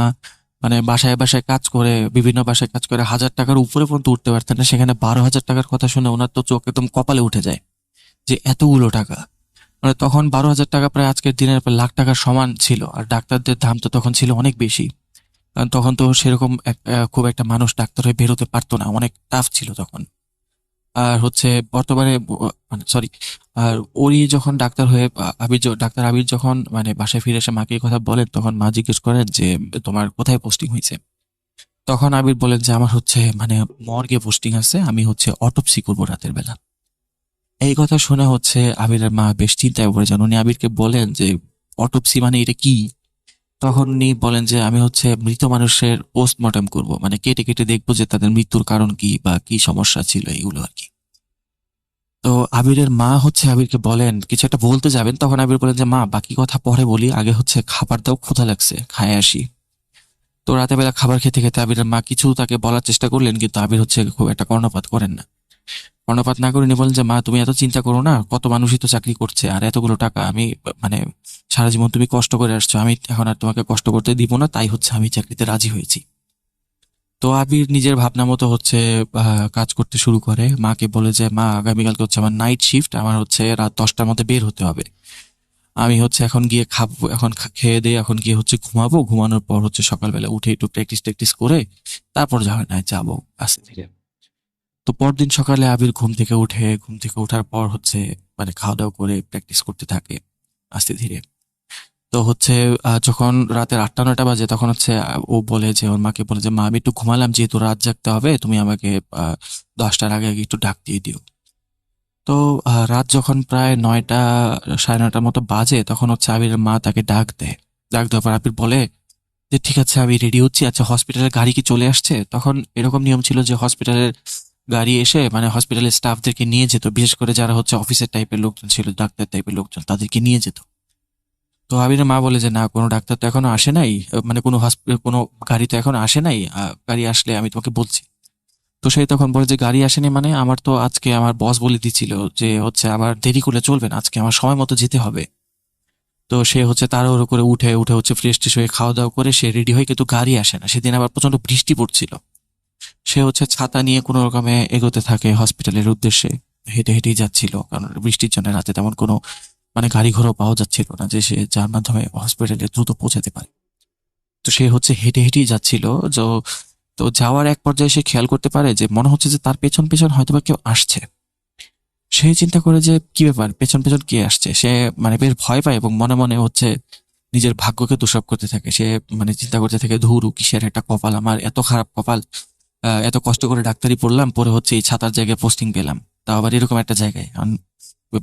মানে বাসায় বাসায় কাজ করে, বিভিন্ন বাসায় কাজ করে 1,000 টাকার উপরে পর্যন্ত উঠতে পারতেন না, সেখানে 12 হাজার টাকার কথা শুনে ওনার তো চোখ একদম কপালে উঠে যায় যে এতগুলো টাকা। মানে তখন 12 হাজার টাকা প্রায় আজকের দিনের প্রায় লাখ টাকার সমান ছিল। আর ডাক্তারদের দাম তো তখন ছিল অনেক বেশি, কারণ তখন তো সেরকম খুব একটা মানুষ ডাক্তার হয়ে বেরোতে পারতো না, অনেক টাফ ছিল তখন। আর হচ্ছে বর্তমানে মানে সরি, আর ওরই যখন ডাক্তার হয়ে ডাক্তার আবির যখন মানে বাসায় ফিরে এসে মাকে এই কথা বলেন, তখন মা জিজ্ঞেস করেন যে তোমার কোথায় পোস্টিং হয়েছে। তখন আবির বলেন যে আমার হচ্ছে মানে মর্গে পোস্টিং আছে, আমি হচ্ছে অটোপসি করবো রাতের বেলা। এই কথা শুনে হচ্ছে আবিরের মা বেশ চিন্তায় পড়ে যান। উনি আবিরকে বলেন যে অটোপসি মানে এটা কি? তখন উনি বলেন যে আমি হচ্ছে মৃত মানুষের পোস্টমর্টম করব, মানে কেটে কেটে দেখবো যে তাদের মৃত্যুর কারণ কি বা কি সমস্যা ছিল, এগুলো আর কি। তো আবিরের মা হচ্ছে আবিরকে বলেন কিছু একটা বলতে যাবেন, তখন আবির বলেন যে মা, বাকি কথা পরে বলি, আগে হচ্ছে খাবার দাও, ক্ষুধা লাগছে, খায় আসি। তো রাতের বেলা খাবার খেতে খেতে আবিরের মা কিছু তাকে বলার চেষ্টা করলেন, কিন্তু আবির হচ্ছে খুব একটা কর্ণপাত করেন না। কর্ণপাত না করে উনি বলেন যে মা, তুমি এত চিন্তা করো না, কত মানুষই তো চাকরি করছে, আর এতগুলো টাকা আমি মানে সারা জীবন তুমি কষ্ট করে আসছো, আমি এখন আর তোমাকে কষ্ট করতে দিব না, তাই হচ্ছে আমি চাকরিতে রাজি হয়েছি। তো আবির নিজের ভাবনা মতো হচ্ছে কাজ করতে শুরু করে। মাকে বলে যে মা, আগামীকালকে হচ্ছে আমার নাইট শিফট, আমার হচ্ছে রাত 10টার মধ্যে বের হতে হবে, আমি হচ্ছে এখন গিয়ে খাবো, এখন খেয়ে দিয়ে এখন গিয়ে হচ্ছে ঘুমাবো, ঘুমানোর পর হচ্ছে সকালবেলা উঠে একটু প্র্যাকটিস ট্যাকটিস করে তারপর যা হয় না যাবো আস্তে ধীরে। তো পরদিন সকালে আবির ঘুম থেকে ওঠার পর হচ্ছে মানে খাওয়া দাওয়া করে প্র্যাকটিস করতে থাকে আস্তে ধীরে। তো হচ্ছে যখন রাতের 8টা-9টা বাজে, তখন হচ্ছে ও বলে যে ওর মাকে বলে যে মা, আমি একটু ঘুমালাম, যেহেতু রাত জাগতে হবে, তুমি আমাকে 10টার আগে আগে একটু ডাক দিয়ে দিও। তো রাত যখন প্রায় 9টা 9:30টার মতো বাজে, তখন হচ্ছে আবিরের মা তাকে ডাক দেয়। ডাক দেওয়ার পর আবির বলে যে ঠিক আছে, আমি রেডি হচ্ছি, আচ্ছা হসপিটালের গাড়ি কি চলে আসছে? তখন এরকম নিয়ম ছিল যে হসপিটালের গাড়ি এসে মানে হসপিটালের স্টাফদেরকে নিয়ে যেত, বিশেষ করে যারা হচ্ছে অফিসের টাইপের লোকজন ছিল, ডাক্তার টাইপের লোকজন, তাদেরকে নিয়ে যেত। তো আবিরের মা বলে যে না, কোনো ডাক্তার তো এখনো আসে নাই, মানে কোনো হসপিটাল কোনো গাড়ি তো এখনো আসে নাই, গাড়ি আসলে আমি তোমাকে বলছি। তো সেই তখন বলে যে গাড়ি আসেনি মানে, আমার তো আজকে আমার বস বলে দিচ্ছিল যে হচ্ছে আবার দেরি করলে চলবে না, আজকে আমার সময় মতো যেতে হবে। তো সে হচ্ছে তাড়াহুড়ো করে উঠে হচ্ছে ফ্রেশ ট্রেশ হয়ে খাওয়া দাওয়া করে সে রেডি হয়ে, কিন্তু গাড়ি আসে না। সেদিন আবার প্রচন্ড বৃষ্টি পড়ছিল। সে হচ্ছে ছাতা নিয়ে কোনো রকমে এগোতে থাকে হসপিটালের উদ্দেশ্যে, হেঁটে হেঁটেই যাচ্ছিল, কারণ বৃষ্টির জন্য রাতে তেমন কোনো মানে গাড়ি ঘোড়াও পাওয়া যাচ্ছিল না যে সে যার মাধ্যমে হসপিটালে দ্রুত পৌঁছাতে পারে। তো সে হচ্ছে হেঁটে হেঁটেই যাচ্ছিল। তো যাওয়ার এক পর্যায়ে সে খেয়াল করতে পারে যে মনে হচ্ছে যে তার পেছন পেছন হয়তোবা কেউ আসছে। সে চিন্তা করে যে কি ব্যাপার, পেছন পেছন কে আসছে। সে মানে বেশ ভয় পায় এবং মনে মনে হচ্ছে নিজের ভাগ্যকে দোষারোপ করতে থাকে। সে মানে চিন্তা করতে থাকে, ধুরু কিসের একটা কপাল আমার, এত খারাপ কপাল, এত কষ্ট করে ডাক্তারি পড়লাম, পরে হচ্ছে এই ছাতার জায়গায় পোস্টিং পেলাম, তাও আবার এরকম একটা জায়গায়।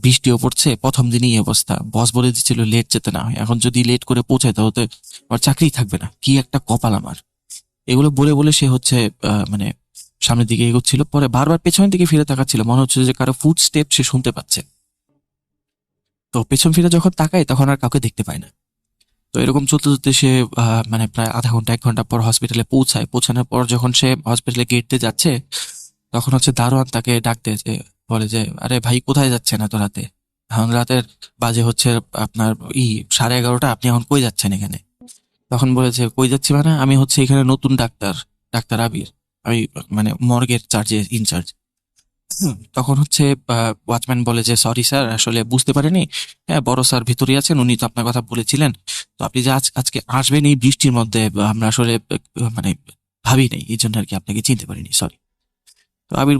বৃষ্টিও পড়ছে, প্রথম দিনই এই অবস্থা। বস বলে দিচ্ছিল লেট যেতে না হয়, এখন যদি লেট করে পৌঁছায় তাহলে আমার চাকরিই থাকবে না, কি একটা কপাল আমার। এগুলো বলে বলে সে হচ্ছে মানে সামনের দিকে এগোচ্ছিল, পরে বারবার পেছনের দিকে ফিরে তাকাচ্ছিল, মনে হচ্ছে যে কারো ফুট স্টেপ সে শুনতে পাচ্ছে। তো পেছন ফিরে যখন তাকায় তখন আর কাউকে দেখতে পায় না। তো এরকম চলতে চলতে সে মানে প্রায় আধা ঘন্টা 1 ঘন্টা পর হসপিটালে পৌঁছায়। পৌঁছানোর পর যখন সে হসপিটালে গেট দিয়ে যাচ্ছে, তখন হচ্ছে দারোয়ান তাকে ডাক দেয়, যে বলে যে আরে ভাই কোথায় যাচ্ছেন এত রাতে? এখন রাতের বাজে হচ্ছে আপনার 11:30, আপনি এখন কই যাচ্ছেন এখানে? তখন বলেছে কই যাচ্ছি মানে, আমি হচ্ছে এখানে নতুন ডাক্তার, ডাক্তার আবির, আমি মানে মর্গের ইনচার্জ। তখন হচ্ছে ওয়াচম্যান বলে যে সরি স্যার, আসলে বুঝতে পারিনি, হ্যাঁ বড় স্যার ভিতরে আছেন, উনি তো আপনার কথা বলেছিলেন, তো আপনি যে আজকে আসবেন এই বৃষ্টির মধ্যে, আমরা আসলে মানে ভাবি নাই, এই জন্য আর কি আপনাকে চিনতে পারিনি, সরি। তো আবির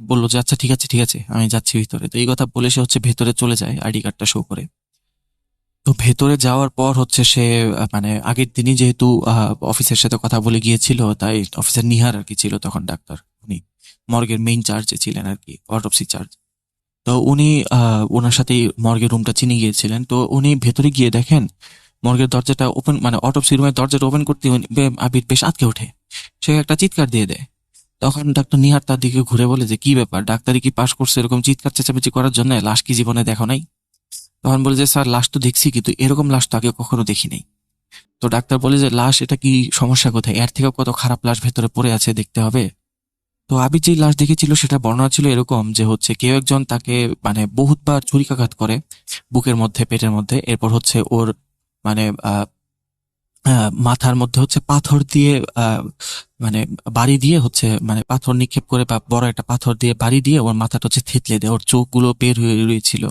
বললো যে আচ্ছা ঠিক আছে ঠিক আছে, আমি যাচ্ছি ভিতরে। তো এই কথা বলে সে হচ্ছে ভেতরে চলে যায় আইডি কার্ডটা শো করে। তো ভেতরে যাওয়ার পর হচ্ছে সে মানে আগের দিনই যেহেতু অফিসের সাথে কথা বলে গিয়েছিল, তাই অফিসার নিহার আর কি ছিল তখন ডাক্তার, উনি মর্গের মেইন চার্জে ছিলেন আর কি, অটোপসি চার্জ। তো উনি ওনার সাথেই মর্গের রুমটা চিনে গিয়েছিলেন। তো উনি ভেতরে গিয়ে দেখেন মর্গের দরজাটা ওপেন, মানে অটোপসি রুমের দরজাটা ওপেন করতে আবির বেশ আটকে ওঠে, সে একটা চিৎকার দিয়ে দেয়। তখন ডাক্তার নিহার তার দিকে ঘুরে বলে যে কি ব্যাপার, ডাক্তারি কি পাশ করছে এরকম চিৎকার চেঁচামেচি করার জন্য? লাশ কি জীবনে দেখো নাই? তখন বলে যে স্যার লাশ তো দেখছি, কিন্তু এরকম লাশ তো আগে কখনো দেখি নাই। তো ডাক্তার বলে যে লাশ, এটা কি সমস্যা কোথায়? এর থেকে কত খারাপ লাশ ভেতরে পড়ে আছে দেখতে হবে। তো আবির যে লাশ দেখেছিল সেটা বর্ণনা ছিল এরকম যে হচ্ছে কেউ একজন তাকে মানে বহুতবার ছুরিকাঘাত করে বুকের মধ্যে, পেটের মধ্যে, এরপর হচ্ছে ওর মানে মাথার মধ্যে হচ্ছে পাথর দিয়ে মানে বাড়ি দিয়ে হচ্ছে, মানে পাথর নিক্ষেপ করে বা বড় একটা পাথর দিয়ে বাড়ি দিয়ে ওর মাথাটা হচ্ছে থেতলে দেয়, ওর চোখগুলো বের হয়ে রয়েছিল,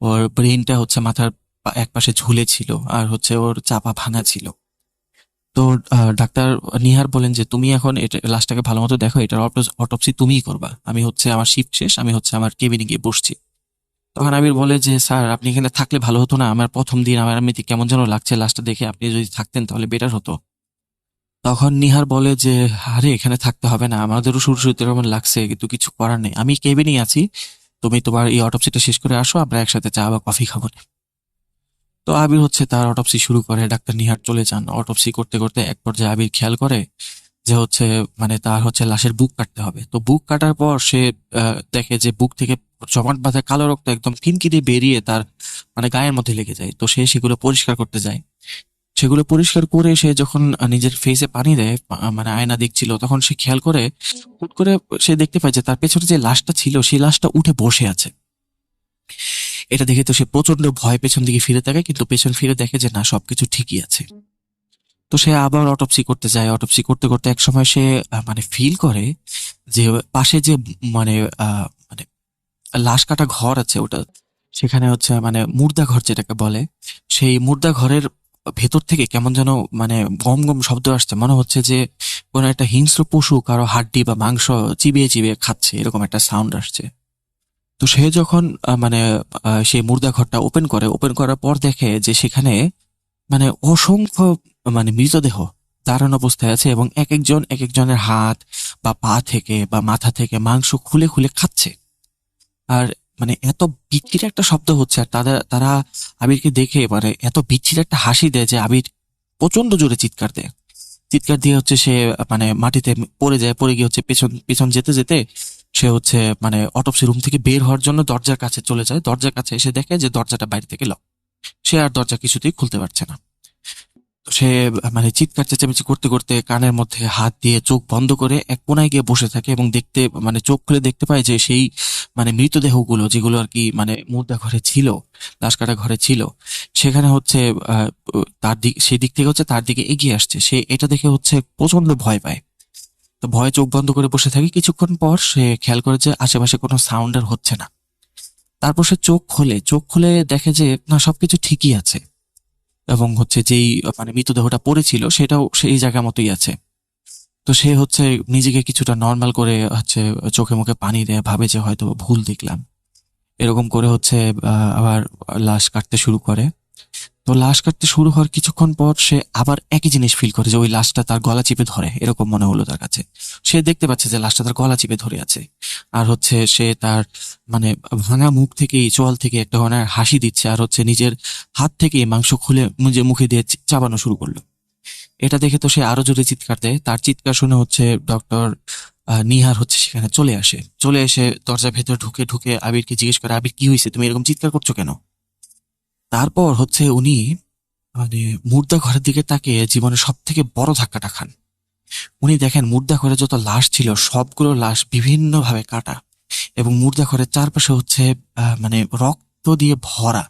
ওর ব্রেনটা হচ্ছে মাথার একপাশে ঝুলে ছিল, আর হচ্ছে ওর চাপা ভাঙা ছিল। তো ডাক্তার নিহার বলেন যে তুমি এখন এটা লাশটাকে ভালো মতো দেখো, এটার অটোপসি তুমিই করবা, আমি হচ্ছে আমার শিফট শেষ, আমি হচ্ছে আমার কেবিনে গিয়ে বসছি। তখন আবির বলে যে স্যার আপনি এখানে থাকলে ভালো হতো না? আমার প্রথম দিন, আমার এমনিতে কেমন যেন লাগছে লাশটা দেখে, আপনি যদি থাকতেন তাহলে বেটার হতো। তখন নিহার বলে যে আরে এখানে থাকতে হবে না, আমাদেরও শুরু শুরুতে এরকম লাগছে, কিন্তু কিছু করার নেই, আমি কেবিনেই আছি, তুমি তোমার এই অটোপসিটা শেষ করে আসো, আমরা একসাথে চা বা কফি খাবো না। তো আবির হচ্ছে তার অটোপসি শুরু করে, ডাক্তার নিহার চলে যান। অটোপসি করতে করতে এক পর্যায়ে আবির খেয়াল করে যে হচ্ছে মানে তার হচ্ছে লাশের বুক কাটতে হবে। তো বুক কাটার পর সে দেখে যে বুক থেকে জমাট বাঁধা কালো রক্ত একদম খিনকি দিয়ে বেরিয়ে তার মানে গায়ের মধ্যে লেগে যায়। তো সে সেগুলো পরিষ্কার করতে যায়। সেগুলো পরিষ্কার করে সে যখন নিজের ফেসে পানি দেয়, মানে আয়না দেখছিল, তখন সে খেয়াল করে হুট করে সে দেখতে পায় যে তার পেছনে যে লাশটা ছিল সেই লাশটা উঠে বসে আছে। এটা দেখে তো সে প্রচন্ড ভয় পেছন দিকে ফিরে থাকে, কিন্তু পেছন ফিরে দেখে যে না, সবকিছু ঠিকই আছে। তো সে আবার অটোপসি করতে যায়। অটোপসি করতে করতে এক সময় সে মানে ফিল করে যে পাশে যে মানে মানে লাশ কাটা ঘর আছে, ওটা সেখানে হচ্ছে মানে মুর্দা ঘর যেটাকে বলে, সেই মুর্দা ঘরের ভেতর থেকে কেমন যেন মানে গম গম শব্দ আসছে, মনে হচ্ছে যে কোনো একটা হিংস্র পশু কারো হাড্ডি বা মাংস চিবিয়ে চিবিয়ে খাচ্ছে, এরকম একটা সাউন্ড আসছে। তো সে যখন মানে সেই মুর্দা ঘরটা ওপেন করার পর দেখে যে সেখানে মানে অসংখ্য মানে মৃতদেহ দাঁড়ানো অবস্থায় আছে, এবং এক একজনের হাত বা পা থেকে বা মাথা থেকে মাংস খুলে খুলে খাচ্ছে। আর মানে এত বিচ্ছিরি একটা শব্দ হচ্ছে, আর তারা আবিরকে দেখে মানে এত বিচ্ছিরি একটা হাসি দেয় যে আবির প্রচন্ড জোরে চিৎকার দেয়। চিৎকার দিয়ে হচ্ছে সে মানে মাটিতে পড়ে যায়। পড়ে গিয়ে হচ্ছে পেছন যেতে যেতে সে হচ্ছে মানে অটোপসি রুম থেকে বের হওয়ার জন্য দরজার কাছে চলে যায়। দরজার কাছে এসে দেখে যে দরজাটা বাইরে থেকে লক। সে আর দরজা কিছুতেই খুলতে পারছে না। তো সে মানে চিৎকার চেঁচামেচি করতে করতে কানের মধ্যে হাত দিয়ে চোখ বন্ধ করে এক কোনায় গিয়ে বসে থাকে, এবং দেখতে মানে চোখ খুলে দেখতে পায় যে সেই মানে মৃতদেহগুলো যেগুলো আর কি মানে মুর্দা ঘরে ছিল, লাশ কাটা ঘরে ছিল, সেখানে হচ্ছে সেই দিক থেকে হচ্ছে তার দিকে এগিয়ে আসছে। সে এটা দেখে হচ্ছে প্রচন্ড ভয় পায়। তো ভয়ে চোখ বন্ধ করে বসে থাকে। কিছুক্ষণ পর সে খেয়াল করে যে আশেপাশে কোনো সাউন্ড আর হচ্ছে না। তারপর সে চোখ খুলে দেখে যে না, সবকিছু ঠিকই আছে, এবং হচ্ছে যেই মানে মৃতদেহটা পড়েছিল সেটাও সেই জায়গা মতোই আছে। তো সে হচ্ছে নিজেকে কিছুটা নর্মাল করে হচ্ছে চোখে মুখে পানি দেয়, ভাবে যে হয়তো ভুল দেখলাম। এরকম করে হচ্ছে আবার লাশ কাটতে শুরু করে। তো লাশ কাটতে শুরু হওয়ার কিছুক্ষণ পর সে আবার একই জিনিস ফিল করে যে ওই লাশটা তার গলা চিপে ধরে, এরকম মনে হলো তার কাছে। সে দেখতে পাচ্ছে যে লাশটা তার গলা চিপে ধরে আছে, আর হচ্ছে সে তার মানে ভাঙা মুখ থেকেই, চোয়াল থেকে একটা ধরনের হাসি দিচ্ছে, আর হচ্ছে নিজের হাত থেকে মাংস খুলে নিজের মুখে দিয়ে চাবানো শুরু করলো। এটা দেখে তো সে আরো জোরে চিৎকার দেয়। তার চিৎকার শুনে হচ্ছে ডক্টর নিহার হচ্ছে সেখানে চলে এসে দরজার ভেতরে ঢুকে ঢুকে আবিরকে জিজ্ঞেস করে, আবির কি হয়েছে, তুমি এরকম চিৎকার করছো কেন? তারপর হচ্ছে উনি মানে মুর্দা ঘরের দিকে তাকিয়ে জীবনের সব থেকে বড় ধাক্কাটা খান। উনি দেখেন মুর্দা ঘরে যত লাশ ছিল সবগুলো লাশ বিভিন্ন ভাবে কাটা, এবং মুর্দা ঘরের চারপাশে হচ্ছে মানে রক্ত দিয়ে ভরা।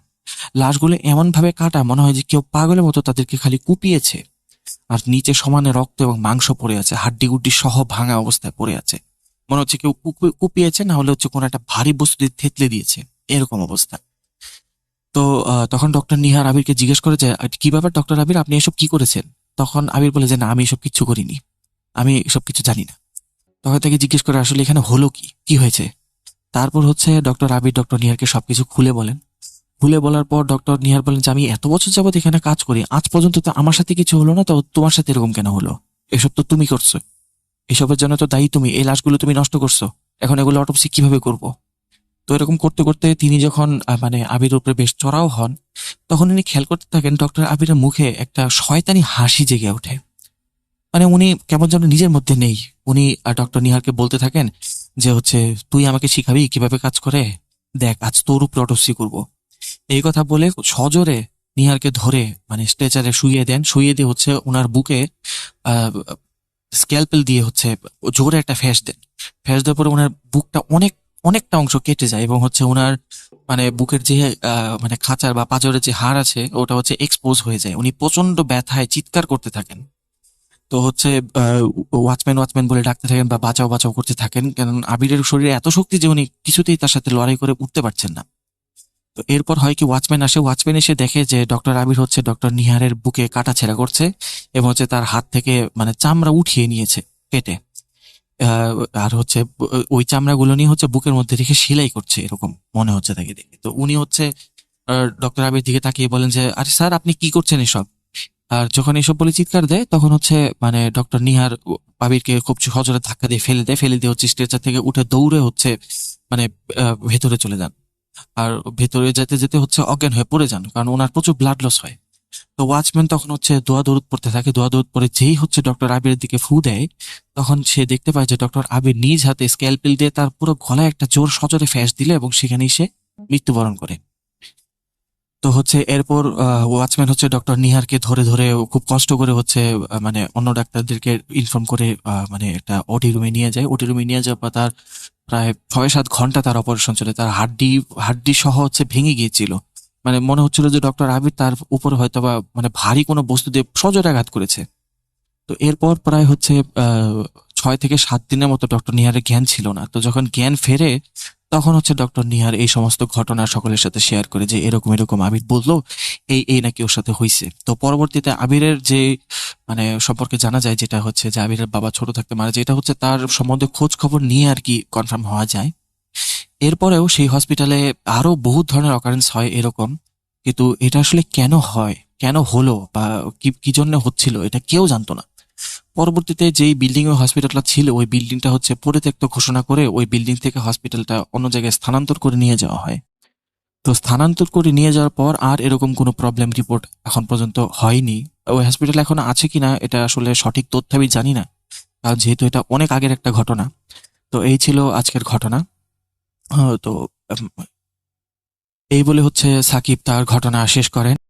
লাশগুলো এমন ভাবে কাটা মনে হয় যে কেউ পাগলের মতো তাদেরকে খালি কুপিয়েছে, আর নিচে সমানে রক্ত এবং মাংস পড়ে আছে, হাড্ডি গুড্ডি সহ ভাঙা অবস্থায় পড়ে আছে। মনে হচ্ছে কেউ কুপিয়েছে, না হলে হচ্ছে কোনো একটা ভারী বস্তু দিয়ে থেতলে দিয়েছে, এরকম অবস্থা। তো তখন ডক্টর নিহার আবিরকে জিজ্ঞেস করে যে, কি ব্যাপার ডক্টর আবির, আপনি এসব কি করেছেন? তখন আবির বলে যে, না আমি এসব কিচ্ছু করিনি, আমি এসব কিছু জানি না। তখন তাকে জিজ্ঞেস করে আসলে এখানে হলো কি হয়েছে। তারপর হচ্ছে ডক্টর আবির ডক্টর নিহারকে সবকিছু খুলে বলেন। খুলে বলার পর ডক্টর নিহার বলেন যে, আমি এত বছর যাবত এখানে কাজ করি, আজ পর্যন্ত তো আমার সাথে কিছু হলো না, তো তোমার সাথে এরকম কেন হলো? এসব তো তুমি করছো, এসবের জন্য তো দায়ী তুমি, এই লাশগুলো তুমি নষ্ট করছো, এখন এগুলো অটোপসি কিভাবে করবো? তো এরকম করতে করতে তিনি যখন মানে আবির উপরে বেশ চড়াও হন, তখন উনি খেয়াল করতে থাকেন ডক্টর আবিরের মুখে একটা শয়তানি হাসি জেগে ওঠে। মানে উনি কেমন যেন নিজের মধ্যে নেই। উনি ডক্টর নিহারকে বলতে থাকেন যে হচ্ছে, তুই আমাকে শিখাবি কিভাবে কাজ করে, দেখ আজ তোর উপরে অটোপসি করবো। এই কথা বলে সজোরে নিহারকে ধরে মানে স্ট্রেচারে শুইয়ে দেন। শুইয়ে দিয়ে হচ্ছে ওনার বুকে স্ক্যালপেল দিয়ে হচ্ছে জোরে একটা ফ্যাস দেন। ফ্যাস দেওয়ার পরে ওনার বুকটা অনেকটা অংশ কেটে যায়, এবং হচ্ছে ওনার মানে বুকের যে মানে খাঁচার বা পাঁজরের যে হাড় আছে ওটা হচ্ছে এক্সপোজ হয়ে যায়। উনি প্রচন্ড ব্যথায় চিৎকার করতে থাকেন। তো হচ্ছে ওয়াচম্যান বলে ডাকতে থাকেন বা বাঁচাও করতে থাকেন, কারণ আবিরের শরীরে এত শক্তি যে উনি কিছুতেই তার সাথে লড়াই করে উঠতে পারছেন না। তো এরপর হয় কি, ওয়াচম্যান এসে দেখে যে ডক্টর আবির হচ্ছে ডক্টর নিহারের বুকে কাটাছেঁড়া করছে, এবং হচ্ছে তার হাত থেকে মানে চামড়া উঠিয়ে নিয়েছে কেটে, আর হচ্ছে ওই চামড়াগুলো নিয়ে হচ্ছে বুকের মধ্যে রেখে সেলাই করছে, এরকম মনে হচ্ছে তাকে দেখে। তো উনি হচ্ছে ডক্টর আবির দিকে তাকিয়ে বলেন যে, আরে স্যার আপনি কি করছেন এসব? আর যখন এসব বলে চিৎকার দেয় তখন হচ্ছে মানে ডক্টর নিহার আবিরকে খুব সজোরে ধাক্কা দিয়ে ফেলে দিয়ে হচ্ছে স্ট্রেচার থেকে উঠে দৌড়ে হচ্ছে মানে ভেতরে চলে যান। আর ভেতরে যেতে যেতে হচ্ছে অজ্ঞান হয়ে পড়ে যান, কারণ ওনার প্রচুর ব্লাড লস হয়। তো ওয়াচম্যান তখন হচ্ছে দোয়া দরুদ পড়তে থাকে। দোয়া দরুদ পরে যেই হচ্ছে ডক্টর আবিরের দিকে ফু দেয়, তখন সে দেখতে পায় যে ডক্টর আবির নিজ হাতে স্ক্যালপেল দিয়ে তার পুরো গলায় একটা জোর সজোরে ফ্যাস দিলে, এবং সেখানেই সে মৃত্যুবরণ করে। তো হচ্ছে এরপর ওয়াচম্যান হচ্ছে ডক্টর নিহারকে ধরে ধরে খুব কষ্ট করে হচ্ছে মানে অন্য ডাক্তারদেরকে ইনফর্ম করে মানে একটা ওটি রুমে নিয়ে যায়। ওটি রুমে নিয়ে যাওয়ার পর তার প্রায় 6-7 ঘন্টা তার অপারেশন চলে। তার হাড্ডি সহ হচ্ছে ভেঙে গিয়েছিল। মানে মনে হচ্ছিল যে ডক্টর আবির তার উপর হয়তো বা মানে ভারী কোনো বস্তু দিয়ে সজোরে আঘাত করেছে। তো এরপর প্রায় হচ্ছে 6 থেকে 7 দিনের মতো ডক্টর নিহারের জ্ঞান ছিল না। তো যখন জ্ঞান ফেরে তখন হচ্ছে ডক্টর নিহার এই সমস্ত ঘটনা সকলের সাথে শেয়ার করে যে এরকম আবির বললো, এই নাকি ওর সাথে হয়েছে। তো পরবর্তীতে আবিরের যে মানে সম্পর্কে জানা যায়, যেটা হচ্ছে যে আবিরের বাবা ছোট থাকতে মারা যায়, এটা হচ্ছে তার সম্বন্ধে খোঁজ খবর নিয়ে আর কি কনফার্ম হওয়া যায়। এরপরেও সেই হসপিটালে আরো বহুত ধরনের অকারেন্স হয় এরকম, কিন্তু এটা আসলে কেন হয়, কেন হলো, বা কি জন্য হচ্ছিল, এটা কেউ জানতো না। পরবর্তীতে যেই বিল্ডিং এ হসপিটালটা ছিল, ওই বিল্ডিংটা হচ্ছে পরিত্যক্ত ঘোষণা করে ওই বিল্ডিং থেকে হসপিটালটা অন্য জায়গায় স্থানান্তর করে নিয়ে যাওয়া হয়। তো স্থানান্তর করে নিয়ে যাওয়ার পর আর এরকম কোনো প্রবলেম রিপোর্ট এখন পর্যন্ত হয়নি। ওই হসপিটাল এখন আছে কিনা এটা আসলে সঠিক তথ্য আমি জানি না, কারণ যেহেতু এটা অনেক আগের একটা ঘটনা। তো এই ছিল আজকের ঘটনা। তো এই বলে হচ্ছে সাকিব তার ঘটনা শেষ করেন।